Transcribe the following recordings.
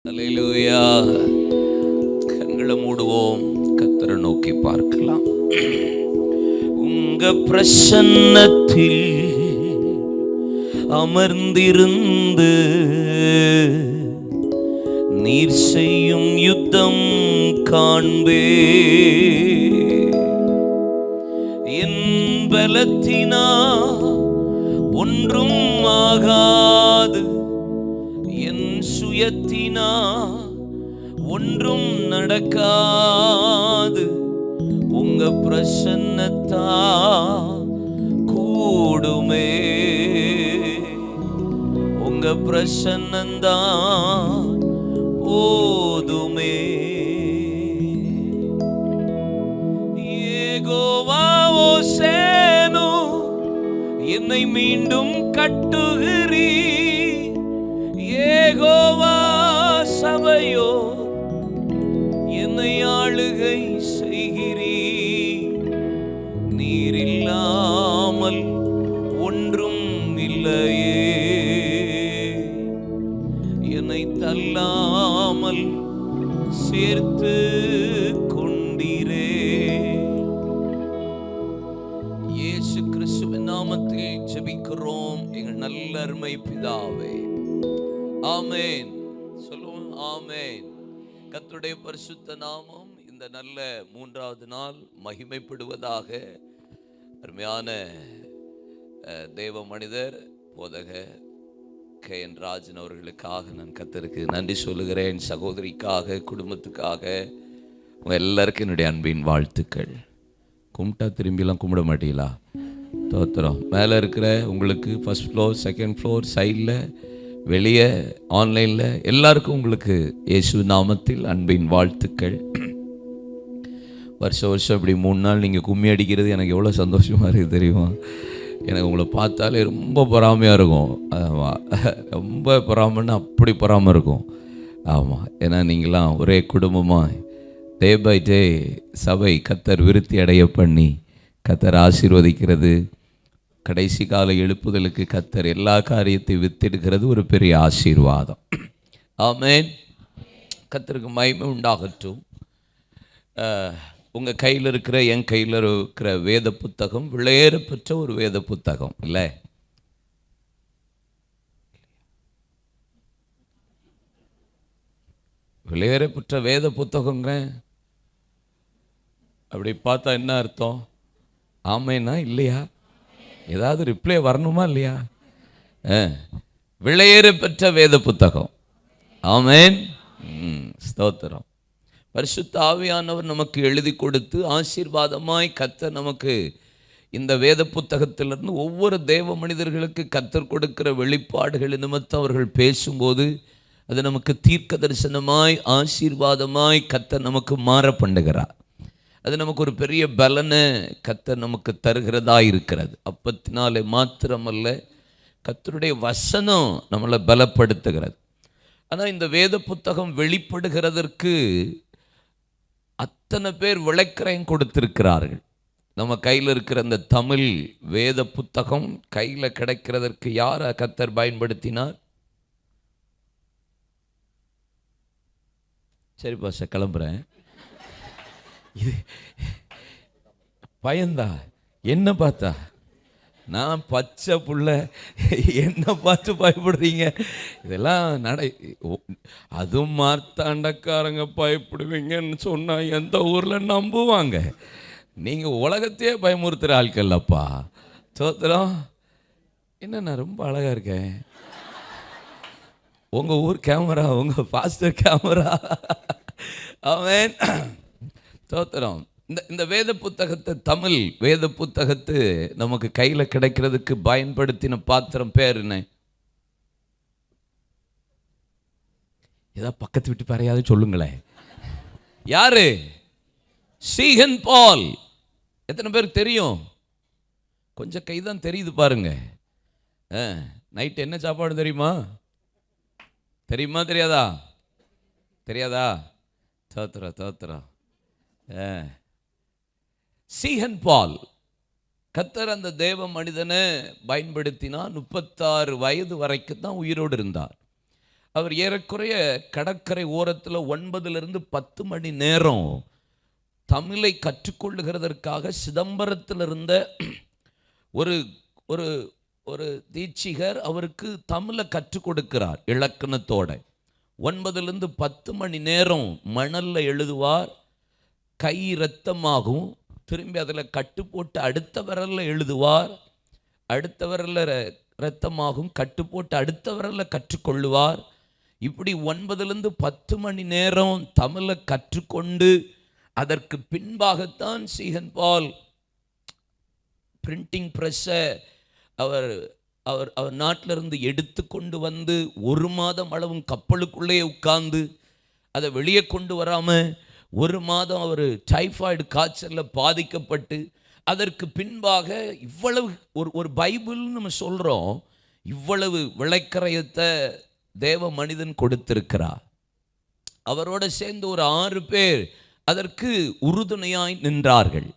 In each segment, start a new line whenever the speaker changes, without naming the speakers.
அல்லேலூயா. கண்களை மூடுவோம், கர்த்தரை நோக்கி பார்க்கலாம். உங்க பிரசன்னத்தில் அமர்ந்திருந்து நீர் செய்யும் யுத்தம் காண்பே. என் பலத்தினா ஒன்றும் ஆகாது, என் சுயத்தினா ஒன்றும் நடக்காது. உங்க பிரசன்னத்தா கூடுமே, உங்க பிரசன்னந்தா போதுமே. யெகோவா ஓசேனு என்னை மீண்டும் கட்டுகிறீ. யெகோவா சபையோ என்னை ஆளுகை செய்கிறீ. நீர் இல்லாமல் ஒன்றும் இல்லையே, என்னை தள்ளாமல் சேர்த்து கொண்டீரே. இயேசு கிறிஸ்துவின் நாமத்தில் ஜெபிக்கிறோம் எங்கள் நல்ல அருமை பிதாவே, ஆமென். சொல்லுவோம், ஆமென். கர்த்தருடைய பரிசுத்த நாமம் இந்த நல்ல மூன்றாவது நாள் மகிமைப்படுவதாக. அருமையான தேவ மனிதர் போதக KN ராஜன் அவர்களுக்காக நான் கர்த்தருக்கு நன்றி சொல்லுகிறேன். சகோதரிக்காக, குடும்பத்துக்காக, உங்க எல்லாருக்கும் என்னுடைய அன்பின் வாழ்த்துக்கள். கும்பிட்டா திரும்பிலாம் கும்பிட மாட்டீங்களா? தோத்திரம். மேலே இருக்கிற உங்களுக்கு ஃபர்ஸ்ட் ஃப்ளோர், செகண்ட் ஃப்ளோர், சைடில், வெளியே, ஆன்லைனில் எல்லாருக்கும் உங்களுக்கு இயேசு நாமத்தில் அன்பின் வாழ்த்துக்கள். வருஷம் இப்படி 3 நாள் நீங்கள் கும்மி அடிக்கிறது எனக்கு எவ்வளோ சந்தோஷமாக இருக்குது தெரியுமா? எனக்கு உங்களை பார்த்தாலே ரொம்ப பொறாமையாக இருக்கும். ஆமாம், ரொம்ப பொறாமன்னா அப்படி பொறாமல் இருக்கும். ஆமாம், ஏன்னா நீங்களாம் ஒரே குடும்பமாக டே பை டே சபை கர்த்தர் விருத்தி அடைய பண்ணி கர்த்தர் ஆசீர்வதிக்கிறது. கடைசி கால எழுப்புதலுக்கு கர்த்தர் எல்லா காரியத்தையும் வித்திடுகிறது ஒரு பெரிய ஆசீர்வாதம். ஆமென். கர்த்தருக்கு மகிமை உண்டாகட்டும். உங்கள் கையில் இருக்கிற, என் கையில் இருக்கிற வேத புத்தகம் விலையேற பெற்ற ஒரு வேத புத்தகம் இல்லை? விலையேற பெற்ற வேத புத்தகங்க. அப்படி பார்த்தா என்ன அர்த்தம்? ஆமைன்னா இல்லையா? ஏதாவது ரிப்ளை வரணுமா இல்லையா? விலையேற பெற்ற வேத புத்தகம். ஆமென். ஸ்தோத்திரம். பரிசுத்த ஆவியானவர் நமக்கு எழுதி கொடுத்து ஆசீர்வாதமாய் கர்த்தர் நமக்கு இந்த வேத புத்தகத்திலிருந்து ஒவ்வொரு தேவ மனிதர்களுக்கு கர்த்தர் கொடுக்கிற வெளிப்பாடுகள் நிமித்தம் அவர்கள் பேசும்போது அது நமக்கு தீர்க்க தரிசனமாய் ஆசீர்வாதமாய் கர்த்தர் நமக்கு மாற பண்ணுகிறார். அது நமக்கு ஒரு பெரிய பலனை கர்த்தர் நமக்கு தருகிறதா இருக்கிறது. அப்பத்தினாலே மாத்திரமல்ல, கர்த்தருடைய வசனம் நம்மளை பலப்படுத்துகிறது. ஆனால் இந்த வேத புத்தகம் வெளிப்படுகிறதற்கு அத்தனை பேர் விளக்கரையும் கொடுத்திருக்கிறார்கள். நம்ம கையில் இருக்கிற அந்த தமிழ் வேத புத்தகம் கையில் கிடைக்கிறதற்கு யாரை கர்த்தர் பயன்படுத்தினார்? சரி பாஷா, கிளம்புறேன். இது பயந்தா என்ன பார்த்தா? நான் பச்சை புள்ள, என்ன பார்த்து பயப்படுறீங்க? இதெல்லாம் அதுவும் மார்த்தாண்டக்காரங்க பயப்படுவீங்கன்னு சொன்னால் எந்த ஊரில் நம்புவாங்க? நீங்கள் உலகத்தையே பயமுறுத்துகிற ஆட்கள்லப்பா. சோத்திரம். என்ன, நான் ரொம்ப அழகாக இருக்கேன்? உங்கள் ஊர் கேமரா, உங்கள் பாஸ்டர் கேமரா. ஆமென். சோத்திரம். இந்த வேத புத்தகத்தை, தமிழ் வேத புத்தகத்தை நமக்கு கையில் கிடைக்கிறதுக்கு பயன்படுத்தின பாத்திரம் பேர் என்ன? ஏதாவது பக்கத்து விட்டு பாறையாவது சொல்லுங்களேன். யாரு? சீகன் பால். எத்தனை பேருக்கு தெரியும்? கொஞ்சம் கை தான் தெரியுது பாருங்க. நைட்டு என்ன சாப்பாடு தெரியுமா? தெரியுமா தெரியாதா? தெரியாதா? தோத்திரம். சீகன் பால். கர்த்தர் அந்த தேவ மனிதனை பயன்படுத்தினா 36 வயது வரைக்கும் தான் உயிரோடு இருந்தார். அவர் ஏறக்குறைய கடற்கரை ஓரத்தில் 9லிருந்து 10 மணி நேரம் தமிழை கற்றுக்கொள்ளுகிறதற்காக சிதம்பரத்தில் இருந்த ஒரு ஒரு ஒரு தீட்சிகர் அவருக்கு தமிழை கற்றுக் கொடுக்கிறார் இலக்கணத்தோட. 9லிருந்து 10 மணி நேரம் மணலில் எழுதுவார். கை இரத்தமாகும். திரும்பி அதில் கட்டு போட்டு அடுத்த விரலில் எழுதுவார். அடுத்த விரலில் இரத்தமாகும். கட்டு போட்டு அடுத்த விரலில் கற்றுக்கொள்ளுவார். இப்படி 9லிருந்து 10 மணி நேரம் தமிழை கற்றுக்கொண்டு அதற்கு பின்பாகத்தான் சீகன் பால் பிரிண்டிங் ப்ரெஸ்ஸை அவர் அவர் அவர் நாட்டிலிருந்து எடுத்து கொண்டு வந்து 1 மாதம் அளவும் கப்பலுக்குள்ளே உட்கார்ந்து அதை வெளியே கொண்டு வராமல் 1 மாதம் அவர் டைஃபாய்டு காய்ச்சலில் பாதிக்கப்பட்டு அதற்கு பின்பாக இவ்வளவு ஒரு பைபிள்னு நம்ம சொல்கிறோம், இவ்வளவு விளைக்கரையத்தை தேவ மனிதன் கொடுத்திருக்கிறார். அவரோட சேர்ந்து ஒரு 6 பேர் அதற்கு உறுதுணையாய் நின்றார்கள்.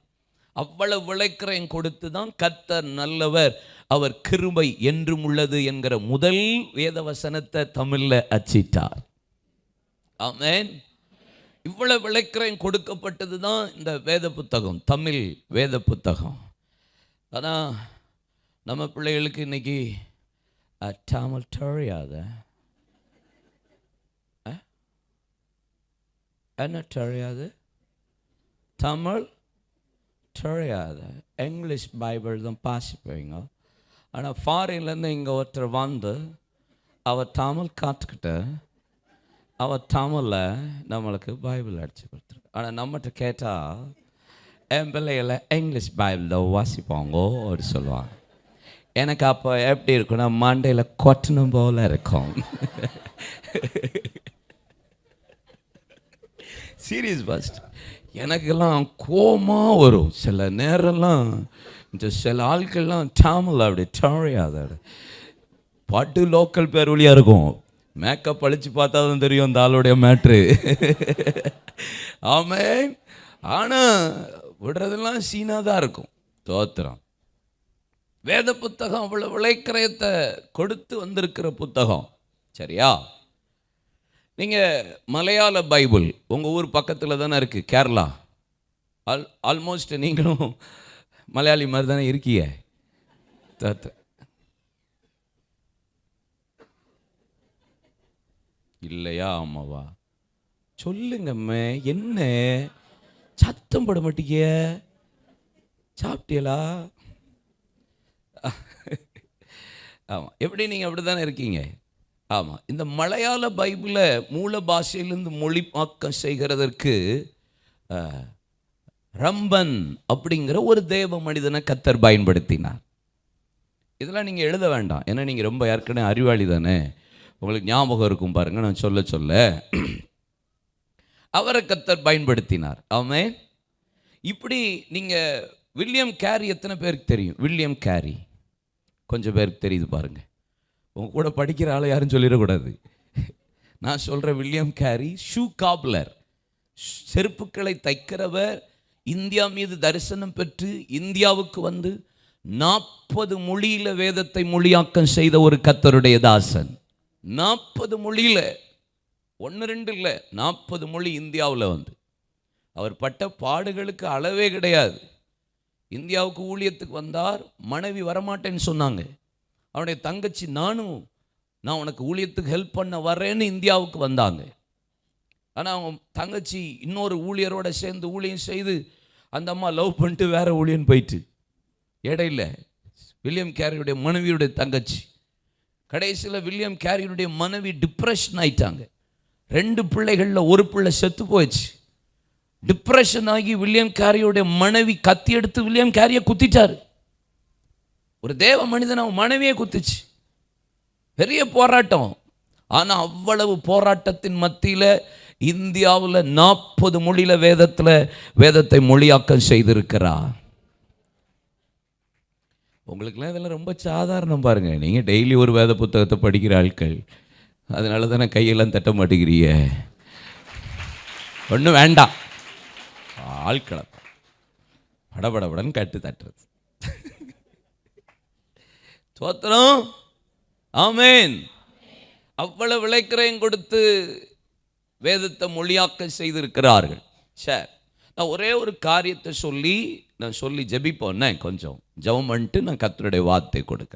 அவ்வளவு விளைக்கரையம் கொடுத்து தான் கர்த்தர் நல்லவர், அவர் கிருபை என்றும் உள்ளது என்கிற முதல் வேத வசனத்தை தமிழில் அச்சிட்டார். ஆமென். இவ்வளவு விளைக்கரையம் கொடுக்கப்பட்டது தான் இந்த வேத புத்தகம், தமிழ் வேத புத்தகம். ஆனால் நம்ம பிள்ளைகளுக்கு இன்னைக்கு தமிழ் தெரியாத, என்ன தெரியாது? தமிழ் தெரியாது. இங்கிலீஷ் பைபிள் தான் வாசிப்பீங்க. ஆனால் ஃபாரின்லேருந்து இங்கே ஒருத்தர் வந்து அவர் தமிழ் காத்துக்கிட்டு அவர் தமிழில் நம்மளுக்கு பைபிள் அடித்து கொடுத்துருக்கு. ஆனால் நம்மகிட்ட கேட்டால் என் பிள்ளைகளை இங்கிலீஷ் பைபிள் தான் வாசிப்பாங்கோ அப்படி சொல்லுவாங்க. எனக்கு அப்போ எப்படி இருக்குன்னா மண்டையில் கொட்டணும் போல் இருக்கும். சீரியஸ் ஃபஸ்ட் எனக்கெல்லாம் கோமாக வரும் சில நேரம்லாம். இந்த சில ஆட்கள்லாம் தமிழ் அப்படி தெரியாத பாட்டு லோக்கல் பேர் வழியாக இருக்கும். மேக்கப் அழிச்சு பார்த்தா தான் தெரியும் அந்த ஆளுடைய மேட்ரு. ஆமென். ஆனால் விடுறதெல்லாம் சீனாக தான் இருக்கும். தோத்திரம். வேத புத்தகம் அவ்வளோ விளைக்கரையத்தை கொடுத்து வந்திருக்கிற புத்தகம். சரியா? நீங்கள் மலையாள பைபிள் உங்கள் ஊர் பக்கத்தில் தானே இருக்குது, கேரளா. ஆல்மோஸ்ட் நீங்களும் மலையாளி மாதிரி தானே இருக்கீங்க. இல்லையா? ஆமாவா? சொல்லுங்கம்மே, என்ன சத்தம் போட மாட்டீங்க? சாப்பிட்டீங்களா? ஆமாம். எப்படி நீங்கள் அப்படி தானே இருக்கீங்க? ஆமாம். இந்த மலையாள பைபிளை மூல பாஷையிலிருந்து மொழிமாக்கம் செய்கிறதற்கு ரம்பன் அப்படிங்கிற ஒரு தேவ மனிதனை கர்த்தர் பயன்படுத்தினார். இதெல்லாம் நீங்கள் எழுத வேண்டாம், ஏன்னா நீங்கள் ரொம்ப ஏற்கனவே அறிவாளி தானே, உங்களுக்கு ஞாபகம் இருக்கும் பாருங்கள். நான் சொல்ல சொல்ல அவரை கர்த்தர் பயன்படுத்தினார். ஆமென். இப்படி நீங்கள் வில்லியம் கேரி எத்தனை பேருக்கு தெரியும்? வில்லியம் கேரி கொஞ்சம் பேருக்கு தெரியுது பாருங்கள். உங்கள் கூட படிக்கிற ஆளை யாரும் சொல்லிடக்கூடாது. நான் சொல்கிற வில்லியம் கேரி ஷூ காப்லர், செருப்புக்களை தைக்கிறவர். இந்தியா மீது தரிசனம் பெற்று இந்தியாவுக்கு வந்து 40 மொழியில் வேதத்தை மொழியாக்கம் செய்த ஒரு கர்த்தருடைய தாசன். 40 மொழியில், 1-2 இல்லை, 40 மொழி இந்தியாவில் வந்து அவர் பட்ட பாடுகளுக்கு அளவே கிடையாது. இந்தியாவுக்கு ஊழியத்துக்கு வந்தார். மனைவி வரமாட்டேன்னு சொன்னாங்க. அவனுடைய தங்கச்சி நான் உனக்கு ஊழியத்துக்கு ஹெல்ப் பண்ண வரேன்னு இந்தியாவுக்கு வந்தாங்க. ஆனால் அவங்க தங்கச்சி இன்னொரு ஊழியரோட சேர்ந்து ஊழியம் செய்து அந்த அம்மா லவ் பண்ணிட்டு வேற ஊழியன் போயிட்டு, இடையில வில்லியம் கேரியுடைய மனைவியுடைய தங்கச்சி. கடைசியில் வில்லியம் கேரியுடைய மனைவி டிப்ரெஷன் ஆயிட்டாங்க. 2 பிள்ளைகளில் ஒரு பிள்ளை செத்து போயிடுச்சு. டிப்ரெஷன் ஆகி வில்லியம் கேரியுடைய மனைவி கத்தி எடுத்து வில்லியம் கேரியை குத்திட்டாரு. ஒரு தேவ மனிதன் அவன் மனைவியை குத்துச்சு. பெரிய போராட்டம். ஆனால் அவ்வளவு போராட்டத்தின் மத்தியில் இந்தியாவில் 40 மொழியில் வேதத்தை மொழியாக்கம் செய்திருக்கிறார். உங்களுக்குலாம் இதெல்லாம் ரொம்ப சாதாரணம் பாருங்க. நீங்கள் டெய்லி ஒரு வேத புத்தகத்தை படிக்கிற ஆட்கள், அதனால தானே கையெல்லாம் தட்ட மாட்டேங்கிறீங்க. ஒன்றும் வேண்டாம், ஆட்களை படபடபடன்னு கட்டு தட்டுறது. ஸ்தோத்திரம். ஆமென். அவ்வளவு விலைக்கிரயம் கொடுத்து வேதத்தை மொழியாக்கம் செய்திருக்கிறார்கள். சார், நான் ஒரே ஒரு காரியத்தை சொல்லி ஜெபிப்போன்னே, கொஞ்சம் ஜெபம் பண்ணிட்டு நான் கர்த்தருடைய வார்த்தை கொடுக்க.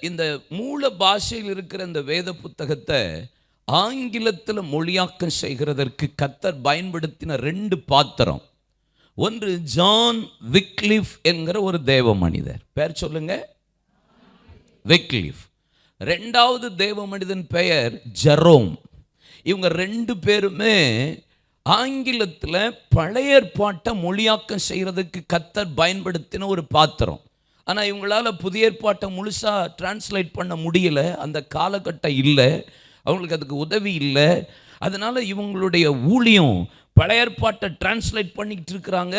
இந்த மூல பாஷையில் இருக்கிற இந்த வேத புத்தகத்தை ஆங்கிலத்தில் மொழியாக்கம் செய்கிறதற்கு கர்த்தர் பயன்படுத்தின 2 பாத்திரம். ஒன்று ஜான் விக்லிஃப் என்கிற ஒரு தேவ மனிதர், பேர் சொல்லுங்க, விக்லிஃப். 2வது தேவ மனிதன் பெயர் ஜெரோம். இவங்க 2 பேருமே ஆங்கிலத்தில் பழைய ஏற்பாட்டை மொழியாக்கம் செய்கிறதுக்கு கர்த்தர் பயன்படுத்தின ஒரு பாத்திரம். ஆனால் இவங்களால் புதிய ஏற்பாட்டை முழுசாக டிரான்ஸ்லேட் பண்ண முடியல, அந்த காலகட்டம் இல்லை, அவங்களுக்கு அதுக்கு உதவி இல்லை. அதனால் இவங்களுடைய ஊழியம் பழைய ஏற்பாட்டை டிரான்ஸ்லேட் பண்ணிக்கிட்டு இருக்கிறாங்க.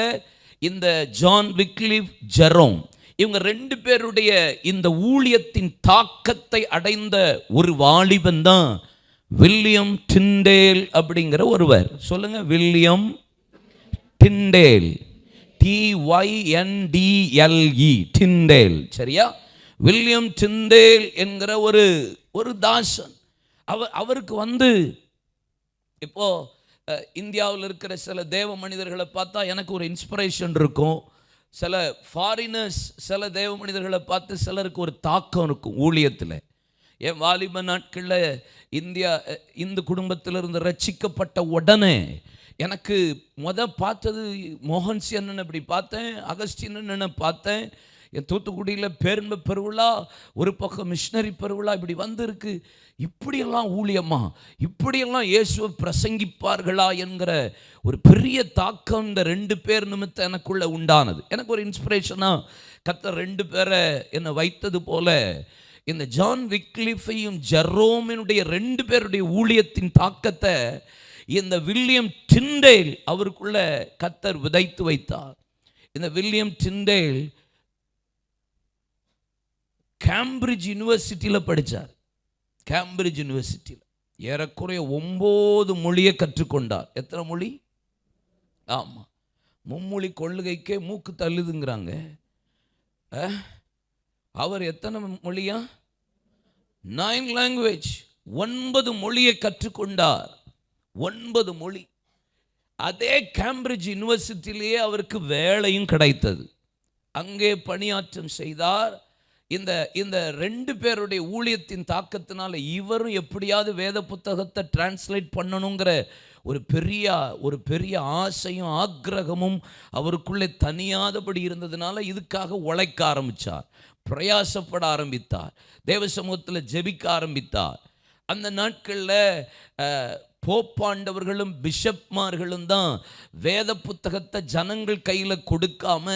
இந்த ஜான் விக்லிஃப், ஜெரோம், இவங்க 2 பேருடைய இந்த ஊழியத்தின் தாக்கத்தை அடைந்த ஒரு வாலிபன் தான் வில்லியம் டிண்டேல் அப்படிங்கிற ஒருவர். சொல்லுங்க, வில்லியம் டிண்டேல், TYNDLE, டிண்டேல். சரியா? வில்லியம் டிண்டேல் என்கிற ஒரு தாசன். அவருக்கு இப்போ இந்தியாவில் இருக்கிற சில தேவ மனிதர்களை பார்த்தா எனக்கு ஒரு இன்ஸ்பிரேஷன் இருக்கும். சில ஃபாரினர்ஸ் சில தேவ மனிதர்களை பார்த்து சிலருக்கு ஒரு தாக்கம் இருக்கும் ஊழியத்தில். என் வாலிப நாட்களில் இந்து குடும்பத்திலிருந்து ரட்சிக்கப்பட்ட உடனே எனக்கு பார்த்தது மோகன்சி அண்ணனை இப்படி பார்த்தேன், அகஸ்டின் அண்ணனை பார்த்தேன். என் தூத்துக்குடியில் பேருன்ப பெருவிழா, ஒரு பக்கம் மிஷினரி பெருவிழா இப்படி வந்திருக்கு. இப்படியெல்லாம் ஊழியமா, இப்படியெல்லாம் இயேசுவை பிரசங்கிப்பார்களா என்கிற ஒரு பெரிய தாக்கம் இந்த 2 பேர் நிமித்தம் எனக்குள்ள உண்டானது. எனக்கு ஒரு இன்ஸ்பிரேஷனாக கர்த்தர் 2 பேரை என்னை வைத்தது போல இந்த ஜான் விக்லிஃபையும் ஜெரோமினுடைய 2 பேருடைய ஊழியத்தின் தாக்கத்தை இந்த வில்லியம் டிண்டேல் அவருக்குள்ள கர்த்தர் விதைத்து வைத்தார். இந்த வில்லியம் டிண்டேல் கேம்பிரிட்ஜ் யூனிவர்சிட்டியில் படித்தார். கேம்பிரிட்ஜ் யூனிவர்சிட்டியில் ஏறக்குறைய 9 மொழியை கற்றுக்கொண்டார். எத்தனை மொழி? ஆமாம், மும்மொழி கொள்ளுகைக்கே மூக்கு தள்ளுதுங்கிறாங்க. அவர் எத்தனை மொழியா? 9 லாங்குவேஜ், 9 மொழியை கற்றுக்கொண்டார். 9 மொழி. அதே கேம்பிரிட்ஜ் யூனிவர்சிட்டியிலேயே அவருக்கு வேலையும் கிடைத்தது. அங்கே பணியாற்றம் செய்தார். இந்த 2 பேருடைய ஊழியத்தின் தாக்கத்தினால இவரும் எப்படியாவது வேத புத்தகத்தை டிரான்ஸ்லேட் பண்ணணுங்கிற ஒரு பெரிய ஆசையும் ஆக்கிரகமும் அவருக்குள்ளே தனியாதபடி இருந்ததுனால இதுக்காக உழைக்க ஆரம்பித்தார், பிரயாசப்பட ஆரம்பித்தார், தேவ சமூகத்தில் ஜெபிக்க ஆரம்பித்தார். அந்த நாட்களில் போப்பாண்டவர்களும் பிஷப்மார்களும் தான் வேத புத்தகத்தை ஜனங்கள் கையில் கொடுக்காம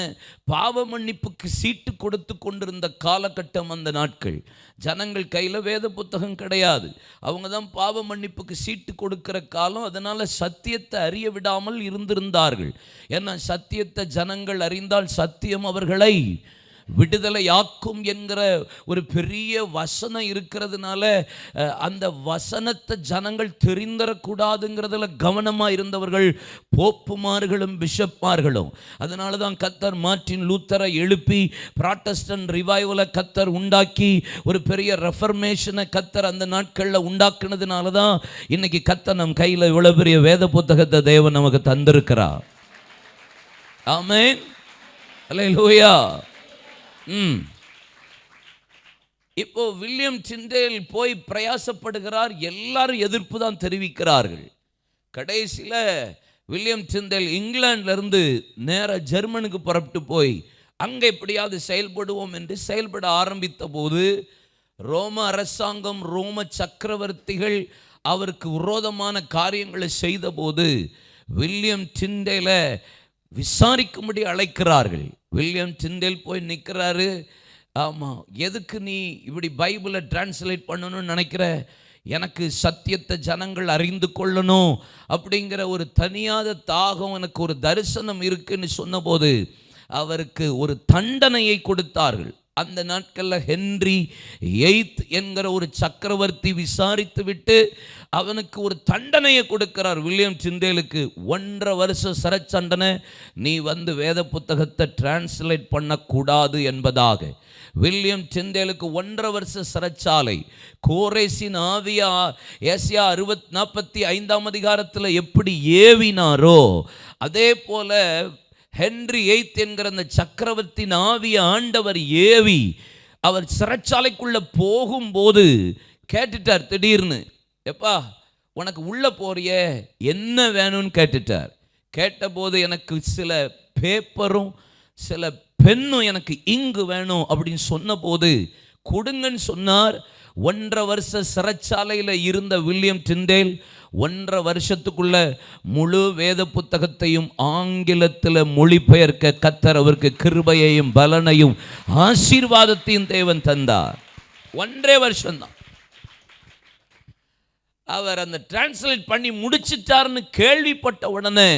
பாவ மன்னிப்புக்கு சீட்டு கொடுத்து கொண்டிருந்த காலகட்டம் அந்த நாட்கள். ஜனங்கள் கையில் வேத புத்தகம் கிடையாது, அவங்க தான் பாவ மன்னிப்புக்கு சீட்டு கொடுக்கிற காலம். அதனால் சத்தியத்தை அறிய விடாமல் இருந்திருந்தார்கள். ஏன்னா சத்தியத்தை ஜனங்கள் அறிந்தால் சத்தியம் அவர்களை விடுதலையாக்கும் என்கிற ஒரு பெரிய வசனம் இருக்கிறதுனால அந்த வசனத்தை ஜனங்கள் தெரிந்தரக்கூடாதுங்கிறதுல கவனமாக இருந்தவர்கள் போப்புமார்களும் பிஷப்மார்களும். அதனால தான் கர்த்தர் மார்ட்டின் லூத்தரை எழுப்பி ப்ராட்டஸ்டன்ட் ரிவைவலை கர்த்தர் உண்டாக்கி ஒரு பெரிய ரெஃபர்மேஷனை கர்த்தர் அந்த நாட்களில் உண்டாக்குனதுனால தான் இன்னைக்கு கர்த்தர் நம் கையில் இவ்வளோ பெரிய வேத புத்தகத்தை தேவன் நமக்கு தந்திருக்கிறார். ஆமென், அல்லேலூயா. இப்போ வில்லியம் டிண்டேல் போய் பிரயாசப்படுகிறார். எல்லாரும் எதிர்ப்பு தான் தெரிவிக்கிறார்கள். கடைசியில் வில்லியம் டிண்டேல் இங்கிலாந்திலிருந்து நேராக ஜெர்மனுக்கு புறப்பட்டு போய் அங்கே எப்படியாவது செயல்படுவோம் என்று செயல்பட ஆரம்பித்த போது ரோம அரசாங்கம், ரோம சக்கரவர்த்திகள் அவருக்கு விரோதமான காரியங்களை செய்த போது வில்லியம் டிண்டேலை விசாரிக்கும்படி அழைக்கிறார்கள். வில்லியம் டிண்டேல் போய் நிற்கிறாரு. ஆமாம், எதுக்கு நீ இப்படி பைபிளை டிரான்ஸ்லேட் பண்ணணும்னு நினைக்கிற? எனக்கு சத்தியத்தை ஜனங்கள் அறிந்து கொள்ளணும் அப்படிங்கிற ஒரு தனியாத தாகம், எனக்கு ஒரு தரிசனம் இருக்குன்னு சொன்னபோது அவருக்கு ஒரு தண்டனையை கொடுத்தார்கள். அந்த நாட்களில் ஹென்றி எய்த் என்கிற ஒரு சக்கரவர்த்தி விசாரித்து விட்டு அவனுக்கு ஒரு தண்டனையை கொடுக்கிறார். வில்லியம் டிண்டேலுக்கு 1.5 வருஷம் சிறைச்சண்டனை, நீ வேத புத்தகத்தை டிரான்ஸ்லேட் பண்ணக்கூடாது என்பதாக. வில்லியம் டிண்டேலுக்கு 1.5 வருஷ சிறைச்சாலை. கோரேசின் ஆவியா ஏசியா 45 அதிகாரத்தில் எப்படி ஏவினாரோ அதே போல ஹென்றி எய்த் என்கிற அந்த சக்கரவர்த்தியின் ஆவிய ஆண்டவர் ஏவி அவர் சிறைச்சாலைக்குள்ள போகும்போது கேட்டுட்டார். திடீர்னு, எப்பா உனக்கு உள்ள போறிய என்ன வேணும்னு கேட்டுட்டார். கேட்டபோது எனக்கு சில பேப்பரும் சில பெண்ணும் எனக்கு இங்கு வேணும் அப்படின்னு சொன்னபோது கொடுங்கன்னு சொன்னார். 1.5 வருஷ சிறைச்சாலையில் இருந்த வில்லியம் டிண்டேல் 1.5 வருஷத்துக்குள்ள முழு வேத புத்தகத்தையும் ஆங்கிலத்தில் மொழிபெயர்க்க கர்த்தர் அவருக்கு கிருபையையும் பலனையும் ஆசீர்வாதத்தையும் தேவன் தந்தார். 1.5 வருஷம்தான். அவர் அந்த டிரான்ஸ்லேட் பண்ணி முடிச்சிட்டார்னு கேள்விப்பட்ட உடனே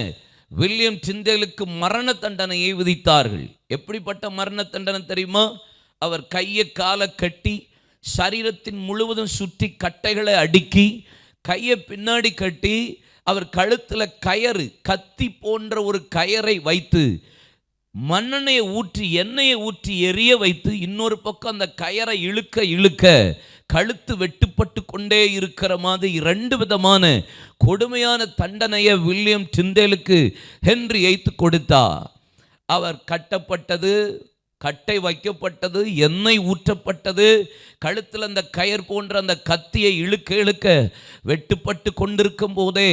வில்லியம் டிண்டேலுக்கு மரண தண்டனையை விதித்தார்கள். எப்படிப்பட்ட மரண தண்டனை தெரியுமா? அவர் கையை காலை கட்டி சரீரத்தின் முழுவதும் சுற்றி கட்டைகளை அடுக்கி கையை பின்னாடி கட்டி அவர் கழுத்தில் கயறு, கத்தி போன்ற ஒரு கயரை வைத்து மண்ணெண்ணெயை ஊற்றி எண்ணெயை ஊற்றி எரிய வைத்து இன்னொரு பக்கம் அந்த கயரை இழுக்க இழுக்க கழுத்து வெட்டுப்பட்டு கொண்டே இருக்கிற மாதிரி 2 விதமான கொடுமையான தண்டனையை வில்லியம் டிண்டேலுக்கு ஹென்றி எய்த் கொடுத்தார். அவர் கட்டப்பட்டது, கட்டை வைக்கப்பட்டது, எண்ணெய் ஊற்றப்பட்டது, கழுத்தில் அந்த கயர் போன்ற அந்த கத்தியை இழுக்க இழுக்க வெட்டுப்பட்டு கொண்டிருக்கும் போதே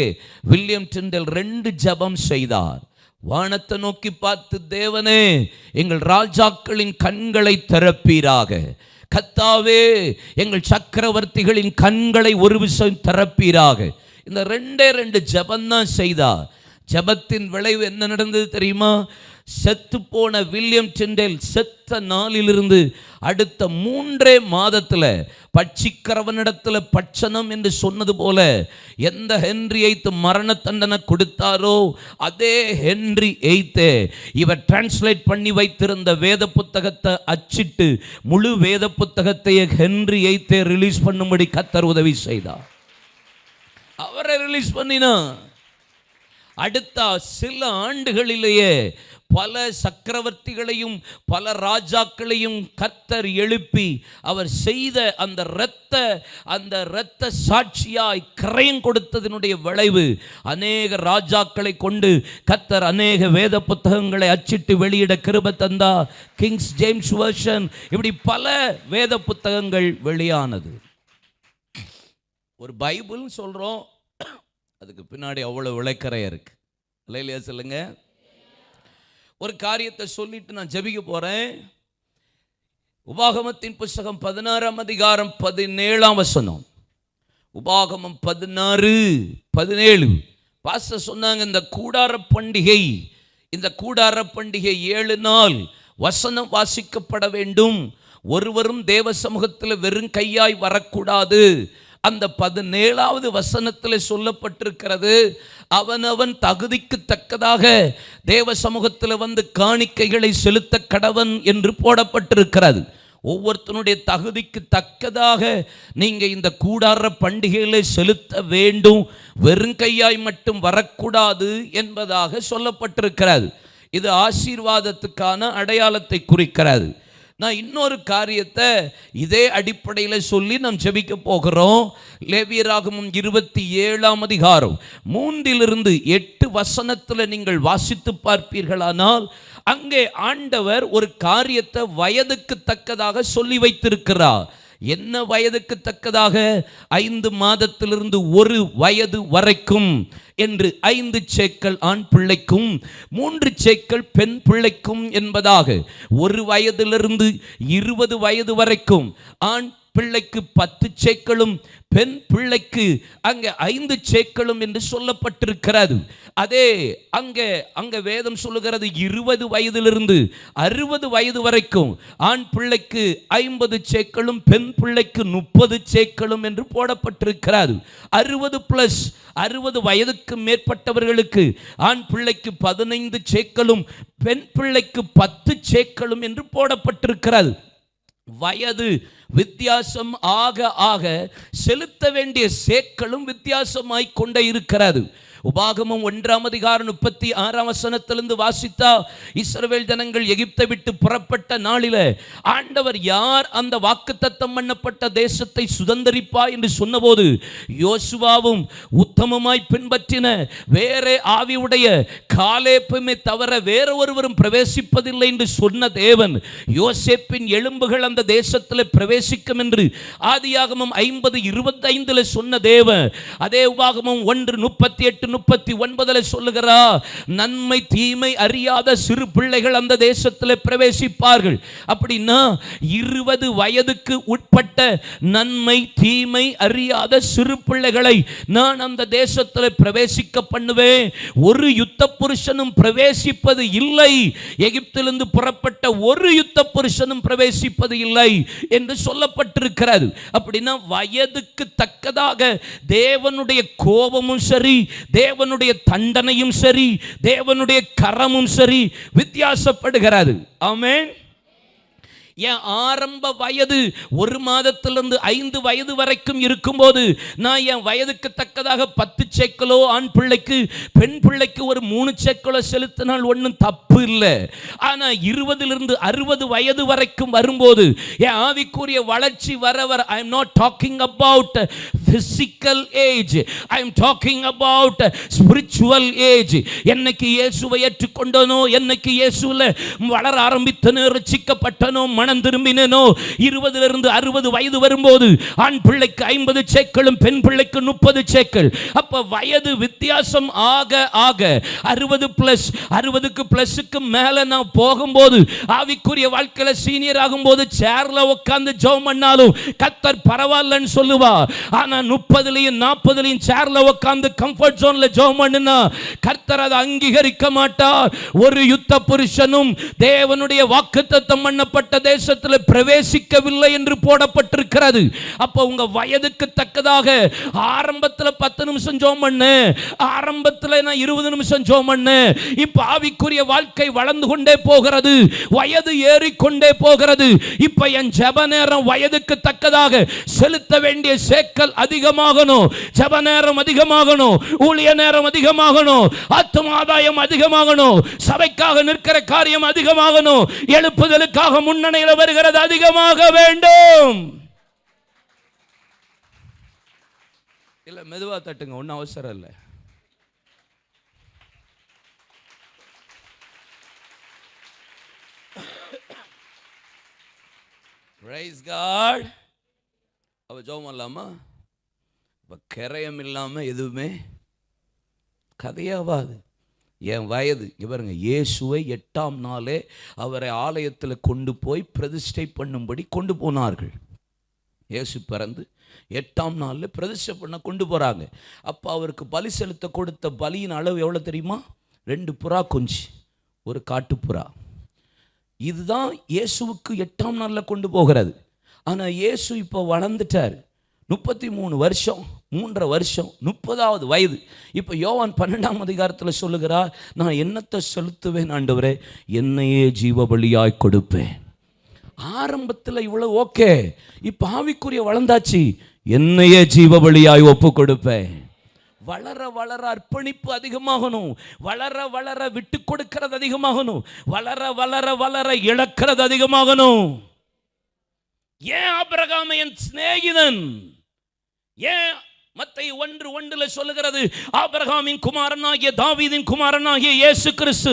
வில்லியம் டிண்டேல் 2 ஜெபம் செய்தார். வானத்தை நோக்கி பார்த்து, தேவனே எங்கள் ராஜாக்களின் கண்களை திறப்பீராக, கர்த்தாவே எங்கள் சக்கரவர்த்திகளின் கண்களை ஒரு விஷயம் திறப்பீராக. இந்த 2 ஜெபம்தான் செய்தார். ஜெபத்தின் விளைவு என்ன நடந்தது தெரியுமா? செத்து போன வில்லியம் டிண்டேல் செத்த நாளிலிருந்து அடுத்த 3 மாதத்தில் பட்சிக்கிறவனிடத்தில் பட்சணம் என்று சொன்னது போல எந்த ஹென்றி எய்த் மரண தண்டனை கொடுத்தாரோ அதே ஹென்றி எய்த்தே இவர் டிரான்ஸ்லேட் பண்ணி வைத்திருந்த வேத புத்தகத்தை அச்சிட்டு முழு வேத புத்தகத்தையே ஹென்றி எய்த்தே ரிலீஸ் பண்ணும்படி கர்த்தர் உதவி செய்தார். அவரை ரிலீஸ் பண்ணினா அடுத்த சில ஆண்டுகளிலேயே பல சக்கரவர்த்திகளையும் பல ராஜாக்களையும் கர்த்தர் எழுப்பி அவர் செய்த அந்த இரத்த சாட்சியாய் கிரயம் கொடுத்ததனுடைய விளைவு அநேக ராஜாக்களை கொண்டு கர்த்தர் அநேக வேத புத்தகங்களை அச்சிட்டு வெளியிட கிருபை தந்தா. கிங்ஸ் ஜேம்ஸ் வெர்ஷன், இப்படி பல வேத புத்தகங்கள் வெளியானது. ஒரு பைபிள் சொல்றோம், அதுக்கு பின்னாடி அவ்வளவு விளக்கறையா இருக்கு. இல்லையா சொல்லுங்க. ஒரு காரியத்தை சொல்லிட்டு நான் ஜெபிக்க போறேன். உபாகமத்தின் புத்தகம் 16 அதிகாரம் 17 வசனம். உபாகமம் 16:17 பாஸ்டர் சொன்னாங்க, இந்த கூடார பண்டிகை 7 நாள் வசனம் வாசிக்கப்பட வேண்டும். ஒருவரும் தேவ சமூகத்தில் வெறும் கையாய் வரக்கூடாது. அந்த 17வது வசனத்தில் சொல்லப்பட்டிருக்கிறது, அவனவன் தகுதிக்கு தக்கதாக தேவ சமூகத்தில் காணிக்கைகளை செலுத்த கடவன் என்று போடப்பட்டிருக்கிறது. ஒவ்வொருத்தனுடைய தகுதிக்கு தக்கதாக நீங்க இந்த கூடார பண்டிகைகளை செலுத்த வேண்டும், வெறுங்கையாய் மட்டும் வரக்கூடாது என்பதாக சொல்லப்பட்டிருக்கிறது. இது ஆசீர்வாதத்துக்கான அடையாளத்தை குறிக்கிறது. நான் இன்னொரு காரியத்தை இதே அடிப்படையில் சொல்லி நாம் ஜெபிக்க போகிறோம். லேவியராகமம் 27 அதிகாரம் 3-8 வசனத்தில் நீங்கள் வாசித்து பார்ப்பீர்களானால் அங்கே ஆண்டவர் ஒரு காரியத்தை வயதுக்கு தக்கதாக சொல்லி வைத்திருக்கிறார். என்ன வயதுக்கு தக்கதாக? 5 மாதத்திலிருந்து 1 வயது வரைக்கும் என்று 5 சேக்கல் ஆண் பிள்ளைக்கும் 3 சேக்கல் பெண் பிள்ளைக்கும் என்பதாக 1 வயதிலிருந்து 20 வயது வரைக்கும் ஆண் பிள்ளைக்கு 10 சேக்கலும் பெண் பிள்ளைக்கு அங்கே 5 சேக்கலும் என்று சொல்லப்பட்டிருக்கிறது. அதே அங்கே வேதம் சொல்லுகிறது 20 வயதிலிருந்து 60 வயது வரைக்கும் ஆண் பிள்ளைக்கு 50 சேக்கலும் பெண் பிள்ளைக்கு 30 சேக்கலும் என்று போடப்பட்டிருக்கிறது. 60 வயதுக்கு மேற்பட்டவர்களுக்கு ஆண் பிள்ளைக்கு 15 சேக்கலும் பெண் பிள்ளைக்கு 10 சேக்கலும் என்று போடப்பட்டிருக்கிறது. வயது வித்தியாசம் ஆக ஆக செலுத்த வேண்டிய சேக்களும் வித்தியாசமாய் கொண்டே இருக்கிறது. உபாகமம் 1:36 வாசித்தா, இஸ்ரவேல் ஜனங்கள் எகிப்தை விட்டு புறப்பட்ட நாளில ஆண்டவர் யார் அந்த வாக்குத்தத்தம் பண்ணப்பட்ட தேசத்தை சுதந்தரிப்பா என்று சொன்னபோது, யோசுவாவும் உத்தமமாய் பின்பற்றின வேறே ஆவியுடைய காலேப்புமே தவிர வேற ஒருவரும் பிரவேசிப்பதில்லை என்று சொன்ன தேவன், யோசேப்பின் எலும்புகள் அந்த தேசத்தில் பிரவேசிக்கும் என்று ஆதியாகமம் 50:25 சொன்ன தேவன், அதே உபாகமம் 1:38-39 சொல்லுகிறா, நன்மை தீமை அறியாத சிறு பிள்ளைகள் அந்த தேசத்தில் பிரவேசிப்பார்கள். அப்படின்னா 20 வயதுக்கு உட்பட்ட நன்மை தீமை அறியாத சிறு பிள்ளைகளை நான் அந்த தேசத்தில் பிரவேசிக்க பண்ணுவேன். ஒரு யுத்த புருஷனும் பிரவேசிப்பது இல்லை, எகிப்திலிருந்து புறப்பட்ட ஒரு யுத்த புருஷனும் பிரவேசிப்பது இல்லை என்று சொல்லப்பட்டிருக்கிறது. அப்படின்னா வயதுக்கு தக்கதாக தேவனுடைய கோபமும் சரி, தேவனுடைய தண்டனையும் சரி, தேவனுடைய கரமும் சரி வித்தியாசப்படுகிறது. ஆமென். என் ஆரம்ப வயது 1 மாதத்திலிருந்து 5 வயது வரைக்கும் இருக்கும்போது நான் என் வயதுக்கு தக்கதாக 10 சேக்கலோ ஆண் பிள்ளைக்கு, பெண் பிள்ளைக்கு ஒரு 3 சேக்கலோ செலுத்தினால் ஒன்றும் தப்பு இல்லை. ஆனால் 20 60 வயது வரைக்கும் வரும்போது என் ஆவிக்குரிய வளர்ச்சி வர வர, I am not talking about physical age, I am talking about spiritual age. என்னைக்கு இயேசுவை ஏற்றுக்கொண்டனோ, என்னைக்கு இயேசுவில் வளர ஆரம்பித்தனோ, ரட்சிக்கப்பட்டனோ, மனம் திரும்பினோ, 20 60 வயது வரும்போது ஆண் பிள்ளைக்கு 50 சேக்களும் பெண் பிள்ளைக்கு 30 சேக்கள். அப்ப வயது வித்தியாசம் ஆக ஆக 60 பிளஸ்க்கு மேல நான் போகும்போது, ஆவிக்குரிய வாழ்க்கையில சீனியர் ஆகும்போது சேர்ல உட்கார்ந்து ஜெபம் பண்ணாலும் கர்த்தர் பரவாயில்லன்னு சொல்லுவா. ஆனா 30லையும் 40லையும் சேர்ல உட்கார்ந்து கம்ஃபர்ட் ஜோன்ல ஜெபம் பண்ணினா கர்த்தர் அதை அங்கீகரிக்க மாட்டார். ஒரு யுத்த புருஷனும் தேவனுடைய வாக்குத்தத்தம் பண்ணப்பட்ட தேசத்தில் பிரவேசிக்கவில்லை என்று போடப்பட்டிருக்கிறது. அப்ப உங்க வயதுக்கு தக்கதாக ஆரம்பத்தில் 10 நிமிஷம் ஜெபம் பண்ணு, ஆரம்பத்தில் நான் 20 நிமிஷம் ஜெபம் பண்ணு. இப்ப ஆவிக்குரிய வாழ்க்கை வளர்ந்து கொண்டே போகிறது, வயது ஏறிக்கொண்டே போகிறது. இப்ப என் ஜெப நேரம் வயதுக்கு தக்கதாக செலுத்த வேண்டிய சேக்கல் அதிகமாகணும், ஜெப நேரம் அதிகமாகணும், ஊழிய நேரம் அதிகமாகணும், ஆத்தும ஆதாயம் அதிகமாகணும், சபைக்காக நிற்கிற காரியம் அதிகமாகணும், எழுப்புதலுக்காக முன்னணியில் வருகிறது அதிகமாக வேண்டும். இல்ல மெதுவா தட்டுங்க, ஒன்னும் அவசரம் இல்லை. Praise God. அவ ஜெபம் பண்ணலாமா? கரையம் இல்லாம எதுவுமே கதையாவாது. என் வயது இங்க பாருங்க, இயேசுவை 8ஆம் நாளே அவரை ஆலயத்தில் கொண்டு போய் பிரதிஷ்டை பண்ணும்படி கொண்டு போனார்கள். இயேசு பிறந்து 8ஆம் நாளில் பிரதிஷ்டை பண்ண கொண்டு போறாங்க. அப்போ அவருக்கு பலி செலுத்த கொடுத்த பலியின் அளவு எவ்வளோ தெரியுமா? 2 புறா குஞ்சு, ஒரு காட்டுப்புறா. இதுதான் இயேசுவுக்கு 8ஆம் நாளில் கொண்டு போகிறது. ஆனால் இயேசு இப்போ வளர்ந்துட்டார், 33 வருஷம், 3.5 வருஷம், 30வது வயது. இப்போ யோவான் 12ஆம் அதிகாரத்தில் சொல்லுகிறார், நான் என்னத்தை செலுத்துவேன் ஆண்டவரே? என்னையே ஜீவ பலியாய் கொடுப்பேன். ஆரம்பத்தில் இவ்வளவு ஓகே, இப்போ ஆவிக்குரிய வளர்ந்தாச்சு, என்னையே ஜீவ பலியாய் ஒப்பு கொடுப்பேன். வளர வளர அர்ப்பணிப்பு அதிகமாகணும், வளர வளர விட்டு கொடுக்கிறது அதிகமாகணும், வளர வளர வளர இழக்கிறது அதிகமாகணும். ஏன் ஆபிரகாம் என் சிநேகிதன்? ஏன் மத்தேயு 1:1 சொல்லுகிறது, ஆபிரகாமின் குமாரனாகிய தாவீதின் குமாரனாகிய இயேசு கிறிஸ்து.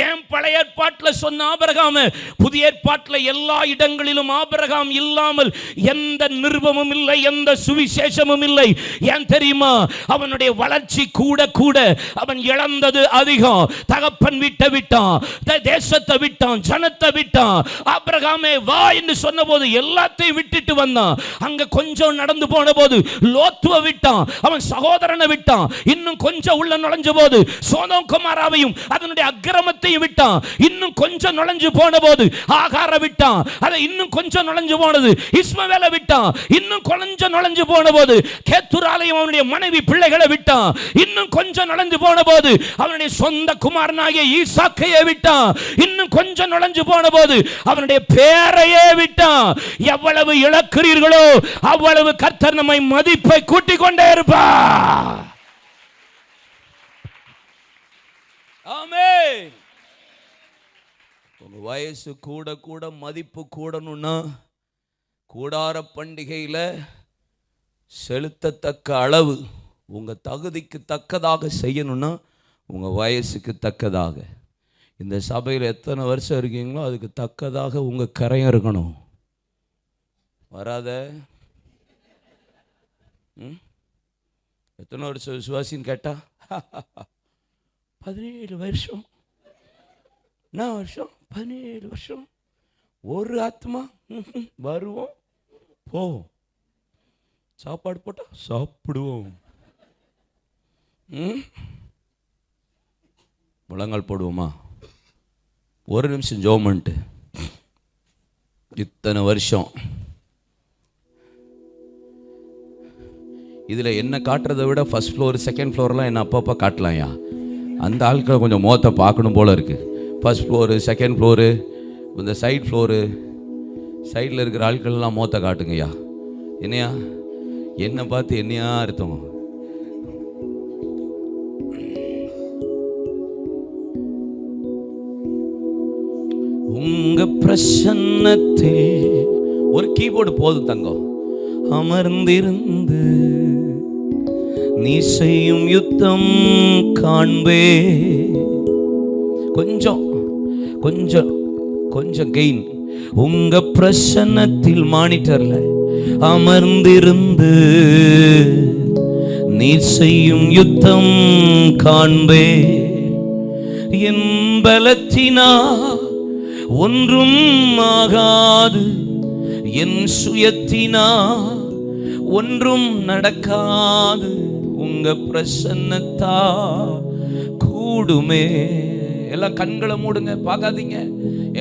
ஏன் பழைய ஏற்பாட்டில் சொன்ன ஆபிரகாம் புதிய ஏற்பாட்டில் எல்லா இடங்களிலும் ஆபிரகாம் இல்லாமல் எந்த நிருபமும் இல்லை, எந்த சுவிசேஷமும் இல்லை? ஏன் தெரியுமா? அவனுடைய வளர்ச்சி கூட கூட அவன் இழந்தது அதிகம். தகப்பன் வீட்டை விட்டான், தேசத்தை விட்டான், ஜனத்தை விட்டான். ஆபிரகாமே வா என்று சொன்ன போது எல்லாத்தையும் விட்டுட்டு வந்தான். அங்க கொஞ்சம் நடந்து போன போது லோத்துவை விட்டான், அவன் சகோதரனை விட்டான். இன்னும் கொஞ்சம் உள்ள நுழைஞ்ச போது சோதோம் குமாராவையும் அதனுடைய அக்கிரமத்தையும் விட்டான். இன்னும் கொஞ்சம் நுழைஞ்சு போன போது ஆகார விட்டான். அதை இன்னும் கொஞ்சம் நுழைஞ்சு போனது இஸ்மவேலை விட்டான். இன்னும் கொஞ்சம் நுழைஞ்சு போன போது கேத்துராலையும் அவனுடைய மனைவி பிள்ளைகளை விட்டான். இன்னும் கொஞ்சம் நுழைஞ்சு போன போது அவனுடைய சொந்த குமாரனாகிய ஈசாக்கையே விட்டான். இன்னும் கொஞ்சம் நுழைஞ்சு போன போது அவனுடைய பேரையே விட்டான். எவ்வளவு இழக்கிறீர்களோ அவ்வளவு கர்த்தர் நம்மை மதிப்பை கூட்டிக் கொண்டே இருப்பார். ஆமென். உங்க வயசு கூட கூட மதிப்பு கூடணும்னா கூடார பண்டிகையில செலுத்தத்தக்க அளவு உங்க தகுதிக்கு தக்கதாக செய்யணும்னா உங்க வயசுக்கு தக்கதாக. இந்த சபையில் எத்தனை வருஷம் இருக்கீங்களோ அதுக்கு தக்கதாக உங்க கரையம் இருக்கணும். வராத எத்தனை வருஷம் விசுவாசின்னு கேட்டா 17 வருஷம். என்ன வருஷம்? 17 வருஷம். ஒரு ஆத்மா வருவோம் போவோம், சாப்பாடு போட்டா சாப்பிடுவோம், முழங்கால் போடுவோமா, ஒரு நிமிஷம் ஜெபம் பண்ணிட்டு இத்தனை வருஷம் இதில் என்ன காட்டுறதை விட ஃபர்ஸ்ட் ஃப்ளோர் செகண்ட் ஃப்ளோர்லாம் என்ன அப்பப்போ காட்டலாம்யா. அந்த ஆட்களை கொஞ்சம் முகத்தை பார்க்கணும் போல இருக்குது. ஃபர்ஸ்ட் ஃப்ளோரு, செகண்ட் ஃப்ளோரு, இந்த சைட் ஃப்ளோரு, சைடில் இருக்கிற ஆட்கள்லாம் முகத்தை காட்டுங்கய்யா. என்னையா என்னை பார்த்து என்னையா அர்த்தம்? உங்க பிரசன்னத்தில் ஒரு கீபோர்டு போதும் தங்கம். அமர்ந்திருந்து நீ செய்யும் யுத்தம் காண்பே. கொஞ்சம் கொஞ்சம் கொஞ்சம் கெயின். உங்க பிரசன்னத்தில் மானிட்டர்ல அமர்ந்திருந்து நீ செய்யும் யுத்தம் காண்பே. என் பலத்தினா ஒன்றும் ஆகாது, என் சுயத்தினா ஒன்றும் நடக்காது, உங்க பிரசன்னத்தா கூடுமே. எல்லாம் கண்களை மூடுங்க, பார்க்காதீங்க.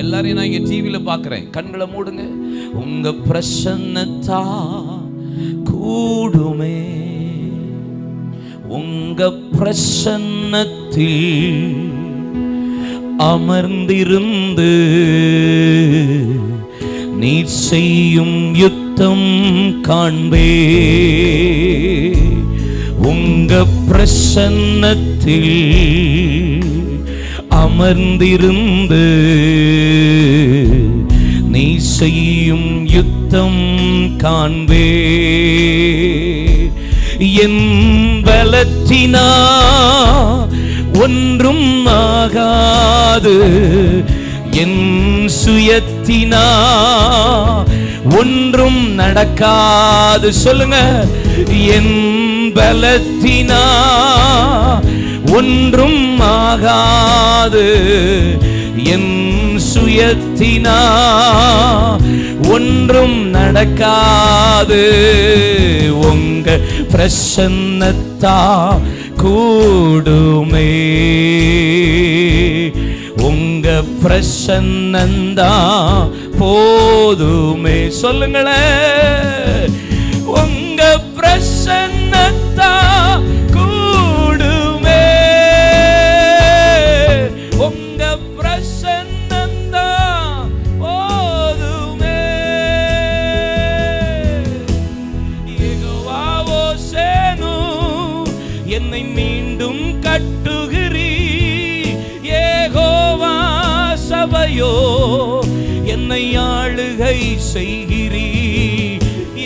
எல்லாரையும் நான் இங்க டிவியில பார்க்கிறேன். கண்களை மூடுங்க. உங்க பிரசன்னத்தா கூடுமே. உங்க பிரசன்னத்தில் அமர்ந்திருந்து நீ செய்யும் யுத்தம் காண்பே. உங்க பிரசன்னத்தில் அமர்ந்திருந்து நீ செய்யும் யுத்தம் காண்பே. என் பலத்தினா ஒன்றும் ஆகாது, என் சுயத்தினா ஒன்றும் நடக்காது. சொல்லுங்க. என் பலத்தினா ஒன்றும் ஆகாது, என் சுயத்தினா ஒன்றும் நடக்காது, உங்க பிரசன்னத்தா கூடுமே. உங்க பிரசன்னந்தா போதுமே. சொல்லுங்களேன். உங்க பிரசன்னத்தா கூடுமே. உங்க பிரசன்னந்தா போதுமே. யெகோவாவோ சேனு என்னை மீண்டும் கட்டுகிறீ. யெகோவா சபையோ என்னை ஆளுகை செய்கிறீ.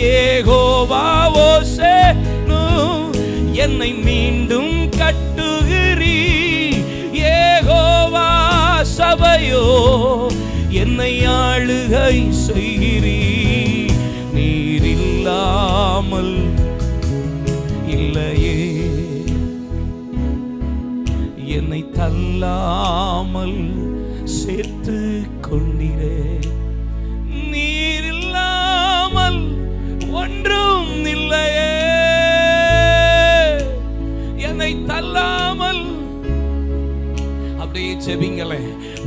யெகோவாவோ சேனு என்னை மீண்டும் கட்டுகிறீ. யெகோவா சபையோ என்னை ஆளுகை செய்கிறீ. நீர் இல்லாமல் இல்லையே, என்னை தள்ளாமல் சேர்த்து கொண்டிரே. நீர் இல்லாமல் ஒன்றும் இல்லையே. செபிங்களே,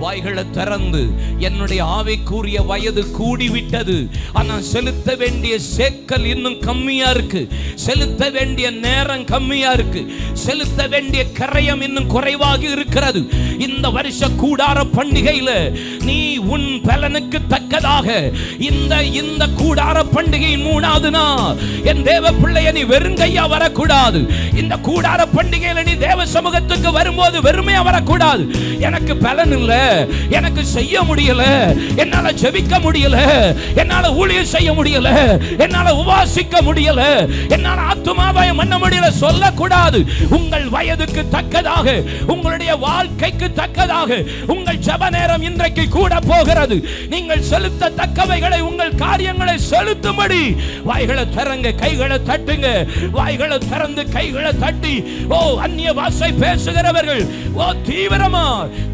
வாய்களை திறந்து, என்னுடைய ஆவிக்குரிய வயது கூடிவிட்டது, ஆனால் செலுத்த வேண்டிய சேக்கல் இன்னும் கம்மியா இருக்கு, செலுத்த வேண்டிய நேரம் கம்மியா இருக்கு, செலுத்த வேண்டிய கரையம் இன்னும் குறைவாக இருக்கிறது. இந்த வருஷ கூடார பண்டிகையில நீ உன் பலனுக்கு தக்கதாக இந்த கூடார பண்டிகையின் 3வது நாள் என் தேவ பிள்ளைய நீ வெறுங்கையா வரக்கூடாது. இந்த கூடார பண்டிகையில நீ தேவ சமூகத்துக்கு வரும்போது வெறுமையா வரக்கூடாது. எனக்கு பலன் இல்ல, எனக்கு செய்ய முடியல, என்னால ஜெபிக்க முடியல, என்னால ஊழியம் செய்ய முடியல, என்னால உபாசிக்க முடியல, என்னால ஆத்துமாதாயம் பண்ண முடியல சொல்லக்கூடாது. உங்கள் வயதுக்கு தக்கதாக, உங்களுடைய வாழ்க்கைக்கு தக்கதாக உங்கள் ஜெப நேரம் இன்றைக்கு கூட போகிறது. நீங்கள் செலுத்த தக்கவைகளை, உங்கள் காரியங்களை செலுத்தும்படி வாய்களை திறங்க, கைகளை தட்டுங்க. வாய்களை திறந்து கைகளை தட்டி, ஓ அந்நிய பாஷை பேசுகிறவர்கள், ஓ தீவிரமா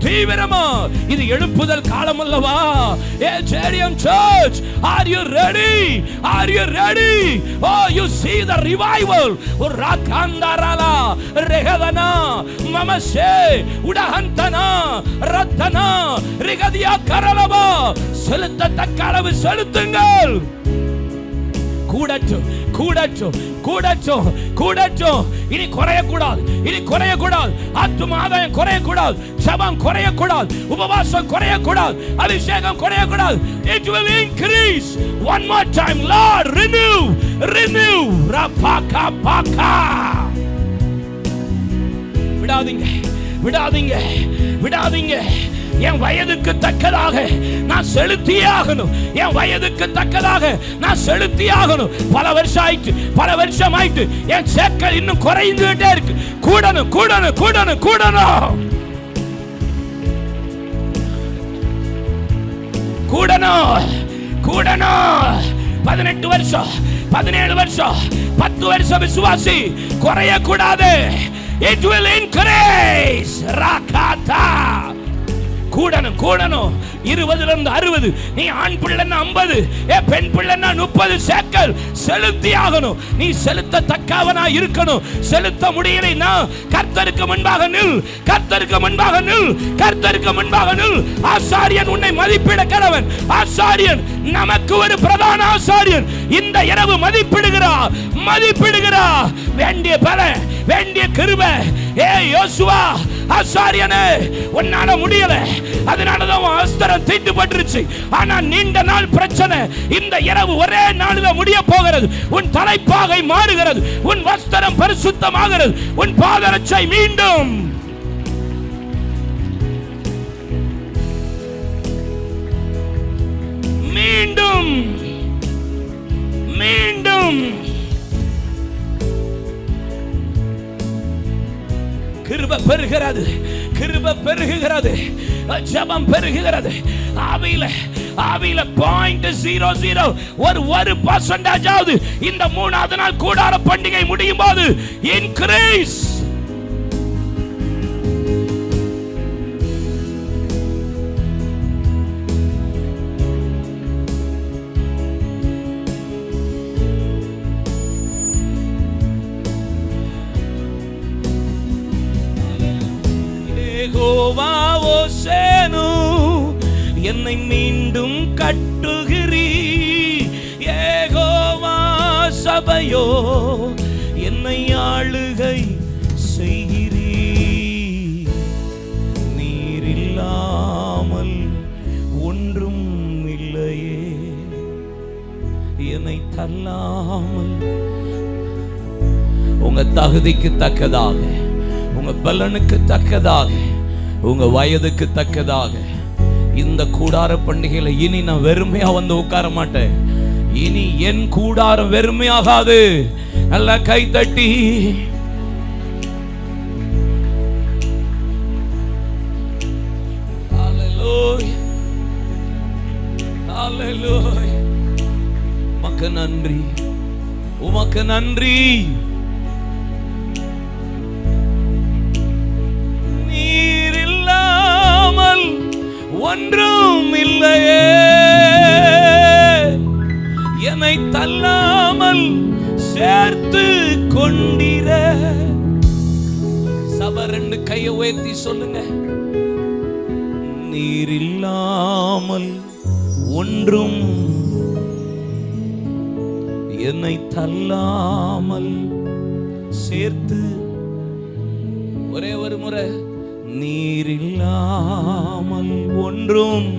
தீவிரமா, இது எழுப்புதல் காலம் அல்லவா? Jeriam Church, are you ready? Are you ready? Oh, you see the revival. Rakandarala Rehadana Mamase Udahantana Ratana Rigadia Karalaba. செலுத்த தக்களவு செலுத்துங்கள். கூடட்டும் கூடட்டும் கூடட்டும் கூடட்டும். இனி குறையக்கூடாது, இனி குறையக்கூடாது. ஆத்துமாதாயம் குறையக்கூடாது, ஜெபம் குறையக்கூடாது, உபவாசம் குறையக்கூடாது, அபிஷேகம் குறையக்கூடாது. It will increase. One more time, Lord, renew, renew. Rapaka paka. விடாதீங்க விடாதீங்க விடாதீங்க. என் வயதுக்கு தக்கதாக நான் செலுத்தியே ஆகணும். என் வயதுக்கு தக்கதாக நான் செலுத்தியே ஆகணும். பல வருஷம் ஆயிட்டு, பல வருஷம் ஆயிட்டு, என் சேக்கல் இன்னும் குறைந்துட்டே இருக்கு. கூடணும் கூடணும் கூடணும் கூடணும் கூடணும் கூடணும். 18 வருஷம், 17 வருஷம், 10 வருஷம் விசுவாசி குறையக்கூடாது. It will increase. Rakata. கூடணும் கூடணும். 20 இருந்து 60, நீ ஆண் பிள்ளைன்னா 50, பெண் பிள்ளைன்னா 30 சேக்கல் செலுத்தி ஆகணும். நீ செலுத்த தக்கவனா இருக்கணும். செலுத்த முடியலைன்னா கர்த்தருக்கு முன்பாக நில், கர்த்தருக்கு முன்பாக நில், கர்த்தருக்கு முன்பாக நில். ஆசாரியன் உன்னை மதிப்பிட கடவன். ஆசாரியன் நமக்கு ஒரு பிரதான ஆசாரியன் இந்த இரவு மதிப்பிடுகிறார், மதிப்பிடுகிறார். வேண்டிய பலன், வேண்டிய கிருபை. யோசுவா ஆசாரியனே, உன்னால முடியல, அதனாலதான் அஸ்திரம் தீட்டுப்பட்டுருச்சு. ஆனா நீண்ட நாள் பிரச்சனை இந்த இரவு ஒரே நாளில் முடிய போகிறது. உன் தலைப்பாகை மாறுகிறது, உன் வஸ்திரம் பரிசுத்தமாகிறது, உன் பாதரட்சை மீண்டும் மீண்டும் மீண்டும் கிருபை பெருகிறது, கிருபை பெருகுகிறது, ஜெபம் பெருகுகிறது. ஆவியில 0.00 ஒரு 1% ஆவது இந்த 3வது நாள் கூடார பண்டிகை முடியும் போது இன்கிரீஸ். என்னை மீண்டும் கட்டுகிறீ, யெகோவா சபையோ என்னை ஆளுகை செய்கிறீ. நீர் இல்லாமல் ஒன்றும் இல்லையே, என்னை தள்ளாமல். உங்க தகுதிக்கு தக்கதாக, உங்க பலனுக்கு தக்கதாக, உங்க வயதுக்கு தக்கதாக இந்த கூடார பண்டிகையில இனி நான் வெறுமையா வந்து உட்கார மாட்டேன். இனி என் கூடாரம் வெறுமையாகாது. நல்லா கை தட்டி ஹல்லேலூயா, ஹல்லேலூயா. உமக்கு நன்றி, உமக்கு நன்றி. நீர் இல்லாமல் ஒன்றும் இல்லையே, என்னை தள்ளாமல் சேர்த்து கொண்டிர. சபை 2 கையை உயர்த்தி சொல்லுங்க, நீர் இல்லாமல் ஒன்றும் என்னை தள்ளாமல் சேர்த்து. ஒரே ஒரு முறை, நீர் இல்லாமல் ஒன்றும்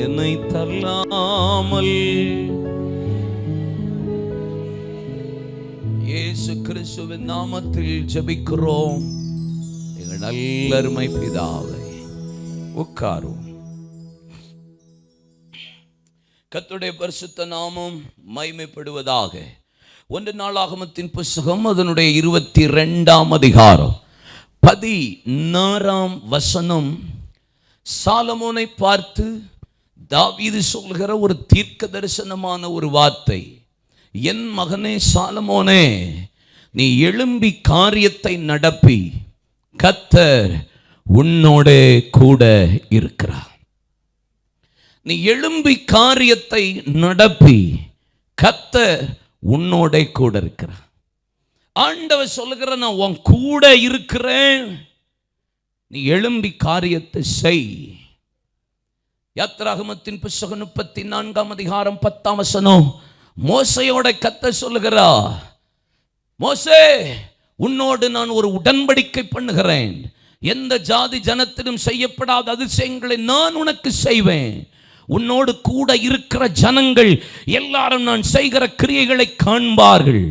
என்னை தள்ளாமல். இயேசு கிறிஸ்துவின் நாமத்தில் ஜெபிக்கிறோம் எங்கள் நல்ல அருமை பிதாவே. உட்காரும். கர்த்தருடைய பரிசுத்த நாமம் மகிமைப்படுவதாக. 1 நாளாகமத்தின் புத்தகம் அதனுடைய 22ஆம் அதிகாரம் 16ஆம் வசனம் சாலமோனை பார்த்து தாவீது சொல்கிற ஒரு தீர்க்க தரிசனமான ஒரு வார்த்தை. என் மகனே சாலமோனே, நீ எழும்பி காரியத்தை நடப்பி, கர்த்தர் உன்னோடே கூட இருக்கிறார். நீ எழும்பி காரியத்தை நடப்பி, கர்த்தர் உன்னோடே கூட இருக்கிறார். ஆண்டவர் சொல்லுகிற, நான் உன் கூட இருக்கிறேன், நீ எழும்பி காரியத்தை செய். யாத்திராகமத்தின் புத்தகம் 34ஆம் அதிகாரம் 10ஆம் வசனம் மோசையோட கர்த்தர் சொல்லுகிறா, மோசே, உன்னோடு நான் ஒரு உடன்படிக்கை பண்ணுகிறேன். எந்த ஜாதி ஜனத்திலும் செய்யப்படாத அதிசயங்களை நான் உனக்கு செய்வேன். உன்னோடு கூட இருக்கிற ஜனங்கள் எல்லாரும் நான் செய்கிற கிரியைகளை காண்பார்கள்.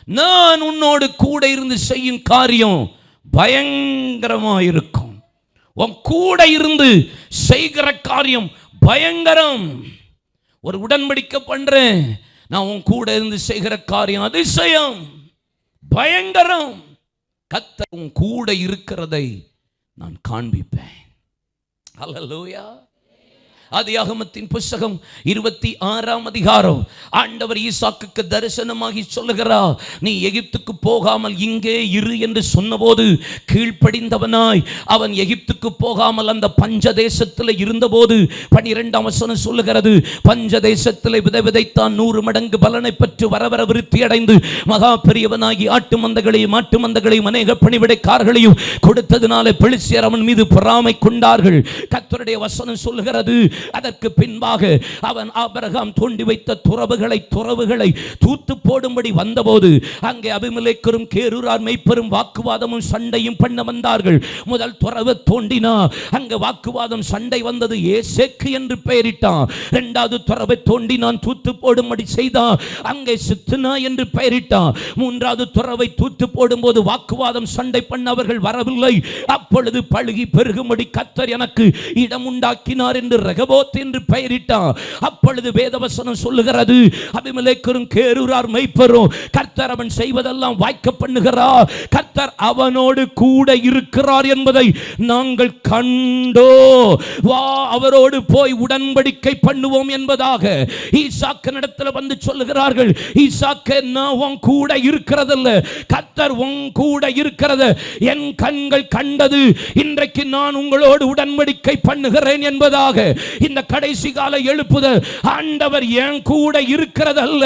நான் உன்னோடு கூட இருந்து செய்யும் காரியம் பயங்கரமா இருக்கும். உன் கூட இருந்து செய்கிற காரியம் பயங்கரம். ஒரு உடன்படிக்கை பண்றேன், நான் உன் கூட இருந்து செய்கிற காரியம் அதிசயம், பயங்கரம். கர்த்தர் உன் கூட இருக்கிறதை நான் காண்பிப்பேன். ஹல்லேலூயா. ஆதியாகமத்தின் புத்தகம் 26ஆம் அதிகாரம் ஆண்டவர் ஈசாக்குக்கு தரிசனமாகி சொல்லுகிறார், நீ எகிப்துக்கு போகாமல் இங்கே இரு என்று சொன்னபோது கீழ்ப்படிந்தவனாய் அவன் எகிப்துக்கு போகாமல் அந்த பஞ்ச தேசத்தில் இருந்தபோது 12ஆம் வசனம் சொல்லுகிறது, பஞ்ச தேசத்தில் விதைத்தான் 100 மடங்கு பலனை பெற்று வர வர விருத்தி அடைந்து மகா பெரியவனாகி ஆட்டு மந்தைகளையும் மாட்டு மந்தைகளையும் அநேக பணிவிடைக்காரர்களையும் கொடுத்ததினாலே பெலிஸ்தியர் அவன் மீது பொறாமை கொண்டார்கள். கர்த்தருடைய வசனம் சொல்லுகிறது, அதற்கு பின்பாக அவன் ஆபிரகாம் தோண்டி வைத்த துறவுகளை தூத்து போடும்படி வந்தபோது அங்கே அபிமெலேக்கரும் கேரூரார் மேய்ப்பரும் வாக்குவாதமும் சண்டையும் பண்ண வந்தார்கள். முதல் துறவை தோண்டினா அங்கே வாக்குவாதம் சண்டை வந்தது, ஏசேக்கு என்று பெயரிட்டான். இரண்டாவது துறவை தோண்டினான், தூத்து போடும்படி செய்தான், அங்கே சித்னா என்று பெயரிட்டான். மூன்றாவது துறவை தூத்து போடும்போது வாக்குவாதம் சண்டை பண்ண அவர்கள் வரவில்லை. அப்பொழுது பழுகி பெருகும்படி கர்த்தர் எனக்கு இடம் உண்டாக்கினார் என்று ரெகோபோத் என்று பெயரிட்டான். அப்பொழுது வேதவசனம் சொல்லுகிறது, அபிமெலேக்கரும் கேரூரார் மேய்ப்பரும் கர்த்தர் அவன் செய்வதெல்லாம் வாய்க்க பண்ணுகிறார், கர்த்தர் அவனோடு கூட இருக்கிறார் என்பதை நாங்கள் கண்டோ, வா அவரோடு போய் உடன்படிக்கை பண்ணுவோம் என்பதாக ஈசாக்கினிடத்தில் வந்து சொல்லுகிறார்கள். ஈசாக்கே, நான் உன் கூட இருக்கிறதில்ல, கர்த்தர் உன் கூட இருக்கிறது என் கண்கள் கண்டது. இன்றைக்கு நான் உங்களோடு உடன்படிக்கை பண்ணுகிறேன் என்பதாக இந்த கடைசி கால எழுப்புதல் ஆண்டவர் என் கூட இருக்கிறதல்ல,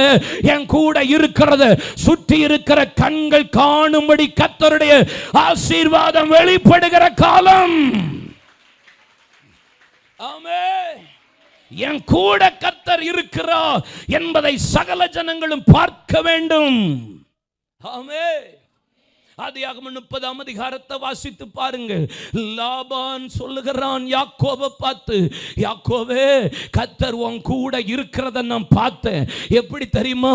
என் கூட இருக்கிறது சுற்றி இருக்கிற கண்கள் காணும்படி கர்த்தருடைய ஆசீர்வாதம் வெளிப்படுகிற காலம். ஆமென். என் கூட கர்த்தர் இருக்கிறார் என்பதை சகல ஜனங்களும் பார்க்க வேண்டும். ஆமென். ஆதியாகமம் 30ஆம் அதிகாரத்தை வாசித்து பாருங்க. லாபான் சொல்லுகிறான் யாக்கோபை பார்த்து, யாக்கோபே, கர்த்தர் உன் கூட இருக்கிறத நான் பார்த்தேன். எப்படி தெரியுமா?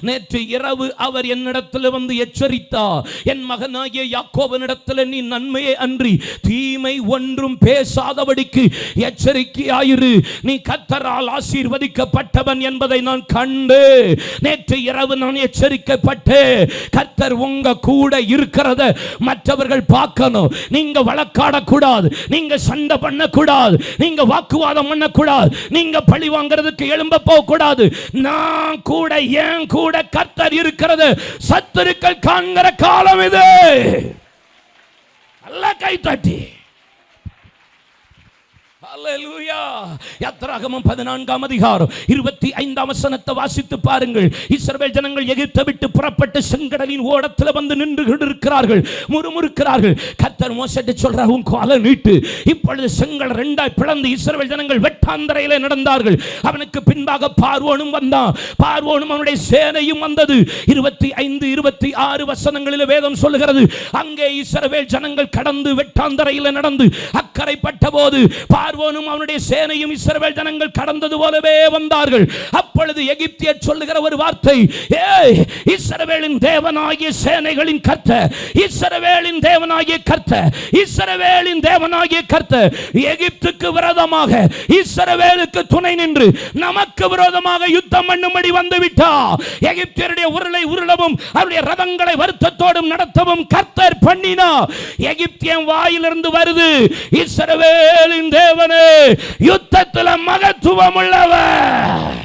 நேற்று இரவு அவர் என்னிடத்தில் வந்து எச்சரித்தார், என் மகனாகிய யாக்கோபனிடத்தில் நீ நன்மையே அன்றி தீமை ஒன்றும் பேசாதபடிக்கு எச்சரிக்கையாயிரு, நீ கர்த்தரால் ஆசீர்வதிக்கப்பட்டவன் என்பதை நான் கண்டு நேற்று இரவு நான் எச்சரிக்கப்பட்டேன். கர்த்தர் உங்க கூட இருக்கிற மற்றவர்கள் பார்க்கணும். நீங்க வழக்காடக்கூடாது, நீங்க சண்டை பண்ணக்கூடாது, நீங்க வாக்குவாதம் பண்ணக்கூடாது, நீங்க பழி வாங்குறதுக்கு எழும்ப போக கூடாது. நான் கூட, என் கூட கர்த்தர் இருக்கிறது சத்துருக்கள் காண்கிற காலம் இது. அல்ல கை தட்டி அல்லேலூயா. யாத்திராகமம் 14ஆம் அதிகாரம் 25ஆம் வசனத்தை வாசித்து பாருங்கள். இஸ்ரவேல் ஜனங்கள் எகிப்தை விட்டு புறப்பட்டு செங்கடலின் ஓரத்தில் வந்து நின்று கொண்டிருக்கிறார்கள், முறுமுறுக்கிறார்கள். கர்த்தர் மோசேக்கு சொல்றார், உன் காலை நீட்டு. இப்பொழுது செங்கல் ரெண்டாய் பிளந்து இஸ்ரவேல் ஜனங்கள் வெட்டாந்தரையிலே நடந்தார்கள். அவனுக்கு பின்பாக பார்வோனும் வந்தான், பார்வோனும் அவனுடைய சேனையும் வந்தது. 25 26 வசனங்களில் வேதம் சொல்லுகிறது, அங்கே இஸ்ரவேல் ஜனங்கள் கடந்து வெட்டாந்தரையிலே நடந்து அக்கறைப்பட்ட போது பார்வோனும் அவனுடைய சேனையும் இஸ்ரவேல் ஜனங்கள் கடந்தது போலவே வந்தார்கள். அப்பொழுது எகிப்தியர் சொல்லுகிற ஒரு வார்த்தை, ஏய் இஸ்ரவேலின் தேவனாகிய சேனைகளின் கர்த்தர், இஸ்ரவேலின் தேவனாகிய கர்த்தர், இஸ்ரவேலின் தேவனாகிய கர்த்தர் எகிப்துக்கு விரோதமாக இஸ்ரவேலுக்கு துணை நின்று நமக்கு விரோதமாக யுத்தம் பண்ணும்படி வந்து விட்டார். எகிப்தியருடைய உருளை உருளவும் அவருடைய ரதங்களை வருத்தத்தோடும் நடத்தவும் கர்த்தர் பண்ணினார். எகிப்தியன் வாயிலிருந்து வருது, இஸ்ரவேலின் தேவனே யுத்தத்தில் மகத்துவம் உள்ளவர்.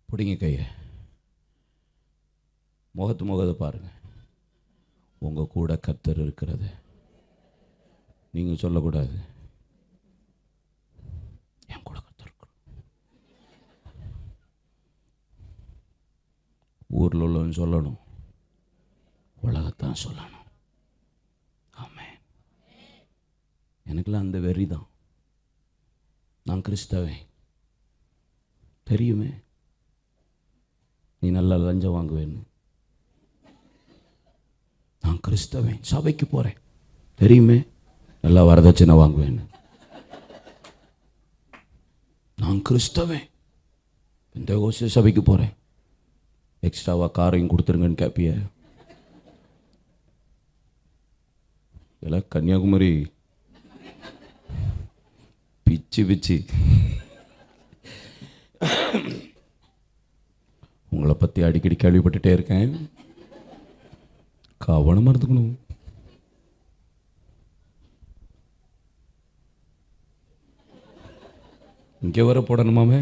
பிடிங்க கையை, முகத்தை பாருங்க. உங்க கூட கர்த்தர் இருக்கிறது நீங்க சொல்லக்கூடாது, என் கூட கர்த்தர் இருக்கிற. ஊர்ல உள்ளவன் சொல்லணும், உலகத்தான் சொல்லணும். ஆமென். எனக்குலாம் அந்த வெறி தான். நான் கிறிஸ்தவன் தெரியுமே, நீ நல்லா லஞ்சம் வாங்குவேன்னு. நான் கிறிஸ்தவன், சபைக்கு போறேன் தெரியுமே, நல்லா வரதட்சணை வாங்குவேன்னு. நான் கிறிஸ்தவன், பெந்தேகோஸ்தே சபைக்கு போறேன், எக்ஸ்ட்ராவா காரையும் கொடுத்துருங்கன்னு கேட்பிய. எல்லாம் கன்னியாகுமரி பிச்சு பிச்சு. உங்களை பற்றி அடிக்கடி கேள்விப்பட்டுட்டே இருக்கேன், கவனமாக இருந்துக்கணும். இங்கே வர போடணுமாமே,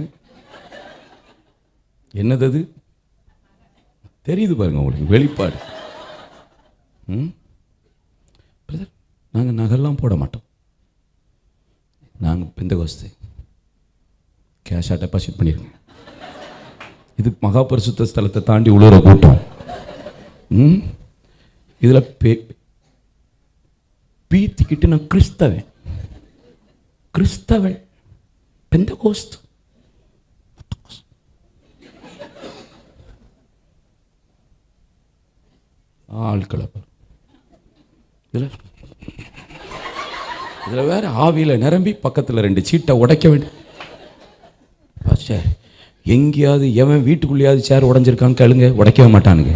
என்னது அது தெரியுது பாருங்க உங்களுக்கு, வெளிப்பாடு. பிரதர், நாங்கள் நகைலாம் போட மாட்டோம், நாங்கள் பெந்தேகோஸ்தே. கேஷாக டெபாசிட் பண்ணியிருக்கோம். இது மகா பரிசுத்த ஸ்தலத்தை தாண்டி உழுற கூட்டம். இதில் பீத்திக்கிட்டு நான் கிறிஸ்தவன், கிறிஸ்தவன் பெந்தேகோஸ்து. ஆட்களை இதில் வேற ஆவியில் நிரம்பி பக்கத்தில் 2 சீட்டை உடைக்க வேண்டிய. எங்கேயாவது எவன் வீட்டுக்குள்ளேயாவது சேர் உடஞ்சிருக்கான்னு கேளுங்க, உடைக்கவே மாட்டானுங்க.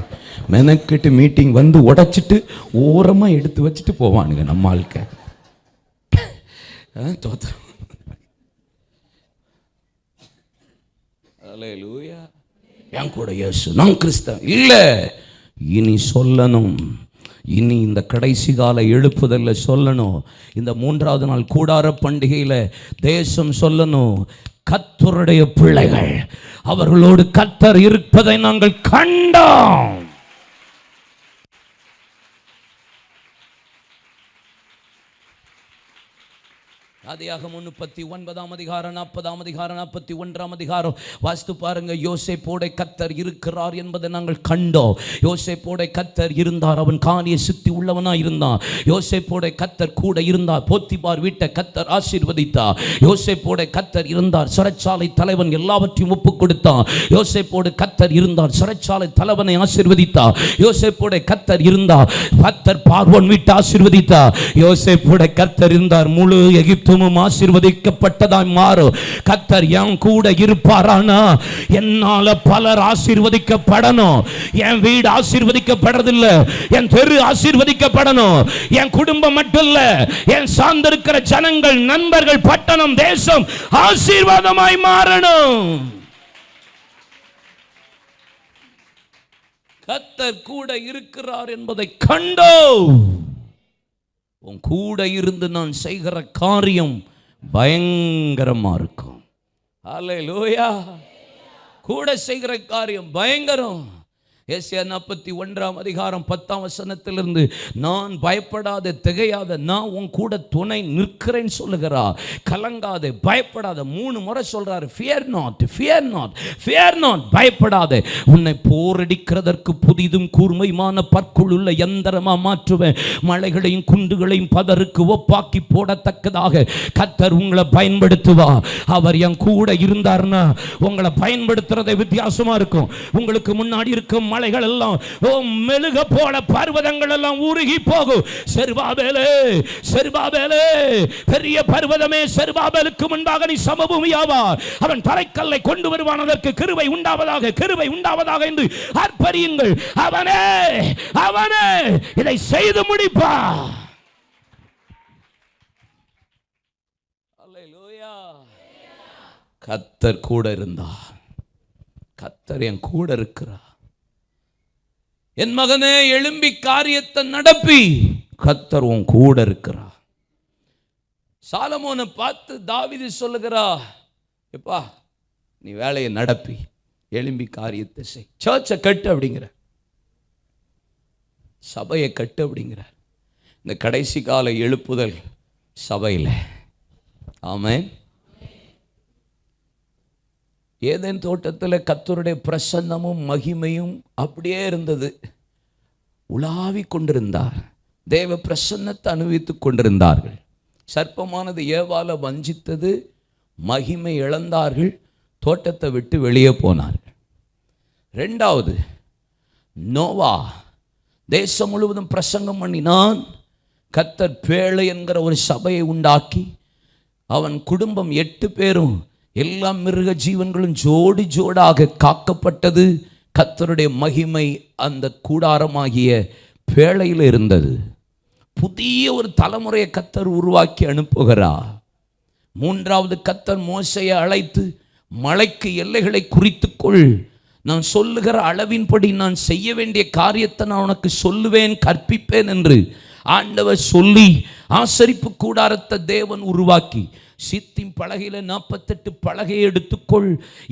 மெனக்கிட்டு மீட்டிங் வந்து உடைச்சிட்டு ஓரமாக எடுத்து வச்சுட்டு போவானுங்க நம்ம ஆளுக்க. தோத்திரம். அல்லேலூயா. என் கூட இயேசு, நான் கிறிஸ்தவன் இல்லை. இனி சொல்லணும், இனி இந்த கடைசி கால எழுப்புதல்ல சொல்லணும். இந்த 3ஆவது நாள் கூடார பண்டிகையில் தேசம் சொல்லணும், கர்த்தருடைய பிள்ளைகள், அவர்களோடு கர்த்தர் இருப்பதை நாங்கள் கண்டோம். ஆதியாகமம் 39ஆம் அதிகாரம் 40ஆம் அதிகாரம் 41ஆம் அதிகாரம் வாசித்து பாருங்க. யோசேப்போட கர்த்தர் இருக்கிறார் என்பதை நாங்கள் கண்டோம். யோசேப்போட கர்த்தர் இருந்தார், அவன் காரிய சித்தி உள்ளவனா இருந்தான். யோசேப்போட கர்த்தர் கூட இருந்தார், போத்திபார் வீட்டை கர்த்தர் ஆசீர்வதித்தார். யோசேப்போட கர்த்தர் இருந்தார், சிறைச்சாலை தலைவன் எல்லாவற்றையும் ஒப்புக் கொடுத்தான். யோசேப்போடு கர்த்தர் இருந்தார், சிறைச்சாலை தலைவனை ஆசீர்வதித்தார். யோசேப்போட கர்த்தர் இருந்தார், கர்த்தர் பார்வோன் வீட்டை ஆசீர்வதித்தார். யோசேப்போட கர்த்தர் இருந்தார், முழு எகிப்து
குடும்பமும் ஆசீர்வதிக்கப்பட்டதாய் மாறும். கர்த்தர் என் கூட இருப்பாரானா என்னால பலர் ஆசீர்வதிக்கப்படணும். என் வீடு ஆசீர்வதிக்கப்படுறதில்ல, என் தெரு ஆசீர்வதிக்கப்படணும். என் குடும்பம் மட்டும் இல்ல, என் சார்ந்திருக்கிற ஜனங்கள், நண்பர்கள், பட்டணம், தேசம் ஆசீர்வாதமாய் மாறணும். கர்த்தர் கூட இருக்கிறார் என்பதை கண்டோ உன் கூட இருந்து நான் செய்கிற காரியம் பயங்கரமா இருக்கும். அல்லேலூயா. கூட செய்கிற காரியம் பயங்கரம். ஏசாயா 41:10 நான் பயப்படாத திகையாத, நான் உன் கூட துணை நிற்கிறேன்னு சொல்லுகிறார். கலங்காதே, பயப்படாத. 3 முறை சொல்றாரு. Fear not, fear not, fear not. பயப்படாதே. உன்னை போரடிக்கிறதற்கு புதிதும் கூர்மையான பற்களுள்ள யந்திரமா மாற்றுவேன். மலைகளையும் குண்டுகளையும் பதருக்கு ஒப்பாக்கி போடத்தக்கதாக கர்த்தர் உங்களை பயன்படுத்துவா. அவர் என் கூட இருந்தார்னா உங்களை பயன்படுத்துறதை வித்தியாசமா இருக்கும். உங்களுக்கு முன்னாடி இருக்கும் மலைகள் எல்லாம் மெழுக போல, பர்வதங்கள் எல்லாம் உருகி போகும். செருபாபேலே, செருபாபேலே, பெரிய பர்வதமே, செருபாபேலுக்கு முன்பாக நீ சமபூமியாவாய். அவன் தலைக்கல்லை கொண்டு வருவான், அதற்கு கிருபை உண்டாவதாக, கிருபை உண்டாவதாக என்று ஆர்ப்பரியுங்கள். அவனே, அவனே இதை செய்து முடிப்பா. அல்லேலூயா. கர்த்தர் கூட இருந்தார். கர்த்தர் என் கூட இருக்கிறார். என் மகனே, எழும்பி காரியத்தை நடப்பி. கர்த்தர் உன் கூட இருக்கிறார். சாலமோனை பார்த்து தாவீது சொல்லுகிறா, எப்பா நீ வேலையை நடப்பி, எழும்பி காரியத்தை செய். சர்ச்சை கட்டு அப்படிங்கிற, சபையை கட்டு அப்படிங்கிற. இந்த கடைசி கால எழுப்புதல் சபையில். ஆமென். ஏதேன் தோட்டத்தில் கர்த்தருடைய பிரசன்னமும் மகிமையும் அப்படியே இருந்தது. உலாவி கொண்டிருந்தார். தேவ பிரசன்னத்தை அனுபவித்துக் கொண்டிருந்தார்கள். சர்ப்பமானது ஏவால வஞ்சித்தது. மகிமை இழந்தார்கள். தோட்டத்தை விட்டு வெளியே போனார்கள். 2வது, நோவா தேசம் முழுவதும் பிரசங்கம் பண்ணினான். கர்த்தர் பேழை என்கிற ஒரு சபையை உண்டாக்கி அவன் குடும்பம் 8 பேரும் எல்லா மிருக ஜீவன்களும் ஜோடி ஜோடாக காக்கப்பட்டது. கர்த்தருடைய மகிமை அந்த கூடாரமாகிய பேழையில் இருந்தது. புதிய ஒரு தலைமுறையை கர்த்தர் உருவாக்கி அனுப்புகிறார். 3வது, கர்த்தர் மோசேயை அழைத்து மலைக்கு எல்லைகளை குறித்துக்கொள், நான் சொல்லுகிற அளவின்படி நான் செய்ய வேண்டிய காரியத்தை நான் உனக்கு சொல்லுவேன், கற்பிப்பேன் என்று ஆண்டவர் சொல்லி ஆசரிப்பு கூடாரத்தை தேவன் உருவாக்கி, சித்திம் பலகையில் 48 பலகையை எடுத்துக்கொள்,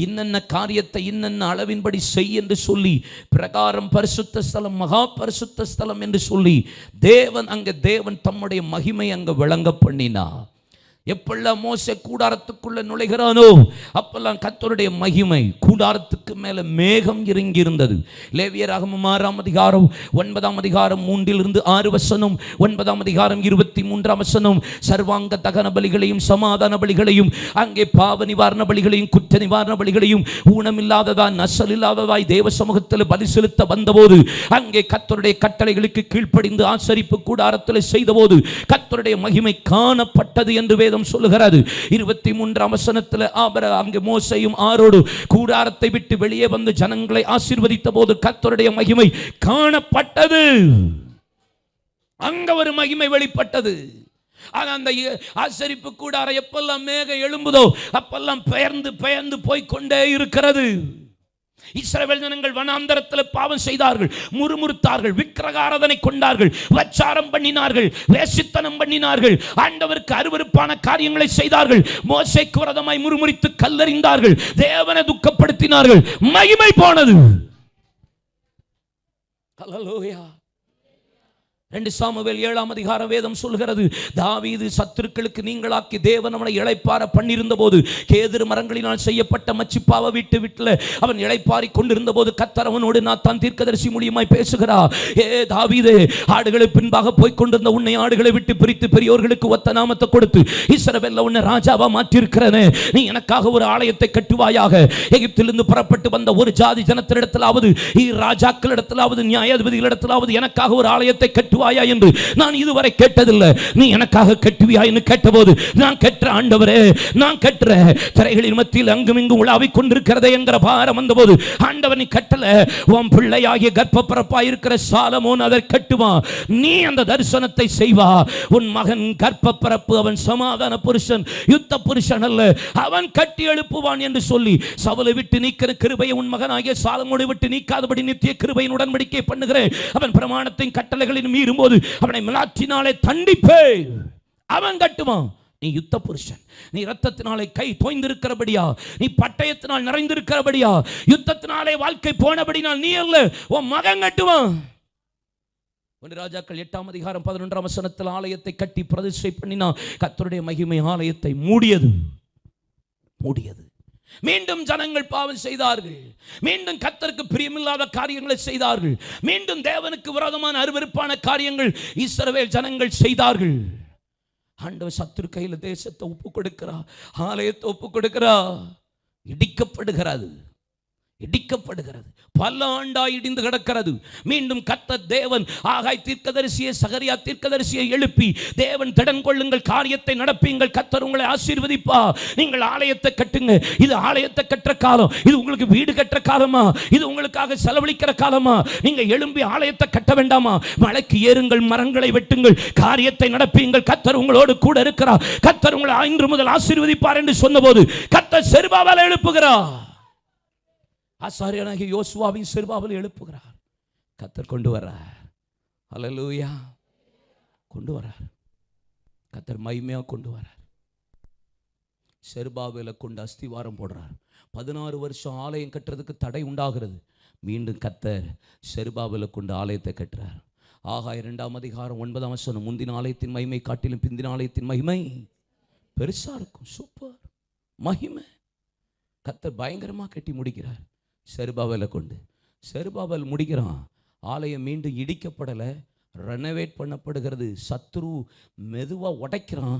இன்னென்ன காரியத்தை இன்னென்ன அளவின்படி செய் என்று சொல்லி, பிரகாரம் பரிசுத்த ஸ்தலம், மகா பரிசுத்த ஸ்தலம் என்று சொல்லி தேவன் தம்முடைய மகிமை அங்கே விளங்க பண்ணினார். எப்பெல்லாம் மோசே கூடாரத்துக்குள்ள நுழைகிறானோ அப்பெல்லாம் கர்த்தருடைய மகிமை கூடாரத்துக்கு மேல மேகம் இறங்கி இருந்தது. லேவியராகமம் 6ஆம் அதிகாரம் 9ஆம் அதிகாரம் 3 - 6 வசனம், 9ஆம் அதிகாரம் 23ஆம் வசனம், சர்வாங்க தகன பலிகளையும் சமாதான பலிகளையும், அங்கே பாவ நிவாரண பலிகளையும் குற்ற நிவாரண பலிகளையும் ஊனமில்லாததாய் நசல் இல்லாததாய் தேவ சமூகத்தில் பலி செலுத்த வந்தபோது, அங்கே கர்த்தருடைய கட்டளைகளுக்கு கீழ்ப்படிந்து ஆசரிப்பு கூடாரத்தில் செய்தபோது கர்த்தருடைய மகிமை காணப்பட்டது என்று வேதம் சொல்லுகிறது. 23ஆம் வசனத்தில் அங்கே மோசேயும் ஆரோடு கூடாரத்தை விட்டு வெளியே வந்து ஜனங்களை ஆசீர்வதித்த போது கர்த்தருடைய மகிமை காணப்பட்டது. அங்க ஒரு மகிமை வெளிப்பட்டது. ஆனா அந்த ஆசரிப்பு கூடாரம் எப்பெல்லாம் மேகம் எழும்புதோ அப்பெல்லாம் பெயர்ந்து பெயர்ந்து போய்கொண்டே இருக்கிறது. இஸ்ரவேல் ஜனங்கள் வனாந்தரத்தில் பாவம் செய்தார்கள், முறுமுறுத்தார்கள், விக்கிரகாராதனை கொண்டார்கள், வச்சாரம் பண்ணினார்கள், வேசித்தனம் பண்ணினார்கள், ஆண்டவருக்கு அருவருப்பான காரியங்களை செய்தார்கள், மோசேக்கு விரோதமாய் முறுமுறுத்து கல்லெறிந்தார்கள், தேவனை துக்கப்படுத்தினார்கள், மகிமை போனது. ஹல்லேலூயா. 2 சாமுவேல் 7ஆம் அதிகாரம் வேதம் சொல்கிறது, தாவீது சத்துருக்களுக்கு நீங்களாக்கி தேவன் அவனை இளைப்பார பண்ணியிருந்த போது, கேதுரு மரங்களினால் செய்யப்பட்ட மச்சிப்பாவை வீட்டில் அவன் இளைப்பாரி கொண்டிருந்த போது கர்த்தர் அவனோடு நாத்தான் தீர்க்கதரிசி மூலமாய் பேசுகிறார். ஏ தாவீதே, ஆடுகளை பின்பாக போய்கொண்டிருந்த உன்னை ஆடுகளை விட்டு பிரித்து பெரியோர்களுக்கு ஒத்த நாமத்தை கொடுத்து இஸ்ரவேல்ல உன்னை ராஜாவா மாற்றியிருக்கிறேன். நீ எனக்காக ஒரு ஆலயத்தை கட்டுவாயாக. எகிப்திலிருந்து புறப்பட்டு வந்த ஒரு ஜாதி ஜனத்திடத்திலாவது ராஜாக்களிடத்திலாவது நியாயாதிபதிகளிடத்திலாவது எனக்காக ஒரு ஆலயத்தை கட்டு கட்டுவாயா என்று நான் இதுவரை கேட்டதில்லை. நீ எனக்காக கட்டுவியா என்று கேட்டபோது நான் கற்ற ஆண்டவரே, நான் கற்ற திரைகளின் மத்தியில் அங்கும் இங்கும் உலாவிக் கொண்டிருக்கிறதே என்கிற பாரம் வந்தபோது, ஆண்டவர் நீ கட்டல, உன் பிள்ளையாகிய கர்ப்பப்பிறப்பாய் இருக்கிற சாலமோன் அதை கட்டுவான். நீ அந்த தரிசனத்தை செய்வா. உன் மகன் கர்ப்பப்பிறப்பு, அவன் சமாதான புருஷன், யுத்த புருஷன் அல்ல, அவன் கட்டி எழுப்புவான் என்று சொல்லி சவுலை விட்டு நீக்கிற கிருபையை உன் மகனாகிய சாலமோனை விட்டு நீக்காதபடி நித்திய கிருபையின் உடன்படிக்கை பண்ணுகிறேன். அவன் பிரமாணத்தின் கட்டளைகளின் மீறும் போது அவனை மிலாற்றினாலே தண்டிப்பே. அவன் கட்டுவான். நீ யுத்த புருஷன், நீ இரத்தத்தினாலே கை தோய்ந்திருக்கிறபடியா, நீ பட்டயத்தினால் நிறைந்திருக்கிறபடியா, யுத்தத்தினாலே வாழ்க்கை போனபடினால் நீ அல்ல, உன் மகன் கட்டுவான். 1 ராஜாக்கள் 8ஆம் அதிகாரம் 11ஆம் வசனத்தில் ஆலயத்தை கட்டி பிரதிஷ்டை பண்ணினா கர்த்தருடைய மகிமை ஆலயத்தை மூடியது. மீண்டும் ஜனங்கள் பாவம் செய்தார்கள். மீண்டும் கர்த்தருக்கு பிரியமில்லாத காரியங்களை செய்தார்கள். மீண்டும் தேவனுக்கு விரோதமான அருவருப்பான காரியங்கள் இஸ்ரவேல் ஜனங்கள் செய்தார்கள். ஆண்டவர் சத்துரு கையில் தேசத்தை ஒப்பு கொடுக்கிறா, ஆலயத்தை ஒப்பு கொடுக்கிறா. இடிக்கப்படுகிறது, பல ஆண்டாய் இடிந்து கிடக்கிறது. மீண்டும் கர்த்தர் தேவன் ஆகாய் தீர்க்கதரிசியை, சகரியா தீர்க்கதரிசியை எழுப்பி, தேவன் திடன் கொள்ளுங்கள், காரியத்தை நடப்பீங்கள், கர்த்தர் உங்களை ஆசீர்வதிப்பா, நீங்கள் ஆலயத்தை கட்டுங்க. இது ஆலயத்தை கட்டுற காலம், இது உங்களுக்கு வீடு கட்டுற காலமா, இது உங்களுக்காக செலவழிக்கிற காலமா? நீங்க எழும்பி ஆலயத்தை கட்ட வேண்டாமா? மலைக்கு ஏறுங்கள், மரங்களை வெட்டுங்கள், காரியத்தை நடப்பீங்கள், கர்த்தர் உங்களோடு கூட இருக்கிறார், கர்த்தர் உங்களை இன்று முதல் ஆசீர்வதிப்பார் என்று சொன்னபோது கர்த்தர் செருபாபேலை எழுப்புகிறார். ஆசாரியனாகிய யோசுவாவின் செருபாபேலை எழுப்புகிறார். கர்த்தர் கொண்டு வர்றார். அல்லேலூயா, கொண்டு வர்றார். கர்த்தர் மகிமையா கொண்டு வர்றார். செருபாபேலை கொண்டு அஸ்திவாரம் போடுறார். 16 வருஷம் ஆலயம் கட்டுறதுக்கு தடை உண்டாகிறது. மீண்டும் கர்த்தர் செருபாபேலை கொண்டு ஆலயத்தை கட்டுறார். ஆகாய் 2ஆம் அதிகாரம் 9ஆம் வசனம், முந்தின ஆலயத்தின் மகிமை காட்டிலும் பிந்தின ஆலயத்தின் மகிமை பெருசா இருக்கும். சூப்பர் மகிமை. கர்த்தர் பயங்கரமா கட்டி முடிக்கிறார் செருபாபேலை கொண்டு. செருபாபேல் முடிக்கிறான். ஆலயம் மீண்டும் இடிக்கப்படலை, ரெனோவேட் பண்ணப்படுகிறது. சத்ரு மெதுவாக உடைக்கிறான்.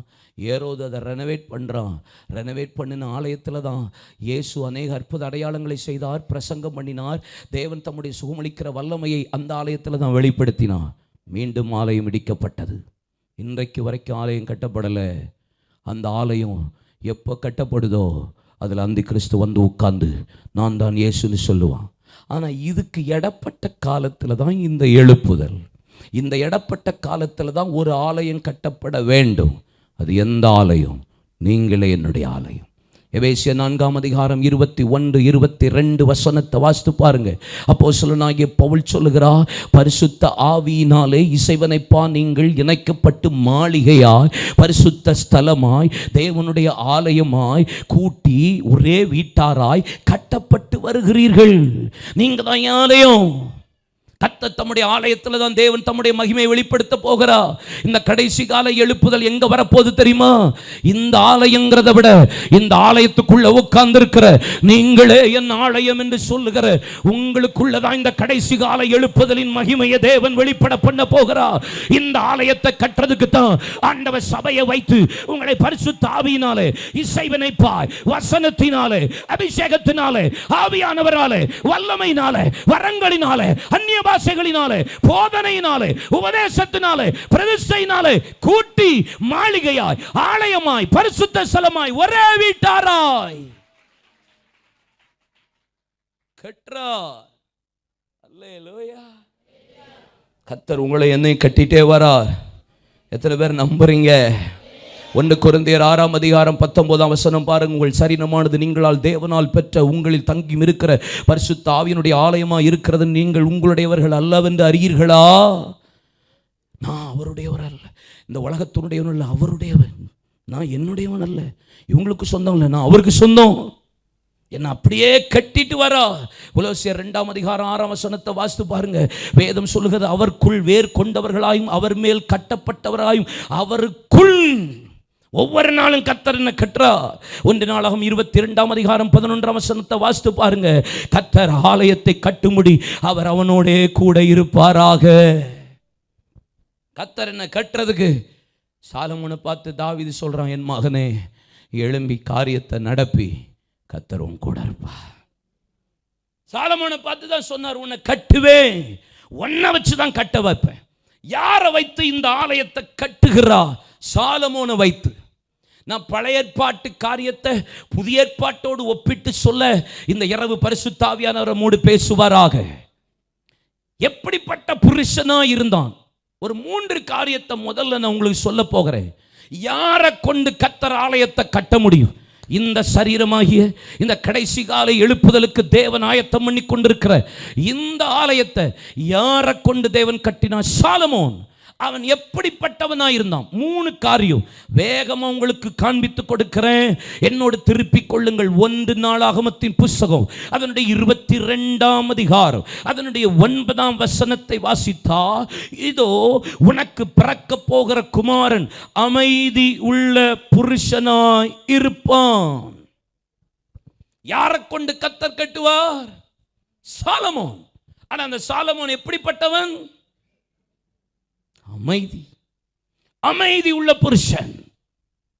ஏரோது அதை ரெனோவேட் பண்ணுறான். ரெனோவேட் பண்ணின ஆலயத்தில் தான் இயேசு அநேக அற்புத அடையாளங்களை செய்தார், பிரசங்கம் பண்ணினார். தேவன் தம்முடைய சுகமளிக்கிற வல்லமையை அந்த ஆலயத்தில் தான் வெளிப்படுத்தினார். மீண்டும் ஆலயம் இடிக்கப்பட்டது. இன்றைக்கு வரைக்கும் ஆலயம் கட்டப்படலை. அந்த ஆலயம் எப்போ கட்டப்படுதோ அதில் அந்தி கிறிஸ்து வந்து உட்கார்ந்து நான் தான் இயேசுன்னு சொல்லுவான். ஆனால் இதுக்கு இடப்பட்ட காலத்தில் தான் இந்த எழுப்புதல். இந்த இடப்பட்ட காலத்தில் தான் ஒரு ஆலயம் கட்டப்பட வேண்டும். அது எந்த ஆலயம்? நீங்களே என்னுடைய ஆலயம். எபேசியர் 4ஆம் அதிகாரம் 21, 22 வசனத்தை வாசித்து பாருங்க. அப்போஸ்தலனாகிய பவுல் சொல்லுகிறார், பரிசுத்த ஆவியினாலே இசைவனைப்பா நீங்கள் இணைக்கப்பட்டு மாளிகையாய், பரிசுத்த ஸ்தலமாய், தேவனுடைய ஆலயமாய் கூட்டி ஒரே வீட்டாராய் கட்டப்பட்டு வருகிறீர்கள். நீங்க தான் ஆலயம். கர்த்தர் தம்முடைய ஆலயத்தில் தான் தேவன் தம்முடைய மகிமையை வெளிப்படுத்த போகிறார். இந்த கடைசி கால எழுப்புதல் எங்க வரப்போகுது தெரியுமா? இந்த ஆலயங்கிறத விட இந்த ஆலயத்துக்குள்ள உட்கார்ந்திருக்கிற நீங்களே என் ஆலயம் என்று சொல்லுகிற உங்களுக்குள்ளதான் இந்த கடைசி கால எழுப்புதலின் மகிமையை தேவன் வெளிப்பட பண்ண போகிறார். இந்த ஆலயத்தை கட்டுறதுக்கு தான் ஆண்டவர் சபையை வைத்து உங்களை பரிசுத்த ஆவியினாலே, இசைவினைப்பாய், வசனத்தினாலே, அபிஷேகத்தினாலே, ஆவியானவராலே, வல்லமையினாலே, வரங்களினாலே, அந்நிய பாஷைகளினாலே, போதனையினாலே, உபதேசத்தினாலே, பிரதிஷ்டையினாலே கூட்டி மாளிகையாய், ஆலயமாய், பரிசுத்த ஸ்தலமாய், ஒரே வீட்டாராய் கற்றார். அல்லேலூயா. கர்த்தர் உங்களை என்னை கட்டிட்டே வரார். எத்தனை பேர் நம்புறீங்க? 1 கொரிந்தியர் 6ஆம் அதிகாரம் 19ஆம் வசனம் பாருங்க. உங்கள் சரீரமானது நீங்களால் தேவனால் பெற்ற உங்களில் தங்கி இருக்கிற பரிசுத்த ஆவியினுடைய ஆலயமாக இருக்கிறது, நீங்கள் உங்களுடையவர்கள் அல்லவென்று அறியீர்களா? நான் அவருடையவர் அல்ல, இந்த உலகத்தினுடையவன் அல்ல, அவருடையவன். நான் என்னுடையவன் அல்ல, இவங்களுக்கு சொந்தம் இல்லை, நான் அவருக்கு சொந்தம். என்ன அப்படியே கட்டிட்டு வரா. கொலோசியர் 2ஆம் அதிகாரம் 6ஆம் வசனத்தை வாசித்து பாருங்க. வேதம் சொல்லுகிறது, அவருக்குள் வேர் கொண்டவர்களாயும் அவர் மேல் கட்டப்பட்டவராயும் அவருக்குள் ஒவ்வொரு நாளும் கர்த்தர் என்ன கற்றா. 1 நாளாகமம் 22ஆம் அதிகாரம் 11ஆம் வசனத்தை வாசித்து பாருங்க. கர்த்தர் ஆலயத்தை கட்டும்படி அவர் அவனோடே கூட இருப்பாராக. கர்த்தர் என்ன கட்டுறதுக்கு சாலமோனை பார்த்து தாவீது சொல்றான், என் மகனே எழும்பி காரியத்தை நடப்பி, கர்த்தர் உன் கூட இருப்பா. சாலமோனை பார்த்து தான் சொன்னார், உன்னை கட்டுவேன், உன்னை வச்சு தான் கட்ட வைப்பேன். யாரை வைத்து இந்த ஆலயத்தை கட்டுகிறார்? சாலமோனை வைத்து. நான் பழைய ஏற்பாட்டு காரியத்தை புதிய ஏற்பாட்டோடு ஒப்பிட்டு சொல்ல இந்த இரவு பரிசுத்த ஆவியானவர் நம்மோடு பேசுவாராக. எப்படிப்பட்ட புருஷனா இருந்தான்? ஒரு 3 காரியத்தை முதல்ல நான் உங்களுக்கு சொல்ல போகிறேன். யாரை கொண்டு கர்த்தர் ஆலயத்தை கட்ட முடியும்? இந்த சரீரமாகிய இந்த கடைசி கால எழுப்புதலுக்கு தேவன் ஆயத்தம் பண்ணி கொண்டிருக்கிற இந்த ஆலயத்தை யாரை கொண்டு தேவன் கட்டினார்? சாலமோன். அவன் எப்படிப்பட்டவனாக இருந்தான்? 3 காரியம் வேகமா உங்களுக்கு காண்பித்து கொடுக்கிறேன். என்னோடு திருப்பிக் கொள்ளுங்கள். 1 நாளாகமத்தின் புஸ்தகம் அதனுடைய 22ஆம் அதிகாரம் அதனுடைய 9ஆம் வசனத்தை வாசித்தா, இதோ உனக்கு பிறக்க போகிற குமாரன் அமைதி உள்ள புருஷனாய் இருப்பான். யாரை கொண்டு கர்த்தர் கட்டுவார்? சாலமோன். ஆனா அந்த சாலமோன் எப்படிப்பட்டவன்? அமைதி, அமைதி உள்ள புருஷன்.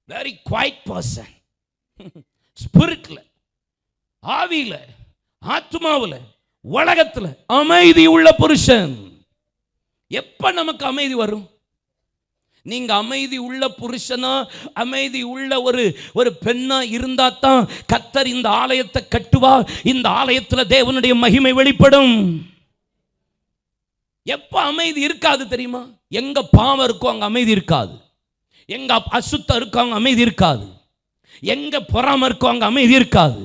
Very quite person. ஸ்பிரிட்ல, ஆவியில, ஆத்மாவில், உலகத்துல அமைதி உள்ள புருஷன். எப்ப நமக்கு அமைதி வரும்? நீங்க அமைதி உள்ள புருஷனா, அமைதி உள்ள ஒரு பெண்ணா இருந்தா தான் கர்த்தர் இந்த ஆலயத்தை கட்டுவார். இந்த ஆலயத்துல தேவனுடைய மகிமை வெளிப்படும். எப்ப அமைதி இருக்காது தெரியுமா? எங்க பாவம் இருக்கோ அங்க அமைதி இருக்காது. எங்க அசுத்தம் இருக்கோ அங்க அமைதி இருக்காது. எங்க பொறாமை இருக்கோ அங்க அமைதி இருக்காது.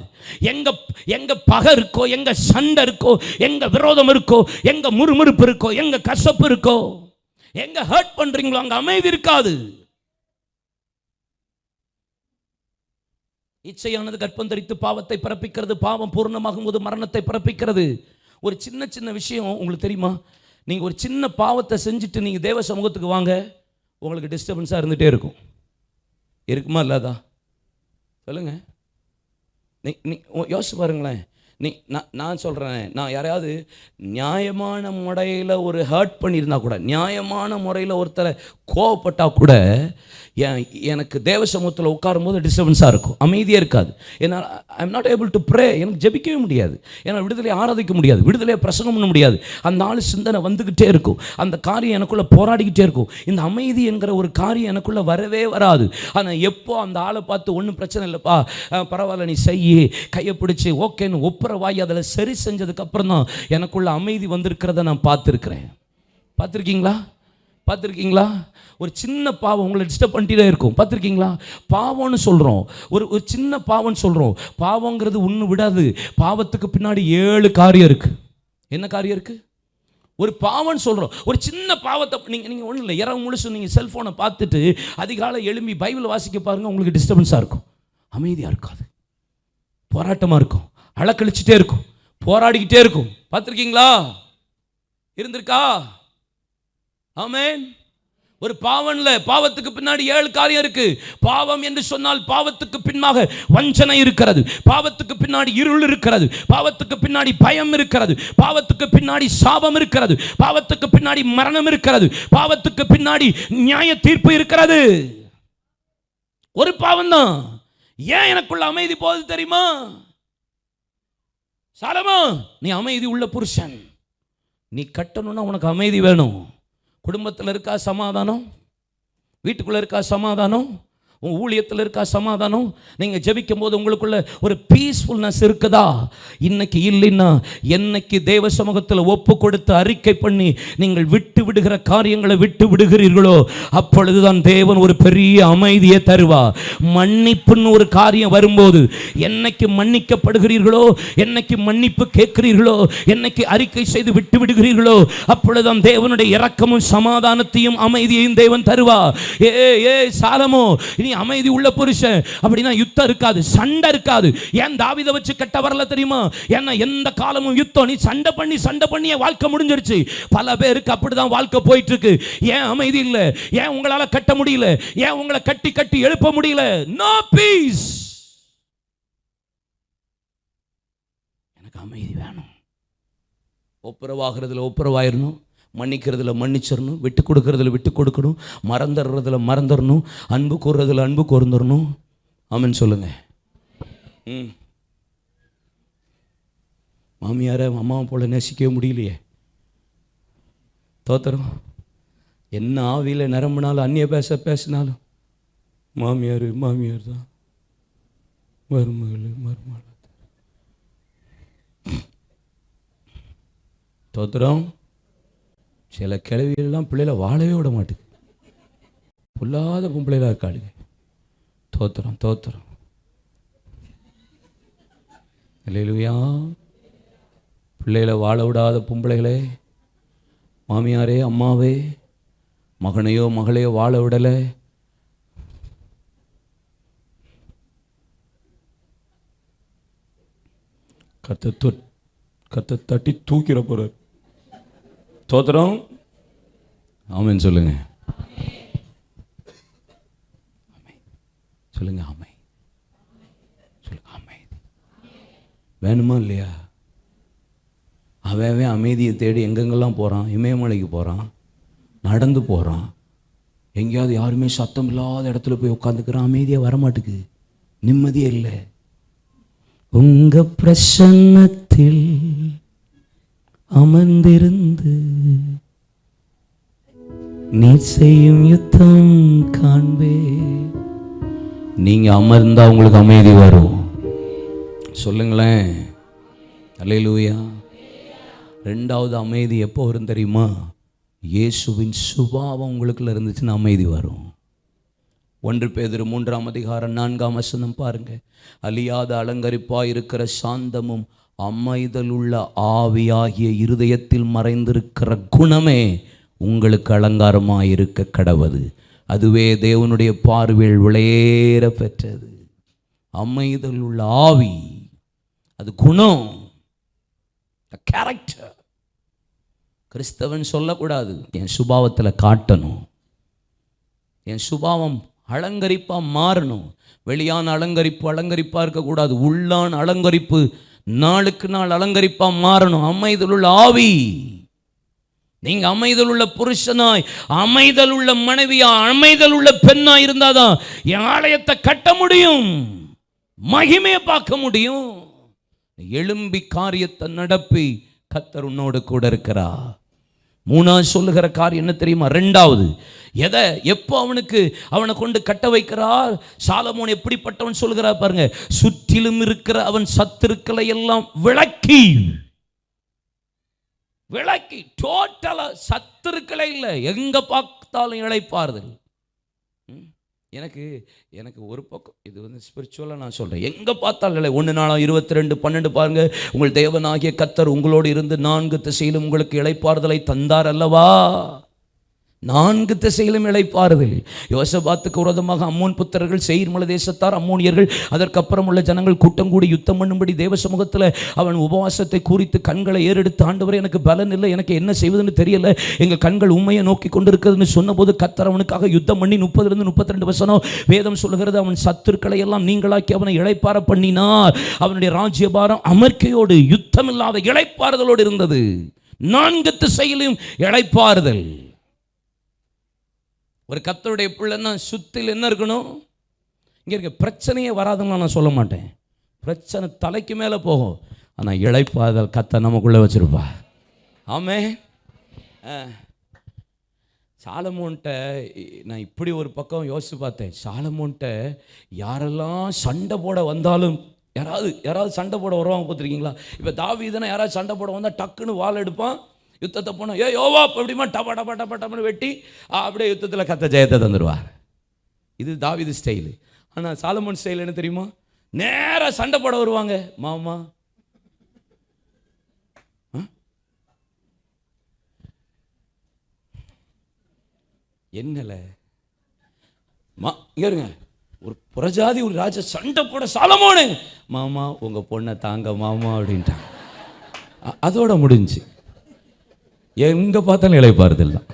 எங்க பகை இருக்கோ, எங்க சண்டை இருக்கோ, எங்க விரோதம் இருக்கோ, எங்க முறுமுறுப்பு இருக்கோ, எங்க கசப்பு இருக்கோ, எங்க ஹர்ட் பண்றீங்களோ அங்க அமைதி இருக்காது. இச்சையானது கர்ப்பம் தரித்து பாவத்தை பிறப்பிக்கிறது. பாவம் பூர்ணமாகும் போது மரணத்தை பிறப்பிக்கிறது. ஒரு சின்ன சின்ன விஷயம் உங்களுக்கு தெரியுமா? நீங்கள் ஒரு சின்ன பாவத்தை செஞ்சுட்டு நீங்கள் தேவ சமூகத்துக்கு வாங்க, உங்களுக்கு டிஸ்டர்பன்ஸாக இருந்துகிட்டே இருக்கும். இருக்குமா இல்லாதா? சொல்லுங்கள். நீ யோசிச்சு பாருங்களேன். நான் சொல்கிறேன், நான் யாரையாவது நியாயமான முறையில் ஒரு ஹர்ட் பண்ணியிருந்தா கூட, நியாயமான முறையில் ஒருத்தரை கோவப்பட்டால் கூட எனக்கு தேவ சமூகத்தில் உட்காரும்போது டிஸ்டர்பன்ஸாக இருக்கும், அமைதியாக இருக்காது. ஏன்னா I am not able to pray. எனக்கு ஜெபிக்கவே முடியாது. ஏன்னா விடுதலையை ஆராதிக்க முடியாது, விடுதலையை பிரசங்கம் பண்ண முடியாது. அந்த ஆள் சிந்தனை வந்துக்கிட்டே இருக்கும், அந்த காரியம் எனக்குள்ளே போராடிக்கிட்டே இருக்கும். இந்த அமைதி என்கிற ஒரு காரியம் எனக்குள்ளே வரவே வராது. ஆனால் எப்போ அந்த ஆளை பார்த்து ஒன்றும் பிரச்சனை இல்லைப்பா, பரவாயில்ல நீ செய்யி, கையை பிடிச்சி ஓகேன்னு ஒப்புரவாகி அதில் சரி செஞ்சதுக்கப்புறம் தான் எனக்குள்ள அமைதி வந்திருக்கிறத நான் பார்த்துருக்கிறேன். பார்த்துருக்கீங்களா? ஒரு சின்ன பாவம் உங்களை டிஸ்டர்ப் பண்ணிட்டே இருக்கும். பார்த்துருக்கீங்களா? பாவம்னு சொல்கிறோம், ஒரு சின்ன பாவம்னு சொல்கிறோம். பாவங்கிறது ஒன்று விடாது. பாவத்துக்கு பின்னாடி 7 காரியம் இருக்குது. என்ன காரியம் இருக்குது? ஒரு பாவம்னு சொல்கிறோம், ஒரு சின்ன பாவத்தை நீங்கள் ஒன்றும் இல்லை, இரவு முழுசு நீங்கள் செல்ஃபோனை பார்த்துட்டு அதிகாலை எழும்பி பைபிள் வாசிக்க பாருங்கள், உங்களுக்கு டிஸ்டர்பன்ஸாக இருக்கும், அமைதியாக இருக்காது, போராட்டமாக இருக்கும், அலக்கழிச்சிட்டே இருக்கும், போராடிக்கிட்டே இருக்கும். பார்த்துருக்கீங்களா? இருந்திருக்கா? ஆமென். ஒரு பாவம் இல்லை, பாவத்துக்கு பின்னாடி 7 காரியம் இருக்கு. பாவம் என்று சொன்னால் பாவத்துக்கு பின்னாக வஞ்சனை இருக்கிறது, பாவத்துக்கு பின்னாடி இருள் இருக்கிறது, பாவத்துக்கு பின்னாடி பயம் இருக்கிறது, பாவத்துக்கு பின்னாடி சாபம் இருக்கிறது, பாவத்துக்கு பின்னாடி மரணம் இருக்கிறது, பாவத்துக்கு பின்னாடி நியாய தீர்ப்பு இருக்கிறது. ஒரு பாவம் தான். ஏன் எனக்குள்ள அமைதி போகுது தெரியுமா? சாலமோன், நீ அமைதி உள்ள புருஷன். நீ கட்டணும்னா உனக்கு அமைதி வேணும். குடும்பத்தில் இருக்கா சமாதானம்? வீட்டுக்குள்ளே இருக்கா சமாதானம்? உங்கள் ஊழியத்தில் இருக்கா சமாதானம்? நீங்கள் ஜெபிக்கும் போது உங்களுக்குள்ள ஒரு பீஸ்ஃபுல்னஸ் இருக்குதா? இன்னைக்கு இல்லைன்னா என்னைக்கு தேவ சமூகத்தில் ஒப்பு கொடுத்து அறிக்கை பண்ணி நீங்கள் விட்டு விடுகிற காரியங்களை விட்டு விடுகிறீர்களோ அப்பொழுதுதான் தேவன் ஒரு பெரிய அமைதியை தருவார். மன்னிப்புன்னு ஒரு காரியம் வரும்போது, என்னைக்கு மன்னிக்கப்படுகிறீர்களோ, என்னைக்கு மன்னிப்பு கேட்கிறீர்களோ, என்னைக்கு அறிக்கை செய்து விட்டு விடுகிறீர்களோ அப்பொழுதுதான் தேவனுடைய இரக்கமும் சமாதானத்தையும் அமைதியையும் தேவன் தருவார். ஏ சாலமோ, நீ அமைதி உள்ள புருஷன். அப்படின்னா யுத்தம் இருக்காது, சண்டை இருக்காது. ஏன் தாவீதை வச்சு கட்ட வரல தெரியுமா? ஏன்னா எந்த காலமும் யுத்தம். நீ சண்டை பண்ணி வாழ்க்கை முடிஞ்சிருச்சு. பல பேருக்கு அப்படிதான் வாழ்க்கை போயிட்டு இருக்கு. ஏன் அமைதி இல்லை? ஏன் உங்களால கட்ட முடியல? ஏன் உங்களை கட்டி கட்டி எழுப்ப முடியல? No peace. எனக்கு அமைதி வேணும். ஒப்புரவாகிறதுல ஒப்புரவாயிரணும், மன்னிக்கிறதுல மன்னிச்சிடணும், விட்டு கொடுக்கறதுல விட்டு கொடுக்கணும், மறந்துடுறதுல மறந்துடணும், அன்பு கூறுறதுல அன்பு கூர்ந்துடணும். ஆமென் சொல்லுங்க. மாமியாரை அம்மாவை போல நேசிக்கவே முடியலையே. தோத்திரம். என்ன ஆவியில் நிரம்பினாலும் அந்நிய பேசினாலும் மாமியார் மாமியார் தான், மருமகள். தோத்திரம். சில கிழவியெல்லாம் பிள்ளைகளை வாழவே விட மாட்டுது. பொல்லாத பொம்பளைலாம் இருக்காளுங்க. தோத்திரம் தோத்திரம். அல்லேலூயா. பிள்ளைகளை வாழ விடாத பொம்பளைகளே, மாமியாரே அம்மாவே மகனையோ மகளையோ வாழ விடலை. கத்தை தட்டி தூக்கிற போறார். தோத்திரம். ஆமென் சொல்லுங்க. சொல்லுங்க ஆமை. சொல்லுங்க ஆமை. வேணுமா இல்லையா? அவன் அமைதியை தேடி எங்கெங்கெல்லாம் போகிறான். இமயமலைக்கு போகிறான், நடந்து போகிறான், எங்கேயாவது யாருமே சத்தம் இல்லாத இடத்துல போய் உட்காந்துக்கிறான். அமைதியாக வரமாட்டுக்கு, நிம்மதியே இல்லை. உங்க பிரசன்னத்தில் அமர்ந்திருந்து நீ செய்யும் யுத்தம் காண்பே. நீங்க அமர்ந்தா உங்களுக்கு அமைதி வரும். சொல்லுங்களேன். அல்லேலூயா. ரெண்டாவது அமைதி எப்போ வரும் தெரியுமா? இயேசுவின் சுபாவம் உங்களுக்குள்ள இருந்துச்சுன்னா அமைதி வரும். 1 பேதுரு 3:4 பாருங்க. அழியாத அலங்கரிப்பாய் இருக்கிற சாந்தமும் அமைதலுள்ள ஆவியாகிய இருதயத்தில் மறைந்திருக்கிற குணமே உங்களுக்கு அலங்காரமாயிருக்க கடவது. அதுவே தேவனுடைய பார்வையில் விளையேற பெற்றது. அமைதல் உள்ள ஆவி, அது குணம், கேரக்டர். கிறிஸ்தவன் சொல்லக்கூடாது, என் சுபாவத்தில் காட்டணும். என் சுபாவம் அலங்கரிப்பா மாறணும். வெளியான அலங்கரிப்பா இருக்கக்கூடாது. உள்ளான அலங்கரிப்பு நாளுக்கு நாள் அலங்கரிப்பா மாறணும். அமைதலுள்ள ஆவி. நீங்க அமைதல் உள்ள புருஷனாய், அமைதல் உள்ள மனைவியா, அமைதல் உள்ள பெண்ணா இருந்தாதான் என் ஆலயத்தை கட்ட முடியும், மகிமையை பார்க்க முடியும். எழும்பி காரியத்தை நடப்பி கர்த்தர் உன்னோடு கூட இருக்கிறார். 3 சொல்லுகிற காரியம் என்ன தெரியுமா? 2வது எதை எப்போ அவனை கொண்டு கட்ட வைக்கிறார்? சாலமோன் எப்படிப்பட்டவன் சொல்லுகிறார் பாருங்க. சுற்றிலும் இருக்கிற அவன் சத்துருக்களை எல்லாம் விளக்கி டோட்டலா சத்துருக்களை இல்லை, எங்க பார்த்தாலும் இளைப்பாறுதல். எனக்கு ஒரு பக்கம் இது ஸ்பிரிச்சுவலாக நான் சொல்கிறேன். எங்கே பார்த்தாலும் இல்லை. 1 Naளாகமம் 22:12 பாருங்க. உங்கள் தேவனாகிய கர்த்தர் உங்களோடு இருந்து 4 திசையிலும் உங்களுக்கு இளைப்பாறுதலை தந்தார் அல்லவா? 4 திசையிலும் இளைப்பாறுதல். யோசபாத்துக்கு விரோதமாக அம்மோன் புத்திரர்கள், சேயீர் மலை தேசத்தார், அம்மோனியர்கள், அதற்கப்புறம் உள்ள ஜனங்கள் கூட்டம் கூடி யுத்தம் பண்ணும்படி தேவ சமூகத்தில் அவன் உபவாசத்தை குறித்து கண்களை ஏறெடுத்து, ஆண்டவரே எனக்கு பலன் இல்லை, எனக்கு என்ன செய்வதுன்னு தெரியல, எங்கள் கண்கள் உண்மையை நோக்கி கொண்டிருக்கிறதுன்னு சொன்னபோது கர்த்தர் அவனுக்காக யுத்தம் பண்ணி 30-32 வேதம் சொல்லுகிறது. அவன் சத்துருக்களை எல்லாம் நீங்களாக்கி அவனை இளைப்பாற பண்ணினார். அவனுடைய ராஜ்யபாரம் அமர்க்கையோடு, யுத்தம் இல்லாத இளைப்பாறுதலோடு இருந்தது. 4 திசையிலும் இளைப்பாறுதல். ஒரு கர்த்தருடைய பிள்ளைன்னா சுத்தில் என்ன இருக்கணும்? இங்கே இருக்க பிரச்சனையே வராதுன்னு நான் சொல்ல மாட்டேன். பிரச்சனை தலைக்கு மேலே போகும், ஆனால் இளைப்பாறுதல் கர்த்தர் நமக்குள்ளே வச்சிருப்பா. ஆமே. சாலமோன்ட்ட நான் இப்படி ஒரு பக்கம் யோசித்து பார்த்தேன். சாலமோன்ட்ட யாரெல்லாம் சண்டை போட வந்தாலும், யாராவது சண்டை போட வருவாங்க பார்த்துருக்கீங்களா? இப்போ தாவீதுனா யாராவது சண்டை போட வந்தால் டக்குன்னு வாள் எடுப்பான், யுத்தத்தை போனால் யோவா அப்படிமா டபா டபா டபா டபுன்னு வெட்டி அப்படியே யுத்தத்தில் கத்த ஜெயத்தை தந்துடுவார். இது தாவீது ஸ்டைலு. ஆனால் சாலமோன் ஸ்டைல் என்ன தெரியுமா? நேராக சண்டை போட வருவாங்க. மாமா என்னல இங்க இருங்க, ஒரு புறஜாதி ஒரு ராஜா சண்டை போட சாலமோனு, மாமா உங்கள் பொண்ணை தாங்க மாமா அப்படின்ட்டான். அதோட முடிஞ்சு. எங்கே பார்த்தாலும் இளைப்பாறுதல் தான்.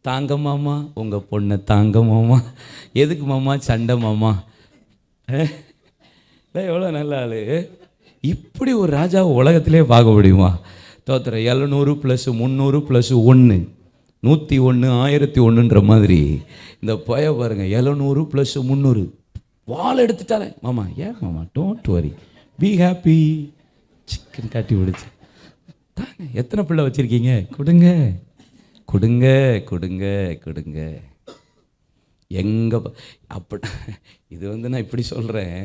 தாங்க மாமா உங்கள் பொண்ணை தாங்க மாமா. எதுக்கு மாமா? சண்டை மாமா. எவ்வளோ நல்ல ஆள். இப்படி ஒரு ராஜாவை உலகத்திலே பார்க்க முடியுமா? தோத்துற 700 + 300 + 1 101 1001ன்ற மாதிரி இந்த பய பாருங்க. 700 + 300 வாள் எடுத்துட்டாலே மாமா. ஏன் மாமா? Don't worry, be happy. Chicken காட்டி விடுச்சு தாங்க. எத்தனை பிள்ளை வச்சுருக்கீங்க? கொடுங்க. கொடுங்க கொடுங்க கொடுங்க. எங்கே அப்படி இது நான் இப்படி சொல்கிறேன்,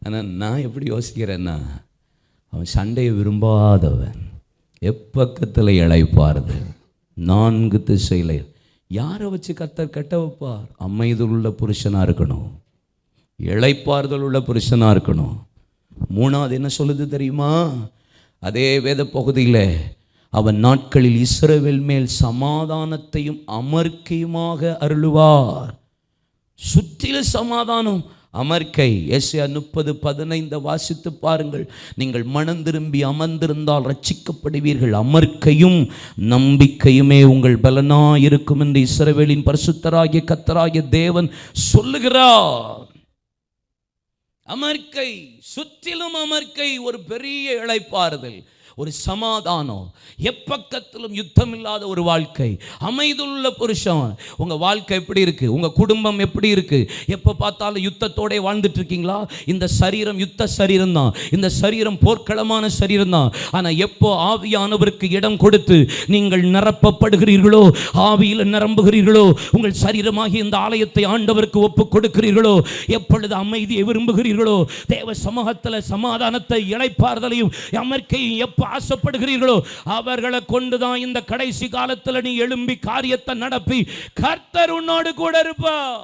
ஆனால் நான் எப்படி யோசிக்கிறேன்னா, அவன் சண்டையை விரும்பாதவன், எப்பக்கத்தில் இளைப்பாருது, 4 திசையில். யாரை வச்சு கர்த்தர் கட்ட வைப்பார்? அமைதல் உள்ள புருஷனாக இருக்கணும், இளைப்பாறுதல் உள்ள புருஷனாக இருக்கணும். 3வது என்ன சொல்லுது தெரியுமா? அதே வேத பகுதியில், அவன் நாட்களில் இஸ்ரவேல் மேல் சமாதானத்தையும் அமர்க்கையுமாக அருளுவார். சுற்றிலும் சமாதானம், அமர்க்கை. ஏசாயா 30:15 வாசித்து பாருங்கள். நீங்கள் மனம் திரும்பி அமர்ந்திருந்தால் ரட்சிக்கப்படுவீர்கள், அமர்க்கையும் நம்பிக்கையுமே உங்கள் பலனாய் இருக்கும் என்று இஸ்ரவேலின் பரிசுத்தராகிய கர்த்தராகிய தேவன் சொல்லுகிறார். அமர்க்கை, சுற்றிலும் அமர்க்கை, ஒரு பெரிய இளைப்பாறுதல், ஒரு சமாதானம், எப்பக்கத்திலும் யுத்தம் இல்லாத ஒரு வாழ்க்கை, அமைதியுள்ள புருஷன். உங்கள் வாழ்க்கை எப்படி இருக்குது? உங்கள் குடும்பம் எப்படி இருக்குது? எப்போ பார்த்தாலும் யுத்தத்தோட வாழ்ந்துட்டு இருக்கீங்களா? இந்த சரீரம் யுத்த சரீரம் தான், இந்த சரீரம் போர்க்களமான சரீரம் தான். ஆனால் எப்போ ஆவியானவருக்கு இடம் கொடுத்து நீங்கள் நிரப்பப்படுகிறீர்களோ, ஆவியில் நிரம்புகிறீர்களோ, உங்கள் சரீரமாகி இந்த ஆலயத்தை ஆண்டவருக்கு ஒப்பு கொடுக்கிறீர்களோ, எப்பொழுது அமைதியை விரும்புகிறீர்களோ, தேவ சமூகத்தில் சமாதானத்தை, இளைப்பாறுதலையும் அமர்க்கையும் எப்போ ஆசைப்படுகிறீர்களோ, அவர்களை கொண்டுதான் இந்த கடைசி காலத்தில் நீ எழும்பி காரியத்தை நடப்பி கர்த்தர் உன்னோடு கூட இருப்பார்.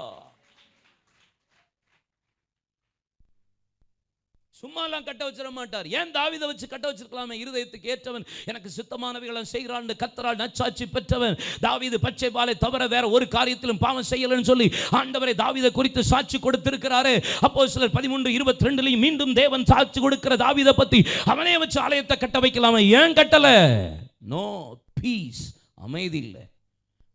சும்மாலாம் கட்ட வச்சிட மாட்டார். ஏன் தாவீதை வச்சு கட்ட வச்சிருக்கலாமே? இருதயத்துக்கு ஏற்றவன், எனக்கு சித்தமானவைகளை செய்கிறான், கர்த்தரால் நற்சாட்சி பெற்றவன். தாவீது பச்சை பாலை தவிர வேற ஒரு காரியத்திலும் பாவம் செய்யலன்னு சொல்லி ஆண்டவரை தாவீதை குறித்து சாட்சி கொடுத்திருக்கிறாரு. அப்போஸ்தலர் 13:22 மீண்டும் தேவன் சாட்சி கொடுக்கிற தாவீதை பத்தி அவனே வச்சு ஆலயத்தை கட்ட வைக்கலாமே? ஏன் கட்டல? நோ பீஸ், அமைதி இல்லை.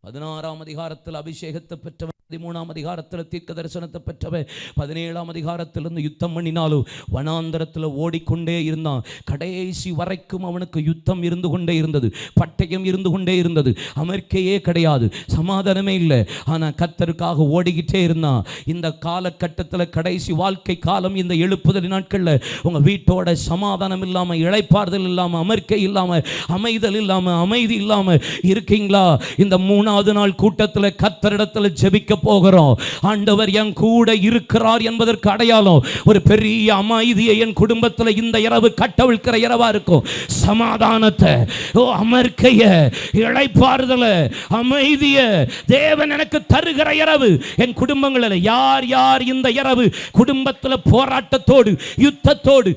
16ஆம் அதிகாரத்தில் அபிஷேகத்தை பெற்றவன், 13ஆம் அதிகாரத்தில் தீர்க்க தரிசனத்தை பெற்றவன், 17ஆம் அதிகாரத்திலிருந்து யுத்தம் பண்ணினாலும் வனாந்தரத்தில் ஓடிக்கொண்டே இருந்தான். கடைசி வரைக்கும் அவனுக்கு யுத்தம் இருந்து கொண்டே இருந்தது, பட்டயம் இருந்து கொண்டே இருந்தது, அமர்க்கையே கிடையாது, சமாதானமே இல்லை. ஆனால் கர்த்தருக்காக ஓடிக்கிட்டே இருந்தான். இந்த காலகட்டத்தில் கடைசி வாழ்க்கை காலம், இந்த எழுப்புதல் நாட்களில் உங்கள் வீட்டோட சமாதானம் இல்லாமல், இளைப்பாறுதல் இல்லாமல், அமர்க்கை இல்லாமல், அமைதல் இல்லாமல், அமைதி இல்லாமல் இருக்கீங்களா? இந்த 3வது நாள் கூட்டத்தில் கர்த்தரிடத்தில் ஜெபிக்க போகிறோம். ஆண்டவர் என் கூட இருக்கிறார் என்பதற்கு அடையாளம் ஒரு பெரிய அமைதியை என் குடும்பத்தில் இந்த இரவு கட்டவிழ்க்கிற இரவா இருக்கும். சமாதானத்தை, அமர்க்கைய, இளைப்பாறுதல, அமைதிய தேவன் எனக்கு தருகிற இரவு. என் குடும்பங்களில் யார் யார் இந்த இரவு குடும்பத்தில் போராட்டத்தோடு, யுத்தத்தோடு,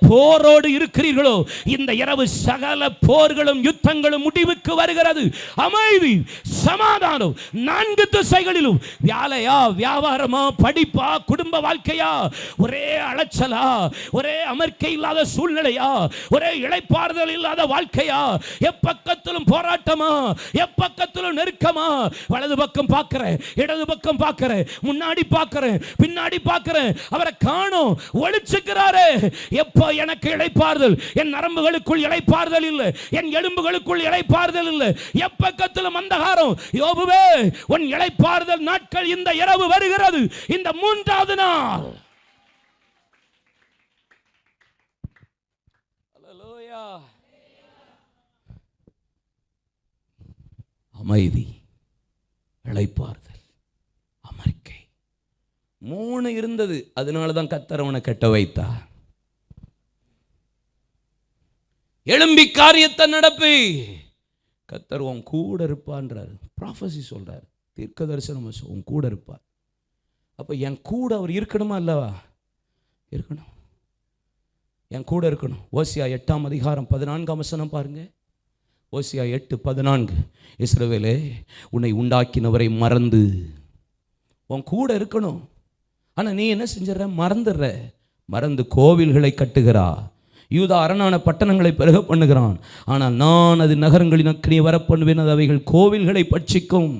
போரோடு இருக்கிறீர்களோ, இந்த இரவு சகல போர்களும் யுத்தங்களும் முடிவுக்கு வருகிறது. அமைதி, சமாதானம் 4 திசைகளிலும். வேலையா, வியாபாரமா, படிப்பா, குடும்ப வாழ்க்கையா, ஒரே அலைச்சலா, ஒரே அமர்க்கை இல்லாத சூழ்நிலையா, ஒரே இளைப்பாறுதல் இல்லாத வாழ்க்கையா, எப்பக்கத்திலும் போராட்டமா, எப்பக்கத்திலும் நெருக்கமா, வலது பக்கம் பார்க்கிறேன், இடது பக்கம் பார்க்கிறேன், முன்னாடி பார்க்கிறேன், பின்னாடி பார்க்கிறேன், அவரை காணோம், ஒளிச்சுக்கிறாரே. எப்போ எனக்கு இளைப்பாறுதல்? என் நரம்புகளுக்குள் இளைப்பாறுதல் இல்லை, என் எலும்புகளுக்குள் இளைப்பாறுதல் இல்லை, எப்பக்கத்திலும் அந்தகாரம். யோபுவே, உன் இளைப்பாறுதல் நாட்கள் இந்த இரவு வருகிறது, இந்த 3வது நாள். அல்லேலூயா. அமைதி, இளைப்பாறுதல், அமர்க்கை 3 இருந்தது. அதனாலதான் கர்த்தர் அவனை கட்ட வைத்தார். எழும்பி காரியத்தை நடப்பி, கர்த்தர் உன் கூட இருப்பான்றார். ப்ராஃபஸி சொல்றார், தீர்க்க தரிசனம் உன் கூட இருப்பார். அப்போ என் கூட அவர் இருக்கணுமா? அல்லவா? இருக்கணும், என் கூட இருக்கணும். ஓசியா 8ஆம் அதிகாரம் 14ஆம் வசனம் பாருங்க. ஓசியா 8:14, இஸ்ரவேலே, உன்னை உண்டாக்கினவரை மறந்து உன் கூட இருக்கணும். ஆனால் நீ என்ன செஞ்சிடற? மறந்துடுற. மறந்து கோவில்களை கட்டுகிறா, யூதா அரணான பட்டணங்களை பெருக பண்ணுகிறான். ஆனால் நான் அது நகரங்களின் அக்கினியை வரப்பண்ணுவேன், அது அவைகள் கோவில்களை பட்சிக்கும்.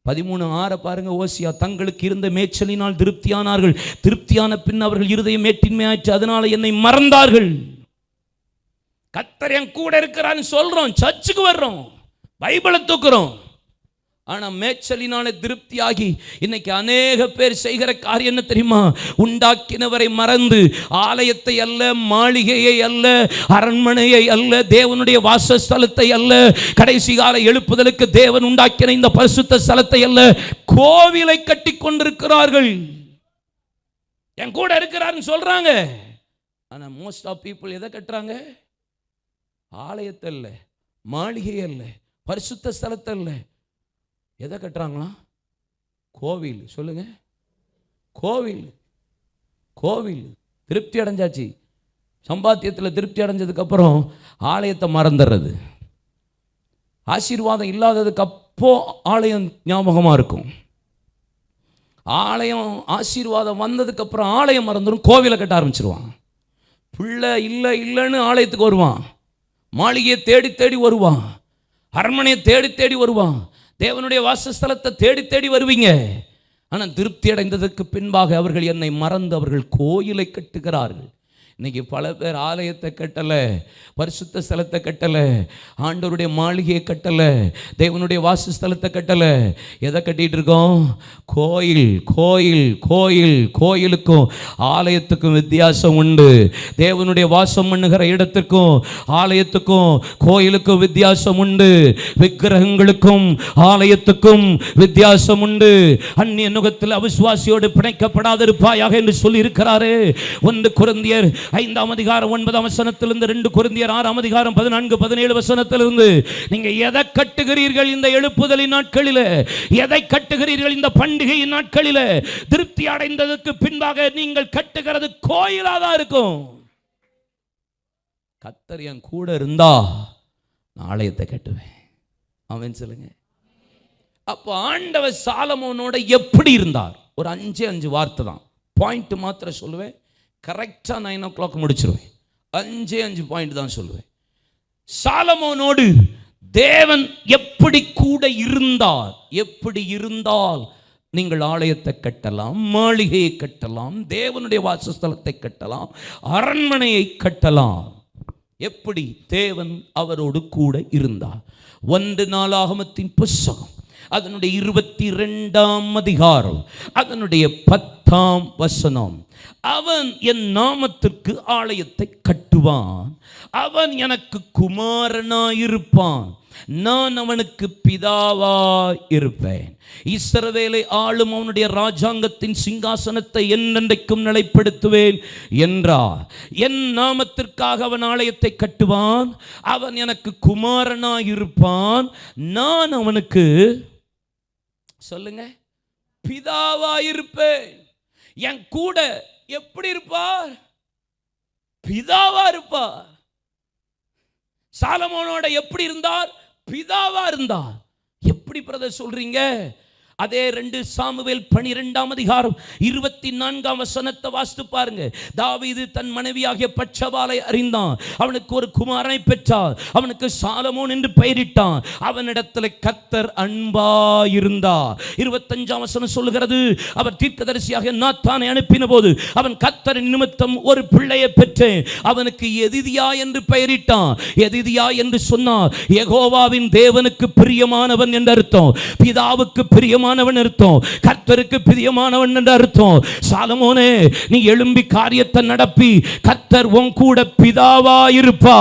13:6 பாருங்க. ஓசியா, தங்களுக்கு இருந்த மேய்ச்சலினால் திருப்தியானார்கள், திருப்தியான பின் அவர்கள் இருதயம் மேட்டின்மையாச்சு, அதனால என்னை மறந்தார்கள். கர்த்தர் என் கூட இருக்கிறான்னு சொல்றோம், சர்ச்சுக்கு வர்றோம், பைபிளை தூக்குறோம், ஆனால் மேய்ச்சலினால திருப்தியாகி இன்னைக்கு அநேக பேர் செய்கிற காரியம் என்ன தெரியுமா? உண்டாக்கினவரை மறந்து ஆலயத்தை அல்ல, மாளிகையை அல்ல, அரண்மனையை அல்ல, தேவனுடைய வாசஸ்தலத்தை அல்ல, கடைசி கால எழுப்புதலுக்கு தேவன் உண்டாக்கின இந்த பரிசுத்த ஸ்தலத்தை அல்ல, கோவிலை கட்டி கொண்டிருக்கிறார்கள். என் கூட இருக்கிறாருன்னு சொல்றாங்க. ஆனா மோஸ்ட் ஆஃப் பீப்புள் எதை கட்டுறாங்க? ஆலயத்தை அல்ல, மாளிகை அல்ல, பரிசுத்த ஸ்தலத்தை அல்ல. எதை கட்டுறாங்களா? கோவில். சொல்லுங்க, கோவில். கோவில். திருப்தி அடைஞ்சாச்சு, சம்பாத்தியத்தில் திருப்தி அடைஞ்சதுக்கு அப்புறம் ஆலயத்தை மறந்துடுறது. ஆசீர்வாதம் இல்லாததுக்கு அப்போ ஆலயம் ஞாபகமாக இருக்கும். ஆலயம் ஆசீர்வாதம் வந்ததுக்கு அப்புறம் ஆலயம் மறந்துடும், கோவிலை கட்ட ஆரம்பிச்சிருவான். பிள்ளை இல்லை இல்லைன்னு ஆலயத்துக்கு வருவான், மாளிகையை தேடி தேடி வருவான், அரண்மனையை தேடி தேடி வருவான், தேவனுடைய வாசஸ்தலத்தை தேடி தேடி வருவீங்க. ஆனால் திருப்தி அடைந்ததற்கு பின்பாக அவர்கள் என்னை மறந்து அவர்கள் கோயிலை கட்டுகிறார்கள். இன்னைக்கு பல பேர் ஆலயத்தை கட்டலை, பரிசுத்த ஸ்தலத்தை கட்டலை, ஆண்டவருடைய மாளிகையை கட்டலை, தேவனுடைய வாசஸ்தலத்தை கட்டலை. எதை கட்டிகிட்டு இருக்கோம்? கோயில். கோயில் கோயில் கோயிலுக்கும் ஆலயத்துக்கும் வித்தியாசம் உண்டு. தேவனுடைய வாசம் பண்ணுகிற இடத்திற்கும் ஆலயத்துக்கும் கோயிலுக்கும் வித்தியாசம் உண்டு. விக்கிரகங்களுக்கும் ஆலயத்துக்கும் வித்தியாசம் உண்டு. அந்நிய நுகத்தில் அவிசுவாசியோடு பிணைக்கப்படாதிருப்பாயாக என்று சொல்லி இருக்கிறாரே. 1 கொரிந்தியர் 5ஆம் அதிகாரம் 9ஆம் வசனத்திலிருந்து 2 கொரிந்தியர் 6ஆம் அதிகாரம் 14-17 வசனத்திலிருந்து நீங்க எதை கட்டுகிறீர்கள் இந்த எழுப்புதலின் நாட்களில்? எதை கட்டுகிறீர்கள் இந்த பண்டிகையின் நாட்களில்? திருப்தி அடைந்ததற்கு பின்பாக நீங்கள் கட்டுகிறது கோயிலாதான் இருக்கும். கர்த்தர் என் கூட இருந்தா நான் ஆலயத்தை கட்டுவேன். ஆமென் சொல்லுங்க. அப்போ ஆண்டவர் சாலமோனோட எப்படி இருந்தார்? ஒரு 5 வார்த்தை தான், பாயிண்ட் மாத்திரம் சொல்லுவேன். கரெக்டாக 9 o'clock முடிச்சிருவேன். 5 பாயிண்ட் தான் சொல்லுவேன். சாலமோனோடு தேவன் எப்படி கூட இருந்தார்? எப்படி இருந்தால் நீங்கள் ஆலயத்தை கட்டலாம், மாளிகையை கட்டலாம், தேவனுடைய வாசஸ்தலத்தை கட்டலாம், அரண்மனையை கட்டலாம். எப்படி தேவன் அவரோடு கூட இருந்தார்? 1 நாளாகமத்தின் புத்தகம் அதனுடைய 22ஆம் அதிகாரம் அதனுடைய 10ஆம் வசனம். அவன் என் நாமத்திற்கு ஆலயத்தை கட்டுவான், அவன் எனக்கு குமாரனாயிருப்பான், நான் அவனுக்கு பிதாவாய் இருப்பேன். இஸ்ரவேலை ஆளும் அவனுடைய ராஜாங்கத்தின் சிங்காசனத்தை என்னென்றைக்கும் நிலைப்படுத்துவேன் என்றார். என் நாமத்திற்காக அவன் ஆலயத்தை கட்டுவான், அவன் எனக்கு குமாரனாயிருப்பான், நான் அவனுக்கு, சொல்லுங்க, பிதாவாயிருப்பேன். என் கூட எப்படி இருப்பார்? பிதாவா இருப்பார். சாலமோனோட எப்படி இருந்தார்? பிதாவா இருந்தார். எப்படி பிரதர் சொல்றீங்க? அதே 2 சாமுவேல் 12ஆம் அதிகாரம் 24ஆம் வசனத்தை வாசித்து பாருங்க. தாவீது தன் மனைவியாகிய பட்சபாலை அறிந்தான், அவனுக்கு ஒரு குமாரனை பெற்றார், அவனுக்கு சாலமோன் என்று பெயரிட்டான். அவனிடத்தில் கர்த்தர் அன்பாயிருந்தார். 25ஆம் வசனம் சொல்லுகிறது, அவர் தீர்க்கதரிசியாக நாத்தானை அனுப்பின போது அவன் கர்த்தரின் நிமித்தம் ஒரு பிள்ளையை பெற்றேன், அவனுக்கு எதிதியா என்று பெயரிட்டான். எதிதியா என்று சொன்னார் யெகோவாவின் தேவனுக்கு பிரியமானவன் என்று அர்த்தம், பிதாவுக்கு பிரியமான அர்த்தம், கர்த்தருக்கு பிரியமானவன் என்று அர்த்தம். சாலமோனே, நீ எழும்பி காரியத்தை நடப்பி, கர்த்தர் உன் கூட பிதாவா இருப்பா.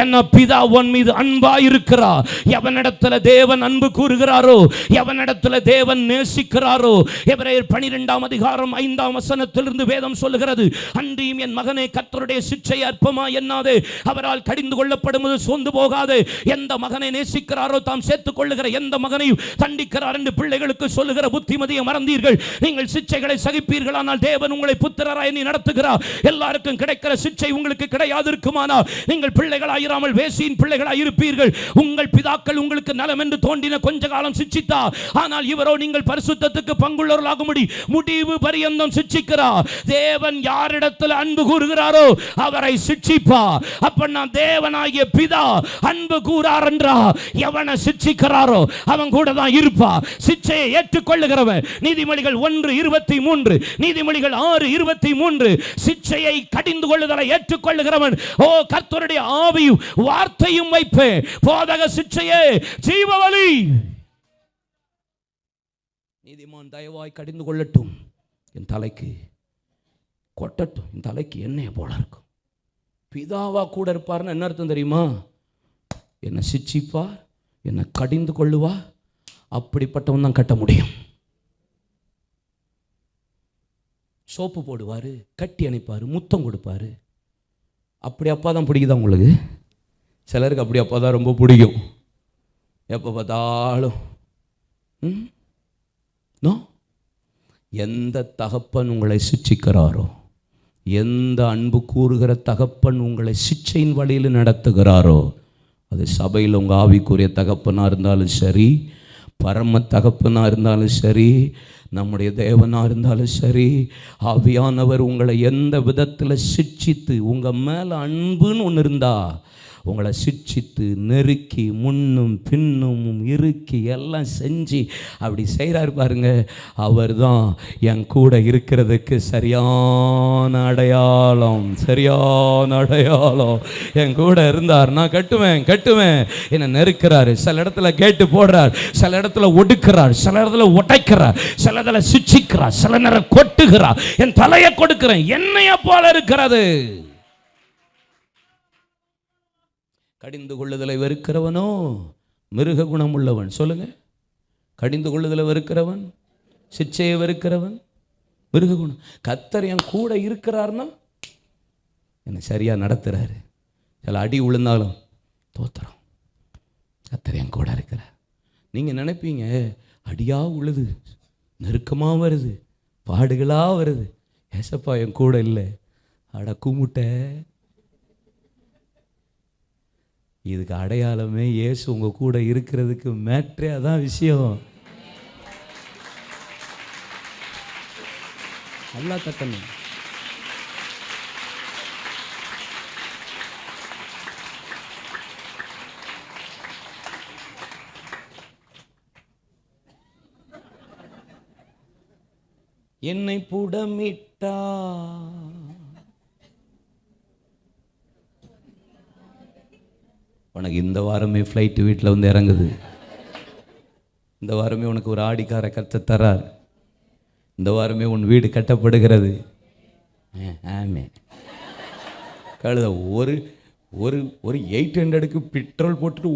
என்ன பிதா உன் மீது அன்பா இருக்கிறா. எவனிடத்துல தேவன் அன்பு கூறுகிறாரோ, எவனிடத்துல தேவன் நேசிக்கிறாரோ, எபிரேயர் 12ஆம் அதிகாரம் 5ஆம் வசனத்திலிருந்து வேதம் சொல்லுகிறது, அன்றியும் என் மகனே கர்த்தருடைய சிட்சை அற்பமா எண்ணாதே, அவரால் கடிந்து கொள்ளப்படுவது சோர்ந்து போகாதே. எந்த மகனை நேசிக்கிறாரோ தாம் சேர்த்துக் கொள்ளுகிற எந்த மகனையும் தண்டிக்கிறார் என்று பிள்ளைகளுக்கு சொல்லுகிற புத்திமதியை மறந்தீர்கள். நீங்கள் சிட்சைகளை சகிப்பீர்கள், ஆனால் தேவன் உங்களை புத்திரராய் எண்ணி நடத்துகிறார். எல்லாருக்கும் கிடைக்கிற சிட்சை உங்களுக்கு கிடையாது இருக்குமானால் நீங்கள் பிள்ளைகளாயிராமல் வேசியின் பிள்ளைகளாய் இருப்பீர்கள். உங்கள் பிதாக்கள் உங்களுக்கு நலம் என்று தோன்றின கொஞ்ச காலம் சிட்சித்தார், ஆனால் இவரோ நீங்கள் பரிசுத்தத்துக்கு பங்குள்ளவர்களாகும்படி முடிவு பரியந்தம் சிட்சிக்கிறார். தேவன் யாரிடத்தில் அன்பு கூறுகிறாரோ அவரை சிட்சிப்பார். அப்ப நான் தேவனாகிய பிதா அன்பு கூறார் என்றா, எவனை சிட்சிக்கிறாரோ அவன் கூட தான் இருப்பார். சிட்சையை ஏற்றுக்கொள்ளுகிறவன், நீதிமொழிகள் 1:23, நீதிமொழிகள் 6:23, சிட்சையை கடிந்து கொள்ளுதலை ஏற்றுக்கொள்ளுகிறவன் ஓ கர்த்தருடைய ஆவியும் வார்த்தையும் வைப்பேன். போதக சிட்சையே ஜீவவழி. நீதிமான் தயவாய் கடிந்து கொள்ளட்டும், என் தலைக்கு கொட்டட்டும், என் தலைக்கு எண்ணெயை போல இருக்கும். பிதாவா கூட இருப்பார்னு என்ன அர்த்தம் தெரியுமா? என்னை சிட்சிப்பார், என்னை கடிந்து கொள்ளுவா, அப்படிப்பட்டவன் தான் கட்ட முடியும். சோப்பு போடுவார், கட்டி அணைப்பார், முத்தம் கொடுப்பார். அப்படி அப்பா தான் பிடிக்குதா உங்களுக்கு? சிலருக்கு அப்படி அப்பா தான் ரொம்ப பிடிக்கும். எப்போ பார்த்தாலும் எந்த தகப்பன் உங்களை சிட்சிக்கிறாரோ, எந்த அன்பு கூறுகிற தகப்பன் உங்களை சிட்சையின் வழியில் நடத்துகிறாரோ, அது சபையில் உங்கள் ஆவிக்குரிய தகப்பனாக இருந்தாலும் சரி, பரம தகப்பனாக இருந்தாலும் சரி, நம்முடைய தேவனாக இருந்தாலும் சரி, ஆவியானவர் உங்களை எந்த விதத்தில் சிட்சித்து, உங்கள் மேலே அன்புன்னு ஒன்று இருந்தால் உங்களை சிட்சித்து நெருக்கி முன்னும் பின்னும் இறுக்கி எல்லாம் செஞ்சு அப்படி செய்கிறார் பாருங்க. அவர் தான் என் கூட இருக்கிறதுக்கு சரியான அடையாளம், சரியான அடையாளம். என் கூட இருந்தார், நான் கட்டுவேன். என்னை நெருக்கிறாரு, சில இடத்துல கேட்டு போடுறார், சில இடத்துல ஒடுக்கிறார், சில இடத்துல உடைக்கிறார், சில இடத்துல சிட்சிக்கிறார், சில நேரம் கொட்டுகிறார். என் தலையை கொடுக்கிறேன், என்னைய போல இருக்கிறது. கடிந்து கொள்ளுதலை வெறுக்கிறவனோ மிருக குணம் உள்ளவன். சொல்லுங்க, கடிந்து கொள்ளுதலை வெறுக்கிறவன், சிச்சையை வெறுக்கிறவன் மிருக குணம். கர்த்தர் என் கூட இருக்கிறார்னா என்னை சரியாக நடத்துகிறாரு. சில அடி விழுந்தாலும் தோத்துறோம், கர்த்தர் என் கூட இருக்கிறார். நீங்கள் நினைப்பீங்க அடியாக உழுது, நெருக்கமாக வருது, பாடுகளாக வருது, ஏசப்பா என் கூட இல்லை. அட குமுட்டை, இதுக்கு அடையாளமே இயேசு உங்கள் கூட இருக்கிறதுக்கு மேட்ரே அதான் விஷயம். நல்லா தட்டணும். என்னை புடமிட்டா உனக்கு இந்த வாரமே ஃப்ளைட்டு வீட்டில் வந்து இறங்குது. இந்த வாரமே உனக்கு ஒரு ஆடிக்கார கர்த்தர் தரார். இந்த வாரமே உன் வீடு கட்டப்படுகிறது. ஆமே கழுத ஒரு ஒரு ஒரு 800க்கு பெட்ரோல் போட்டுட்டு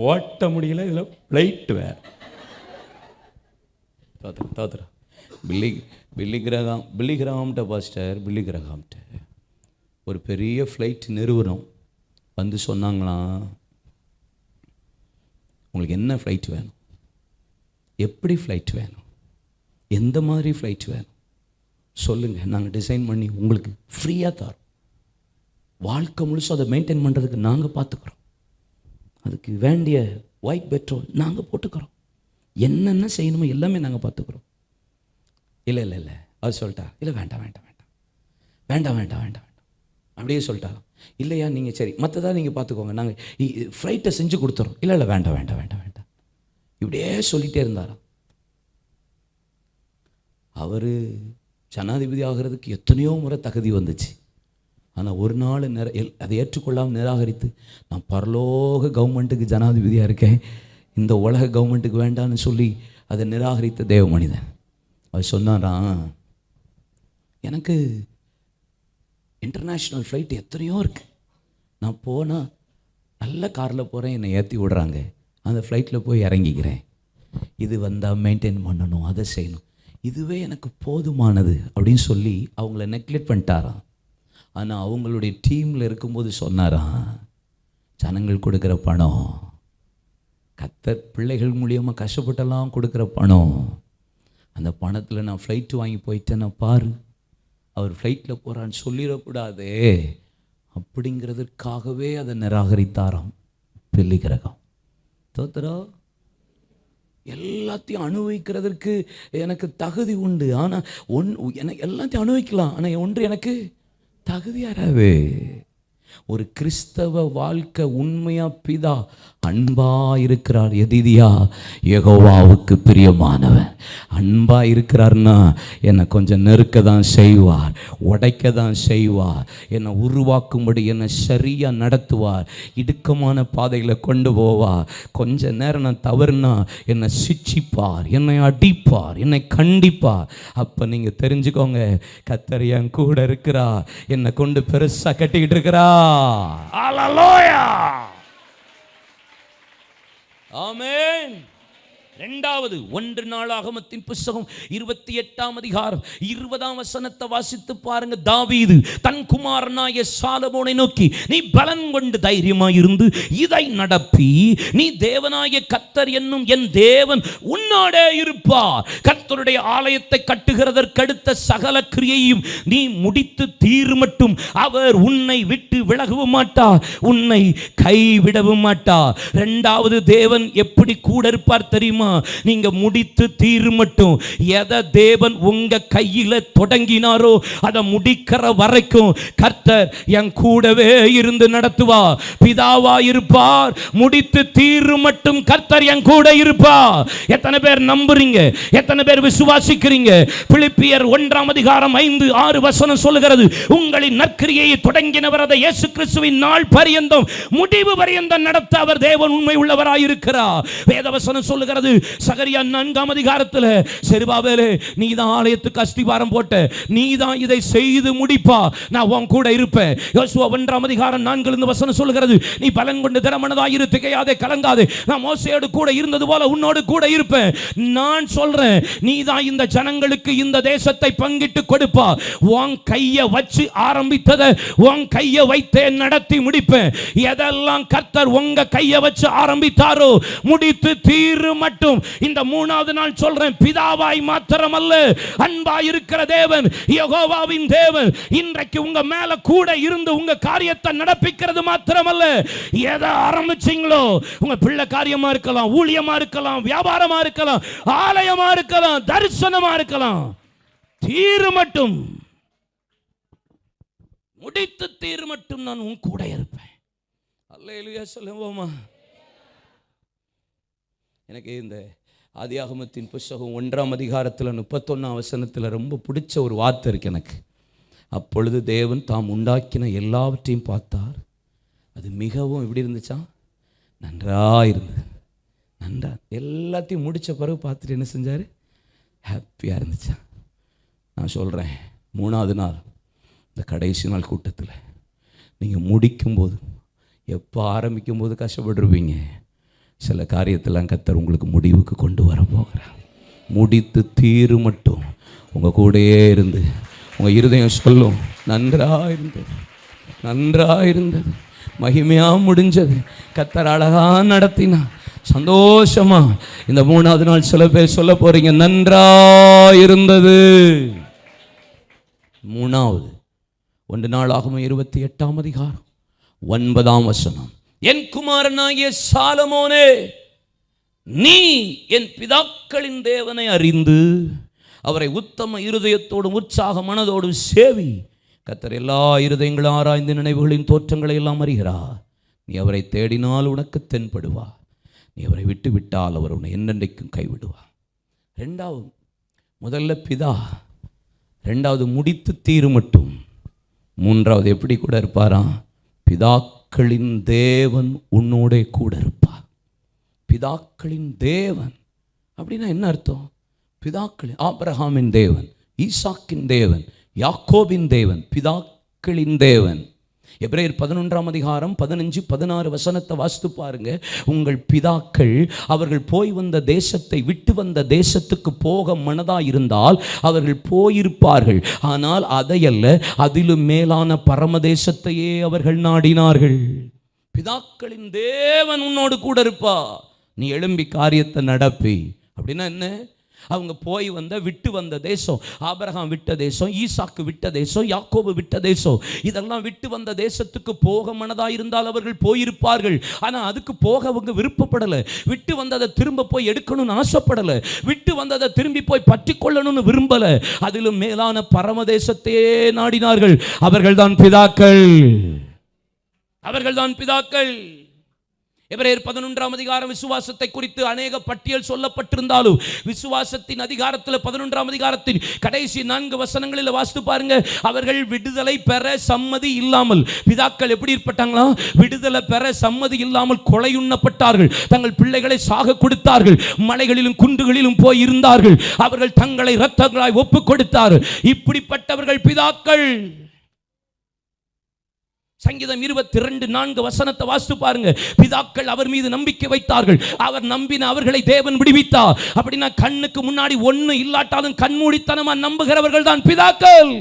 ஓட்ட முடியல, இதில் ஃப்ளைட்டு வேறு. தோத்துறா பில்லி கிரஹாம்கிட்ட பாஸ்டர், பில்லி கிரஹாம்கிட்ட ஒரு பெரிய ஃப்ளைட் நிறுவனம் வந்து சொன்னாங்களாம், உங்களுக்கு என்ன ஃப்ளைட் வேணும், எப்படி ஃப்ளைட் வேணும், எந்த மாதிரி ஃப்ளைட் வேணும் சொல்லுங்கள், நாங்கள் டிசைன் பண்ணி உங்களுக்கு ஃப்ரீயாக தரோம். வாழ்க்கை முழுசும் அதை மெயின்டைன் பண்ணுறதுக்கு நாங்கள் பார்த்துக்குறோம். அதுக்கு வேண்டிய ஒயிட் பெட்ரோல் நாங்கள் போட்டுக்கிறோம். என்னென்ன செய்யணுமோ எல்லாமே நாங்கள் பார்த்துக்குறோம். இல்லை அவர் சொல்லிட்டா, இல்லை வேண்டாம் அப்படியே சொல்லிட்டாராம். இல்லையா, நீங்கள் சரி மற்றதாக நீங்கள் பார்த்துக்கோங்க, நாங்கள் ஃப்ளைட்டை செஞ்சு கொடுத்துறோம். இல்லை வேண்டாம் இப்படியே சொல்லிகிட்டே இருந்தாராம். அவர் ஜனாதிபதி ஆகிறதுக்கு எத்தனையோ முறை தகுதி வந்துச்சு. ஆனால் ஒரு நாள் அதை ஏற்றுக்கொள்ளாமல் நிராகரித்து, நான் பரலோக கவர்மெண்ட்டுக்கு ஜனாதிபதியாக இருக்கேன், இந்த உலக கவர்மெண்ட்டுக்கு வேண்டான்னு சொல்லி அதை நிராகரித்த தேவ மனிதன். அவர் சொன்னாராம், எனக்கு இன்டர்நேஷ்னல் ஃப்ளைட் எத்தனையோ இருக்குது, நான் போனால் நல்ல காரில் போகிறேன், என்னை ஏற்றி விடுறாங்க, அந்த ஃப்ளைட்டில் போய் இறங்கிக்கிறேன். இது வந்தால் மெயின்டைன் பண்ணணும், அதை செய்யணும், இதுவே எனக்கு போதுமானது அப்படின்னு சொல்லி அவங்கள நெக்லெக்ட் பண்ணிட்டாராம். ஆனால் அவங்களுடைய டீமில் இருக்கும்போது சொன்னாராம், ஜனங்கள் கொடுக்குற பணம், கர்த்தர் பிள்ளைகள் மூலியமாக கஷ்டப்பட்டெல்லாம் கொடுக்குற பணம், அந்த பணத்தில் நான் ஃப்ளைட்டு வாங்கி போயிட்டேன்னா பாரு, அவர் ஃப்ளைட்டில் போகிறான்னு சொல்லிடக்கூடாதே அப்படிங்கிறதுக்காகவே அதை நிராகரித்தாராம் பில்லி கிரகம். தோத்துறா, எல்லாத்தையும் அனுபவிக்கிறதுக்கு எனக்கு தகுதி உண்டு, ஆனால் எனக்கு எல்லாத்தையும் அனுபவிக்கலாம், ஆனால் ஒன்று எனக்கு தகுதி யாராது. ஒரு கிறிஸ்தவ வாழ்க்கை உண்மையா பிதா அன்பா இருக்கிறார். எதிதியா யெகோவாவுக்கு பிரியமானவன். அன்பா இருக்கிறார்னா என்னை கொஞ்சம் நெருக்க தான் செய்வார், உடைக்க தான் செய்வார், என்னை உருவாக்கும்படி என்னை சரியா நடத்துவார், இடுக்கமான பாதையில் கொண்டு போவார். கொஞ்ச நேரம் நான் தவறுனா என்னை சிட்சிப்பார், என்னை அடிப்பார், என்னை கண்டிப்பார். அப்போ நீங்கள் தெரிஞ்சுக்கோங்க, கர்த்தர் என் கூட இருக்கிறா, என்னை கொண்டு பெருசாக கட்டிக்கிட்டு இருக்கிறா. ஹல்லேலூயா, ஆமென். இரண்டாவது 1 நாளாகமத்தின் புத்தகம் 28ஆம் அதிகாரம் 20ஆம் வசனத்தை வாசித்து பாருங்க. தாவீது தன் குமாரனாகிய சாலமோனை நோக்கி, நீ பலன் கொண்டு தைரியமாய் இருந்து இதை நடப்பி, நீ தேவனாகிய கர்த்தர் என்னும் என் தேவன் உன்னோடே இருப்பார். கர்த்தருடைய ஆலயத்தை கட்டுகிறதற்கடுத்த சகல கிரியையும் நீ முடித்து தீர் மட்டும் அவர் உன்னை விட்டு விலகவும் மாட்டார், உன்னை கைவிடவும் மாட்டார். இரண்டாவது தேவன் எப்படி கூட இருப்பார் தெரியுமா? நீங்க முடித்து தீரு மட்டும். எதை தேவன் உங்க கையில தொடங்கினாரோ அதை முடிக்கிற வரைக்கும் கர்த்தர் என் கூடவே இருந்து நடத்துவார். பிதாவா இருப்பார், முடித்து தீரு மட்டும் கர்த்தர் என் கூட இருப்பார். எத்தனை பேர் நம்புறீங்க? எத்தனை பேர் விசுவாசிக்கிறீங்க? பிலிப்பியர் 1ஆம் அதிகாரம் 5-6 வசனம் சொல்லுகிறது, உங்களின் நற்கிரியை தொடங்கினவர் அதை இயேசு கிறிஸ்துவின் நாள் பரியந்தம் முடிவு பரியந்தம் நடத்த அவர் தேவன் உண்மை உள்ளவராயிருக்கிறார். வேதவசனம் சொல்லுகிறது சகரியா 4ஆம் அதிகாரத்தில், செருபாபேலே நீ தான் ஆலயத்துக்கு அஸ்திவாரம் போட்ட, நீ தான் இதை செய்து முடிப்பா, நான் உன் கூட இருப்பேன். யோசுவா 1ஆம் அதிகாரம் 4 வசனம் சொல்லுகிறது, நீ பலன் கொண்டு திடமனதாயிரு, திகையாதே, கலங்காதே, நான் மோசேயோடு கூட இருந்தது போல உன்னோடு கூட இருப்பேன். நான் சொல்றேன், நீ தான் இந்த ஜனங்களுக்கு இந்த தேசத்தை பங்கிட்டு கொடுப்பா. உன் கையை வச்சு ஆரம்பித்ததை உன் கையை வைத்தே நடத்தி முடிப்பேன். எதெல்லாம் கர்த்தர் உங்க கையை வச்சு ஆரம்பித்தாரோ முடித்து தீரு மட்டும். இந்த 3வது நாள் சொல்றேன், பிதாவாய் மாத்திரமல்ல, அன்பாய் இருக்கிற தேவன், யெகோவாவின் தேவன் இன்றைக்கு உங்க மேல கூட இருந்து உங்க காரியத்தை நடப்பிக்கிறது மாத்திரமல்ல, எதை ஆரம்பிச்சீங்களோ, உங்க பிள்ளை காரியமா இருக்கலாம், ஊழியமா இருக்கலாம், வியாபாரமா இருக்கலாம், ஆலயமா இருக்கலாம், தரிசனமா இருக்கலாம், தீரு மட்டும், முடித்து தீரு மட்டும் நான் உன் கூட இருப்பேன். அல்லேலூயா சொல்லுவோமா? எனக்கு இந்த ஆதியாகமத்தின் புத்தகம் 1ஆம் அதிகாரத்தில் 31ஆம் வசனத்தில் ரொம்ப பிடிச்ச ஒரு வார்த்தை இருக்கு எனக்கு. அப்பொழுது தேவன் தாம் உண்டாக்கின எல்லாவற்றையும் பார்த்தார், அது மிகவும் எப்படி இருந்துச்சா? நன்றாக இருந்தது. நன்றா எல்லாத்தையும் முடித்த பிறகு பார்த்துட்டு என்ன செஞ்சார்? ஹாப்பியாக இருந்துச்சா? நான் சொல்கிறேன், 3வது நாள் இந்த கடைசி நாள் கூட்டத்தில் நீங்கள் முடிக்கும்போது, எப்போ ஆரம்பிக்கும்போது கஷ்டப்பட்டுருப்பீங்க, சில காரியத்தெல்லாம் கர்த்தர் உங்களுக்கு முடிவுக்கு கொண்டு வர போகிறார். முடித்து தீரு மட்டும் உங்கள் கூடயே இருந்து உங்கள் இருதயம் சொல்லும், நன்றாக இருந்தது, நன்றாக இருந்தது, மகிமையாக முடிஞ்சது, கர்த்தர் அழகாக நடத்தினா, சந்தோஷமா. இந்த 3வது நாள் சில பேர் சொல்ல போறீங்க, நன்றாக இருந்தது. 3வது 1 நாளாகமம் 28ஆம் அதிகாரம் 9ஆம் வசனம், என் குமாரனாகிய சாலமோனே, நீ என் பிதாக்களின் தேவனை அறிந்து அவரை உத்தம இருதயத்தோடும் உற்சாக மனதோடும் சேவி. கர்த்தர் எல்லா இருதயங்களும் ஆராய்ந்து நினைவுகளின் தோற்றங்களை எல்லாம் அறிகிறார். நீ அவரை தேடினால் உனக்கு தென்படுவார், நீ அவரை விட்டு விட்டால் அவர் உன்னை என்னென்றைக்கும் கைவிடுவார். ரெண்டாவது, முதல்ல பிதா, ரெண்டாவது முடித்து தீரு மட்டும், மூன்றாவது எப்படி கூட இருப்பாராம்? பிதாக்களின் தேவன் உன்னோட கூட இருப்பார். பிதாக்களின் தேவன் அப்படின்னா என்ன அர்த்தம்? பிதாக்களின், ஆபிரகாமின் தேவன், ஈசாக்கின் தேவன், யாக்கோபின் தேவன், பிதாக்களின் தேவன். எபிரேயர் 11ஆம் அதிகாரம் 15-16 வசனத்தை வாசித்து பாருங்க. உங்கள் பிதாக்கள் அவர்கள் போய் வந்த தேசத்தை விட்டு வந்த தேசத்துக்கு போக மனதாயிருந்தால் அவர்கள் போயிருப்பார்கள். ஆனால் அதையல்ல, அதிலும் மேலான பரமதேசத்தையே அவர்கள் நாடினார்கள். பிதாக்களின் தேவன் உன்னோடு கூட இருப்பா, நீ எழும்பி காரியத்தை நடப்பி. அப்படின்னா என்ன? அவங்க போய் வந்த விட்டு வந்த தேசம், ஆபிரகாம் விட்ட தேசம், ஈசாக்கு விட்ட தேசம், யாக்கோபு விட்ட தேசம், இதெல்லாம் விட்டு வந்த தேசத்துக்கு போக மனதாக இருந்தால் அவர்கள் போயிருப்பார்கள். ஆனால் அதுக்கு போக அவங்க விருப்பப்படலை. விட்டு வந்ததை திரும்ப போய் எடுக்கணும்னு ஆசைப்படலை. விட்டு வந்ததை திரும்பி போய் பற்றி கொள்ளணும்னு விரும்பலை. அதிலும் மேலான பரமதேசத்தையே நாடினார்கள். அவர்கள் தான் பிதாக்கள். அவர்கள்தான் பிதாக்கள். எபிரேயர் 11ஆம் அதிகாரம் விசுவாசத்தை குறித்து அநேக பட்டியல் சொல்லப்பட்டிருந்தாலும் விசுவாசத்தின் அதிகாரத்தில் 11ஆம் அதிகாரத்தின் கடைசி 4 வசனங்களில் வாசித்து பாருங்க. அவர்கள் விடுதலை பெற சம்மதி இல்லாமல், பிதாக்கள் எப்படி இருப்பட்டாங்களா? விடுதலை பெற சம்மதி இல்லாமல் கொலையுண்ணப்பட்டார்கள். தங்கள் பிள்ளைகளை சாக கொடுத்தார்கள். மலைகளிலும் குன்றுகளிலும் போய் இருந்தார்கள். அவர்கள் தங்களை இரத்தங்களாய் ஒப்பு கொடுத்தார்கள். இப்படிப்பட்டவர்கள் பிதாக்கள். சங்கீதம் 22:4 வசனத்தை வாசித்து பாருங்க. பிதாக்கள் அவர் மீது நம்பிக்கை வைத்தார்கள். அவர் நம்பின அவர்களை தேவன் விடுவித்தார். அப்படின்னா கண்ணுக்கு முன்னாடி ஒண்ணு இல்லாட்டாலும் கண்மூடித்தனமா நம்புகிறவர்கள் தான் பிதாக்கள்.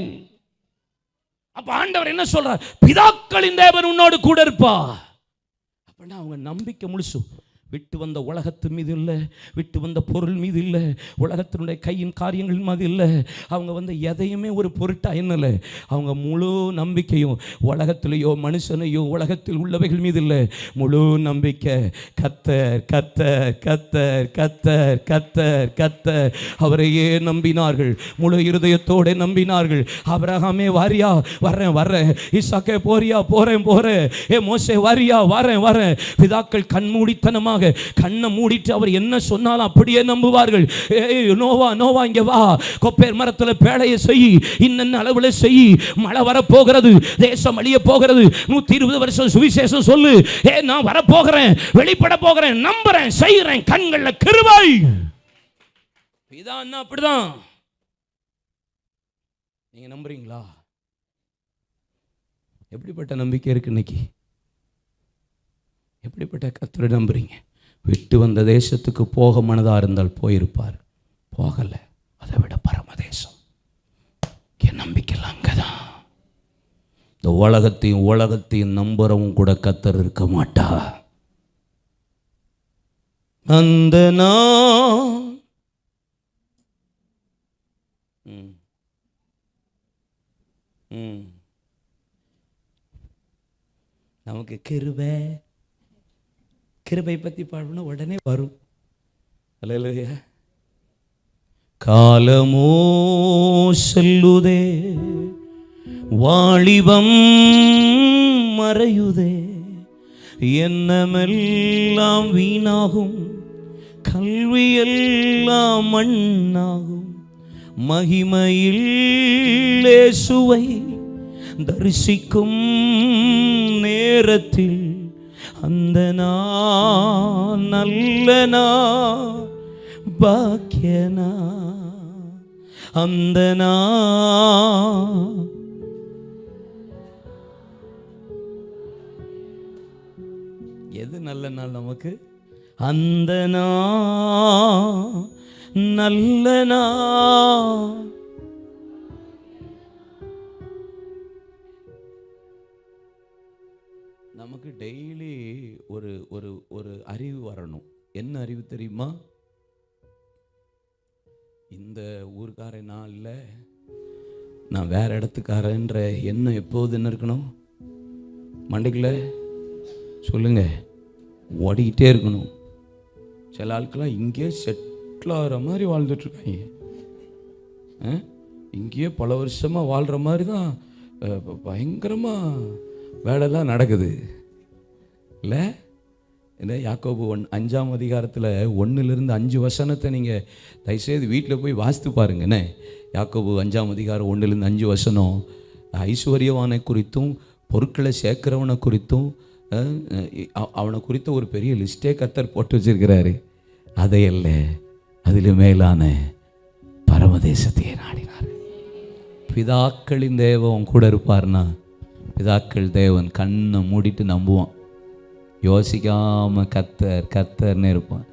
அப்ப ஆண்டவர் என்ன சொல்றார்? பிதாக்களின் தேவன் உன்னோடு கூட இருப்பா. அப்படின்னா அவங்க நம்பிக்கை முழுசு விட்டு வந்த உலகத்து மீது இல்லை, விட்டு வந்த பொருள் மீது இல்லை, உலகத்தினுடைய கையின் காரியங்கள் மீது இல்லை. அவங்க எதையுமே ஒரு பொருட்டா என்னலை. அவங்க முழு நம்பிக்கையும் உலகத்திலேயோ மனுஷனையோ உலகத்தில் உள்ளவைகள் மீது இல்லை. முழு நம்பிக்கை கர்த்தர் கர்த்தர் கர்த்தர் கர்த்தர் கர்த்தர் கர்த்தர். அவரையே நம்பினார்கள். முழு இருதயத்தோடு நம்பினார்கள். ஆபிரகாமே வாரியா? வர்றேன் வர்றேன். ஈசாக்கே போறியா? போறேன் போறேன். ஏ மோசே வாரியா? வரேன் வரேன். பிதாக்கள் கண்மூடித்தனமாக கண்ணை மூடிட்டு அவர் என்ன சொன்னாலும் அப்படியே நம்புவார்கள். நோவா நோவா இங்க வா, கொப்பேர் மரத்துல பேழையை செய், இன்னென்ன அளவுல செய், மழை வரப்போகிறது, தேசம் அழிய போகிறது, 120 வருஷம் சுவிசேஷம் சொல்லு, நான் வரப்போகிறேன், வெளிப்பட போகிறேன், நம்புறேன், செய்கிறேன், கண்கள்ல கிருபை. இதான் அப்படிதான். நீங்க நம்புறீங்களா? எப்படிப்பட்ட நம்பிக்கை இருக்கு இன்னைக்கு? எப்படிப்பட்ட கர்த்தரை நம்புறீங்க? விட்டு வந்த தேசத்துக்கு போக மனதா இருந்தால் போயிருப்பார். போகல. அதை விட பரமதேசம். என் நம்பிக்கையில் அங்கதான். இந்த உலகத்தையும் நம்புறவும் கூட கர்த்தர் இருக்க மாட்டா. அந்த நமக்கு கிருபை பற்றி பாடணும்னா உடனே வரும். அல்லேலூயா. காலமோ செல்லுதே, வாலிபம் மறையுதே, எண்ணமெல்லாம் வீணாகும், கல்வியெல்லாம் மண்ணாகும், மகிமையில் இயேசுவை தரிசிக்கும் நேரத்தில் அந்த நல்ல பாக்கியனா, அந்த எது நல்ல நாள் நமக்கு? அந்த நல்ல நாள். நமக்கு டெய்லி ஒரு ஒரு ஒரு அறிவு வரணும். என்ன அறிவு தெரியுமா? இந்த ஊருக்காரன் நான் இல்லை, நான் வேற இடத்துக்காரன்ற எண்ணம் எப்போது என்ன இருக்கணும்? மண்டைக்குள்ள சொல்லுங்க, ஓடிக்கிட்டே இருக்கணும். சில ஆட்கள்லாம் இங்கேயே செட்டில் ஆகிற மாதிரி வாழ்ந்துட்டுருக்காங்க. இங்கேயே பல வருஷமாக வாழ்கிற மாதிரி தான் பயங்கரமாக வேலைலாம் நடக்குது இல்லை? இல்லை, யாக்கோபு 5ஆம் அதிகாரத்தில் 1லிருந்து 5 வசனத்தை நீங்கள் தயவுசெய்து வீட்டில் போய் வாசித்து பாருங்கண்ணே. யாக்கோபு 5ஆம் அதிகாரம் 1லிருந்து 5 வசனம் ஐஸ்வர்யவானை குறித்தும் பொருட்களை சேர்க்கிறவனை குறித்தும் அவனை குறித்த ஒரு பெரிய லிஸ்டே கர்த்தர் போட்டு வச்சிருக்கிறாரு. அதையல்ல, அதில் மேலான பரமதேசத்தையே நாடினார். பிதாக்களின் தேவன் கூட இருப்பார்னா, பிதாக்கள் தேவன் கண்ணை மூடிட்டு நம்புவான். யோசிக்காம கர்த்தர் கர்த்தர்னு இருப்பான்.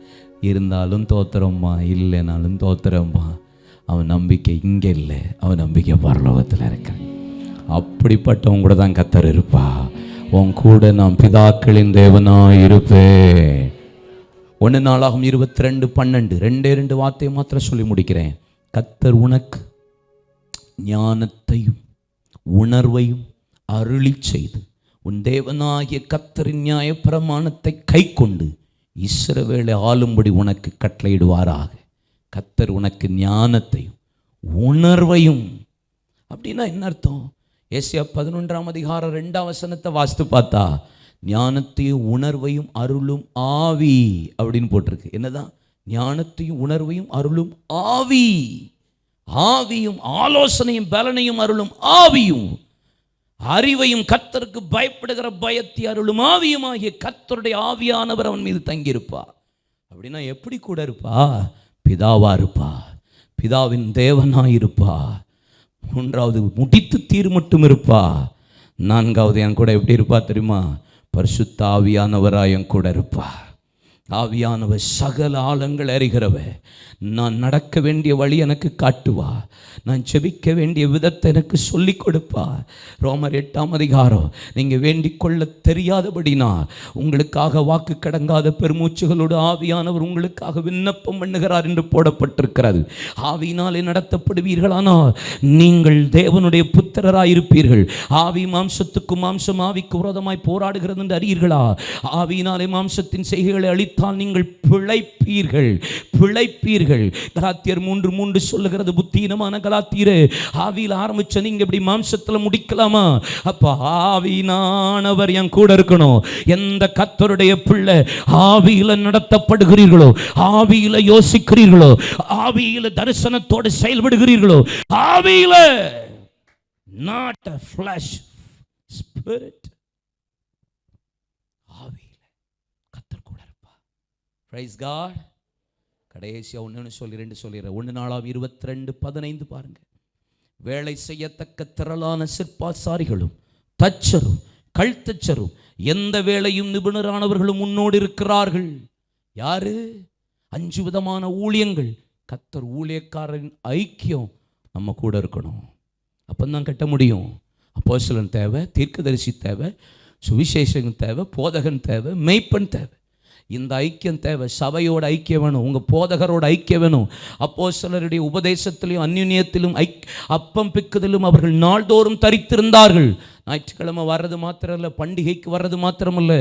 இருந்தாலும் தோத்திரம்மா, இல்லைனாலும் தோத்திரம்மா. அவன் நம்பிக்கை இங்கே இல்லை, அவன் நம்பிக்கை பரலோகத்தில் இருக்க. அப்படிப்பட்டவன் கூட தான் கர்த்தர் இருப்பா. உன் கூட நான் பிதாக்களின் தேவனாய் இருப்பேன். 1 நாளாகும் 22:12 2 வார்த்தையை மாத்திரம் சொல்லி முடிக்கிறேன். கர்த்தர் உனக்கு ஞானத்தையும் உணர்வையும் அருளி செய்து உன் தேவனாகிய கர்த்தரின் நியாயப்பிரமாணத்தை கை கொண்டு இஸ்ரவேலை ஆளும்படி உனக்கு கட்டளையிடுவாராக. கர்த்தர் உனக்கு ஞானத்தையும் உணர்வையும். அப்படின்னா என்ன அர்த்தம்? ஏசாயா 11ஆம் அதிகாரம் 2ஆம் வசனத்தை வாசித்து பார்த்தா, ஞானத்தையும் உணர்வையும் அருளும் ஆவி அப்படின்னு போட்டிருக்கு. என்னதான்? ஞானத்தையும் உணர்வையும் அருளும் ஆவி. ஆவியும் ஆலோசனையும் பலனையும் அருளும் ஆவியும், அறிவையும் கர்த்தருக்கு பயப்படுகிற பயத்தை அருளும் ஆவியும் ஆகிய கர்த்தருடைய ஆவியானவர் அவன் மீது தங்கியிருப்பா. அப்படின்னா எப்படி கூட இருப்பா? பிதாவா இருப்பா, பிதாவின் தேவனாயிருப்பா. மூன்றாவது முடித்து தீர் மட்டும் இருப்பா. நான்காவது என் கூட எப்படி இருப்பா தெரியுமா? பரிசுத்த ஆவியானவராய் என் கூட இருப்பா. ஆவியானவர் சகல ஆழங்கள் அறிகிறவ. நான் நடக்க வேண்டிய வழி எனக்கு காட்டுவா, நான் ஜெபிக்க வேண்டிய விதத்தை எனக்கு சொல்லிக் கொடுப்பா. ரோமர் 8ஆம் அதிகாரம், நீங்கள் வேண்டிக் கொள்ள தெரியாதபடினா உங்களுக்காக வாக்கு கடங்காத பெருமூச்சுகளோடு ஆவியானவர் உங்களுக்காக விண்ணப்பம் பண்ணுகிறார் என்று போடப்பட்டிருக்கிறது. ஆவியினாலே நடத்தப்படுவீர்களானால் நீங்கள் தேவனுடைய புத்திரராயிருப்பீர்கள். ஆவி மாம்சத்துக்கும் மாம்சம் ஆவிக்கு விரோதமாய் போராடுகிறது என்று அறியீர்களா? ஆவியினாலே மாம்சத்தின் செய்கைகளை அழித்தால் நீங்கள் பிழைப்பீர்கள். கலாத்தியர் 3:3 சொல்லுகிறது, புத்தீனமான கலாத்தியரே, ஆவியில் ஆரம்பிச்ச நீங்க இப்படி மாம்சத்துல முடிக்கலாமா? அப்ப ஆவியானவர் என் கூட இருக்கணும். எந்த கர்த்தருடைய பிள்ளை ஆவியில நடத்தப்படுகிறீர்களோ, ஆவியில யோசிக்கிறீர்களோ, ஆவியில தரிசனத்தோடு செயல்படுகிறீர்களோ, ஆவியில, not a flesh spirit, ஆவியில கர்த்தர் கூட இருப்பா. Praise God. கடைசியா 1 சொல்லி 2 சொல்லிடுறேன். 1 நாளாம் 22:15 பாருங்க. வேலை செய்யத்தக்க திரளான சிற்பாசாரிகளும் தச்சரும் கல்தச்சரும் எந்த வேலையும் நிபுணரானவர்களும் முன்னோடு இருக்கிறார்கள். யாரு? 5 விதமான ஊழியங்கள். கர்த்தர் ஊழியக்காரரின் ஐக்கியம் நம்ம கூட இருக்கணும். அப்பந்தான் கட்ட முடியும். அப்போஸ்தலன் தேவை, தீர்க்கதரிசி தேவை, சுவிசேஷகன் தேவை, போதகன் தேவை, மெய்ப்பன் தேவை. இந்த ஐக்கியம் தேவை. சபையோட ஐக்கியம் வேணும், உங்கள் போதகரோட ஐக்கியம் வேணும். அப்போஸ்தலருடைய உபதேசத்திலும் அந்யுன்யத்திலும் அப்பம் பிக்குதலும் அவர்கள் நாள்தோறும் தரித்திருந்தார்கள். ஞாயிற்றுக்கிழமை வர்றது மாத்திரம் இல்லை, பண்டிகைக்கு வர்றது மாத்திரமல்ல,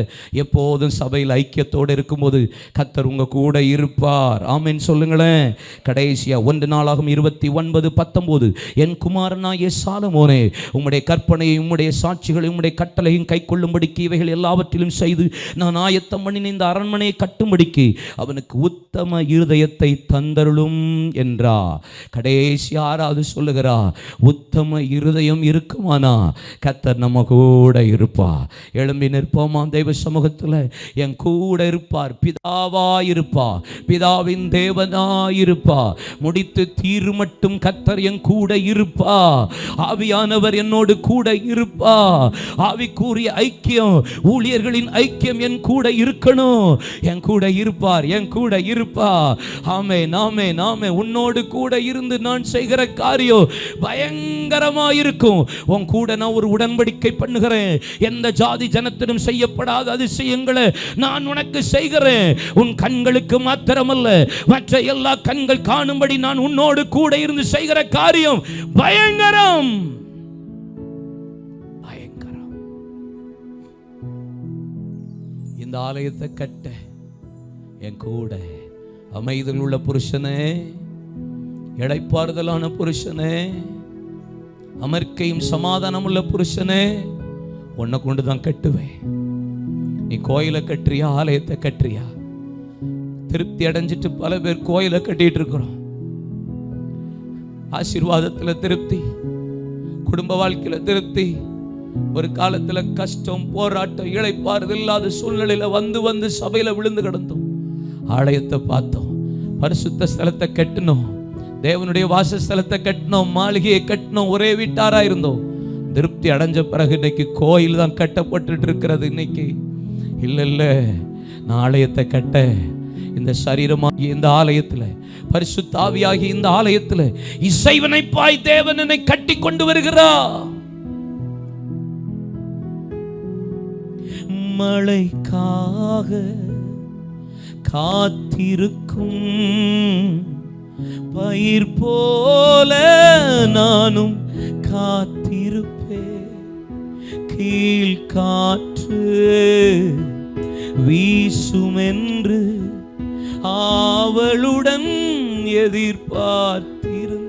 எப்போதும் சபையில் ஐக்கியத்தோடு இருக்கும்போது கர்த்தர் உங்கள் கூட இருப்பார். ஆமென் சொல்லுங்களேன். கடைசியா 1 நாளாகும் 29:19, என் குமாரனாகிய சாலமோனே, உம்முடைய கற்பனையை உம்முடைய சாட்சிகளை உம்முடைய கட்டளையும் கை கொள்ளும்படிக்கு இவைகள் எல்லாவற்றிலும் செய்து நான் ஆயத்தம் பண்ணின இந்த அரண்மனையை கட்டும்படிக்கு அவனுக்கு உத்தம இருதயத்தை தந்தருளும் என்றா. கடைசி 6வது சொல்லுகிறா, உத்தம இருதயம் இருக்குமானா கர்த்தர் நம்ம கூட இருப்பா. எழும்பி நிற்போமா? தெய்வ சமூகத்தில் என் கூட இருப்பார். பிதாவாயிருப்பா, பிதாவின் தேவனாயிருப்பா. முடித்து தீர் மட்டும் கர்த்தர் என் கூட இருப்பா. ஆவியானவர் என்னோடு கூட இருப்பா. ஆவிக்குரிய ஐக்கியம், ஊழியர்களின் ஐக்கியம் என் கூட இருக்கணும். என் கூட இருப்பார், என் கூட இருப்பா. ஆமென், ஆமென், ஆமென். உன்னோடு கூட இருந்து நான் செய்கிற காரியம் பயங்கரமாயிருக்கும். உன் கூட நான் ஒரு உடன்படிக்கை பண்ணுகிறேன். எந்த ஜாதி ஜனத்திலும் செய்யப்படாத அதிசயங்களை நான் உனக்கு செய்கிறேன். உன் கண்களுக்கு மாத்திரமல்ல, மற்ற எல்லா கண்கள் காணும்படி நான் உன்னோடு கூட இருந்து செய்கிற காரியம் பயங்கரம். பயங்கரம். இந்த ஆலயத்தை கட்ட என் கூட அமைதியில் உள்ள புருஷனே, இளைப்பாறுதலான புருஷனே, அமர்க்கையும் சமாதானம் உள்ள புருஷனே, உன்னை கொண்டு தான் கட்டுவேன். நீ கோயிலை கட்டுறியா, ஆலயத்தை கட்டுறியா? திருப்தி அடைஞ்சிட்டு பல பேர் கோயிலை கட்டிட்டு இருக்கிறோம். ஆசீர்வாதத்தில் திருப்தி, குடும்ப வாழ்க்கையில் திருப்தி, ஒரு காலத்தில் கஷ்டம், போராட்டம், இளைப்பாறுதல் இல்லாத சூழ்நிலையில வந்து சபையில விழுந்து கிடந்தோம். ஆலயத்தை பார்த்தோம், பரிசுத்த ஸ்தலத்தை கட்டினோம், தேவனுடைய வாசஸ்தலத்தை கட்டினோம், மாளிகையை கட்டினோம், ஒரே வீட்டாரா இருந்தோம். திருப்தி அடைஞ்ச பிறகு இன்னைக்கு கோயில் தான் கட்டப்பட்டு இருக்கிறது. இன்னைக்கு இல்ல, நான் ஆலயத்தை கட்ட இந்த சரீரமாகி இந்த ஆலயத்தில், பரிசுத்த ஆவியாகி இந்த ஆலயத்தில் இசைவனைப்பாய் தேவன் என்னை கட்டி கொண்டு வருகிறார். மழைக்காக காத்திருக்கும் பயிர் போல நானும் காத்திருப்பேன். கீழ் காற்று வீசுமென்று ஆவலுடன் எதிர்பார்த்திருந்தேன்.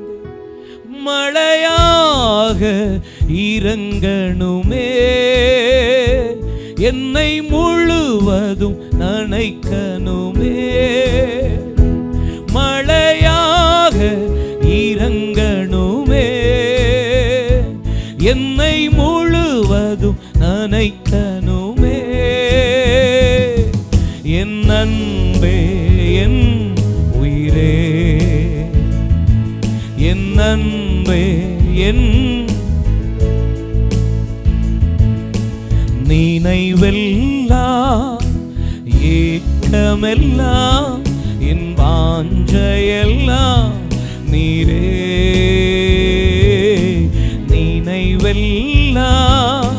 மழையாக இறங்கணுமே என்னை முழுவதும் நனைக்கணுமே, மழையாக இறங்கணுமே, என்னை முழுவதும் நனைக்கணுமே. என் அன்பே என் உயிரே, என் அன்பே என் நினைவெல்லாம் ஏக்கமெல்லாம் என் வாஞ்சையெல்லாம் நீரே. நினைவெல்லாம்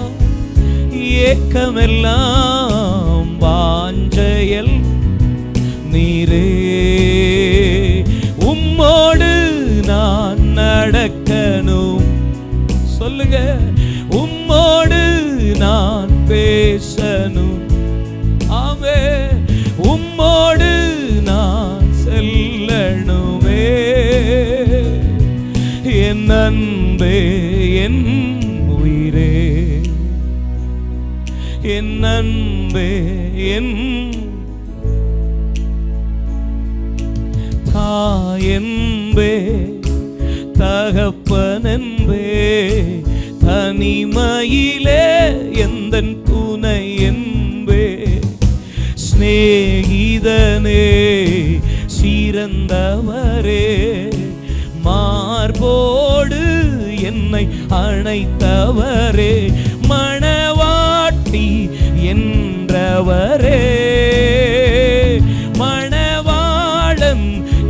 ஏக்கமெல்லாம் வாஞ்சையல் நீரே. உம்மோடு நான் நடக்கணும், சொல்லுங்க, உம்மோடு நான் பேசணும், ஆமே, உம்மோடு நான் செல்லணுமே. என் அன்பே என் உயிரே, என் அன்பே என் தாயன்பே தகப்பனன்பே, தனிமையிலே எந்தன் துணை என்பே, சிநேகிதனே சிறந்தவரே, மார்போடு என்னை அணைத்தவரே, மணவாட்டி என்றவரே, மணவாளன்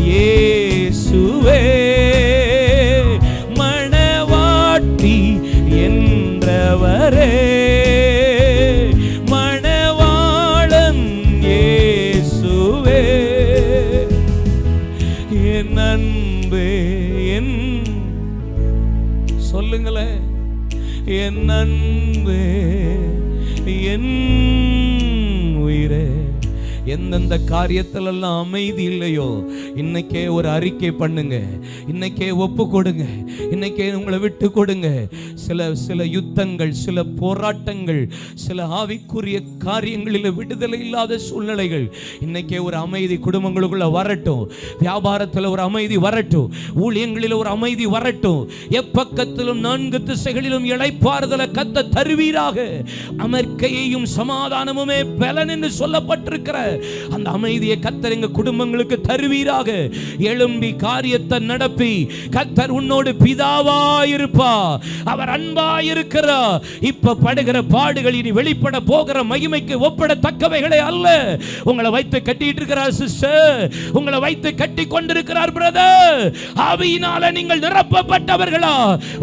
இயேசுவே, மணவாட்டி என்றவரே, மணவாளன் இயேசுவே. என் அன்பே என், சொல்லுங்களேன், என் அன்பே என் உயிரே. எந்தெந்த காரியத்திலெல்லாம் அமைதி இல்லையோ இன்னைக்கே ஒரு அறிக்கை பண்ணுங்க, இன்னைக்கே ஒப்பு கொடுங்க, இன்னைக்கே உங்களை விட்டு கொடுங்க. சில யுத்தங்கள், சில போராட்டங்கள், சில ஆவிக்குரிய காரியங்களில் விடுதலை இல்லாத சூழ்நிலைகள், இன்னைக்கே ஒரு அமைதி குடும்பங்களுக்குள்ள வரட்டும், வியாபாரத்தில் ஒரு அமைதி வரட்டும், ஊழியங்களில் ஒரு அமைதி வரட்டும், எப்பக்கத்திலும் 4 திசைகளிலும் இளைப்பாறுதலை கத்த தருவீராக. அமர்க்கையையும் சமாதானமுமே பலன் என்று சொல்லப்பட்டிருக்கிற அந்த அமைதியை கத்தர் எங்க குடும்பங்களுக்கு தருவீராக. எழும்பி காரியத்தை நடப்பி கத்தர் உன்னோடு பிதாவாயிருப்பா, அவர் அன்பாயிருக்கிறார். இப்ப படுகிற பாடுகள் இனி வெளிப்பட போகிற மகிமைக்கு ஒப்பிடத்தக்கவைகளே அல்ல. உங்களை வைத்து கட்டிட்டு இருக்கிறார் சிஸ்டர், உங்களை வைத்து கட்டி கொண்டிருக்கிறார் பிரதர். ஆவியினால நீங்கள் நிரப்பப்பட்டவர்களா?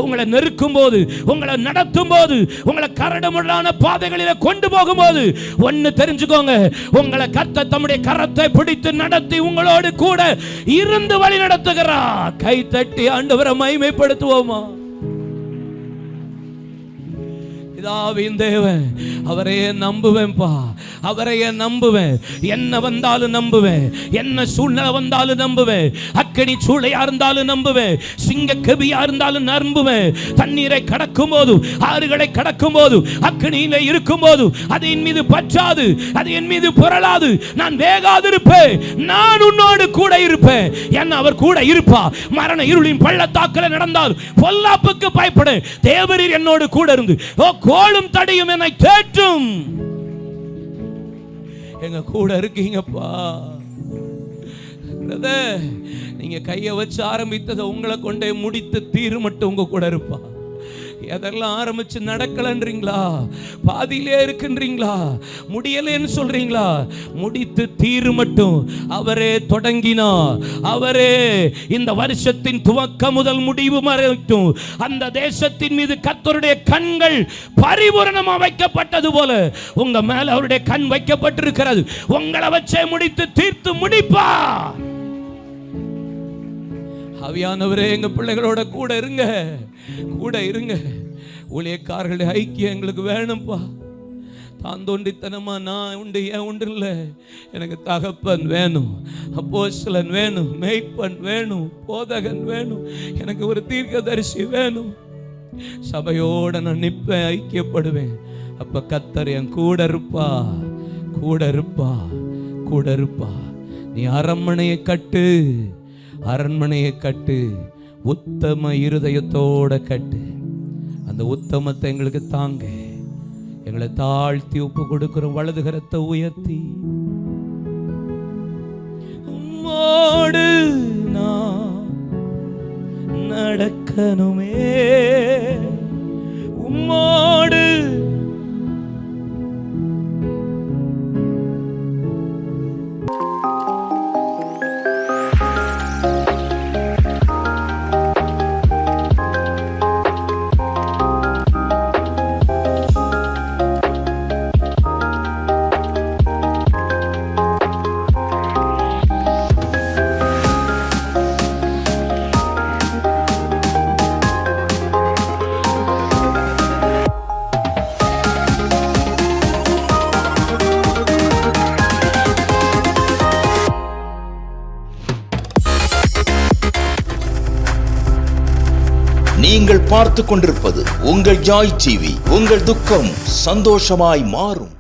உங்களை நெருக்கும் போது, உங்களை நடத்தும் போது, உங்களை கரடுமுரடான பாதைகளில கொண்டு போகும்போது ஒன்னு தெரிஞ்சுக்கோங்க, உங்களை கர்த்தர் தம்முடைய கரத்தை பிடித்து நடத்தி உங்களோடு கூட இருந்து வழி நடத்துகிறார். கை தட்டி ஆண்டவரை மகிமைப்படுத்துவோமா? பிதாவின் தேவன், அவரையே நம்புவேன்பா, அவரையே நம்புவேன். என்ன வந்தாலும் நம்புவேன், என்ன சூழ்நிலை வந்தாலும் நம்புவேன், அக்கனி சூளையா இருந்தாலும் நம்புவேன், சிங்க கபியா இருந்தாலும் நம்புவேன். தண்ணீரை கடக்கும் போது, ஆறுகளை கடக்கும் போது, அக்கனியில இருக்கும் போது அது என் மீது பற்றாது, அது என் மீது புரளாது. நான் வேகாது இருப்பேன், நான் உன்னோடு கூட இருப்பேன். என்ன அவர் கூட இருப்பா. மரண இருளின் பள்ளத்தாக்கில் நடந்தால் பொல்லாப்புக்கு பயப்படு, தேவரீர் என்னோடு கூட இருந்து கோலும் தடியும் என்னை தேற்றும். எங்க கூட இருக்கீங்கப்பா. நீங்க கையை வச்சு ஆரம்பித்ததை உங்களை கொண்டே முடித்து தீரு மட்டும் உங்க கூட இருப்பா. எதெல்லாம் ஆரம்பிச்சு நடக்கலன்றீங்களா, பாதியிலே இருக்கின்றீங்களா, முடியலன்னு சொல்றீங்களா, முடித்து தீரு மட்டும் அவரே தொடங்கினா, அவரே இந்த வருஷத்தின் துவக்கம் முதல் முடிவு வரைக்கும் அந்த தேசத்தின் மீது கர்த்தருடைய கண்கள் பரிபூரணமா வைக்கப்பட்டது போல உங்க மேல அவருடைய கண் வைக்கப்பட்டிருக்கிறது. உங்களை வச்சே முடித்து தீர்த்து முடிப்பா. ஆவியானவரே, எங்க பிள்ளைகளோட கூட இருங்க, கூட இருங்க. ஊழியக்காரர்களுடைய ஐக்கியம் எங்களுக்கு வேணும்ப்பா. தான் தோண்டித்தனமா நான் உண்டு ஏன் உண்டு இல்லை, எனக்கு தகப்பன் வேணும், அப்போஸ்தலன் வேணும், மேய்ப்பன் வேணும், போதகன் வேணும், எனக்கு ஒரு தீர்க்கதரிசி வேணும். சபையோட நான் நிற்பேன், ஐக்கியப்படுவேன். அப்ப கர்த்தர் என் கூட இருப்பா, கூட இருப்பா, கூட இருப்பா. நீ அரண்மனையை கட்டு, அரண்மனையை கட்டு, உத்தம இருதயத்தோட கட்டு. அந்த உத்தமத்தை எங்களுக்கு தாங்க. எங்களை தாழ்த்தி ஒப்பு கொடுக்கிற, வலது கரத்தை உயர்த்தி, உம்மோடு நான் நடக்கணுமே, உம்மோடு
நீங்கள் பார்த்து கொண்டிருப்பது உங்கள் ஜாய் டிவி. உங்கள் துக்கம் சந்தோஷமாய் மாறும்.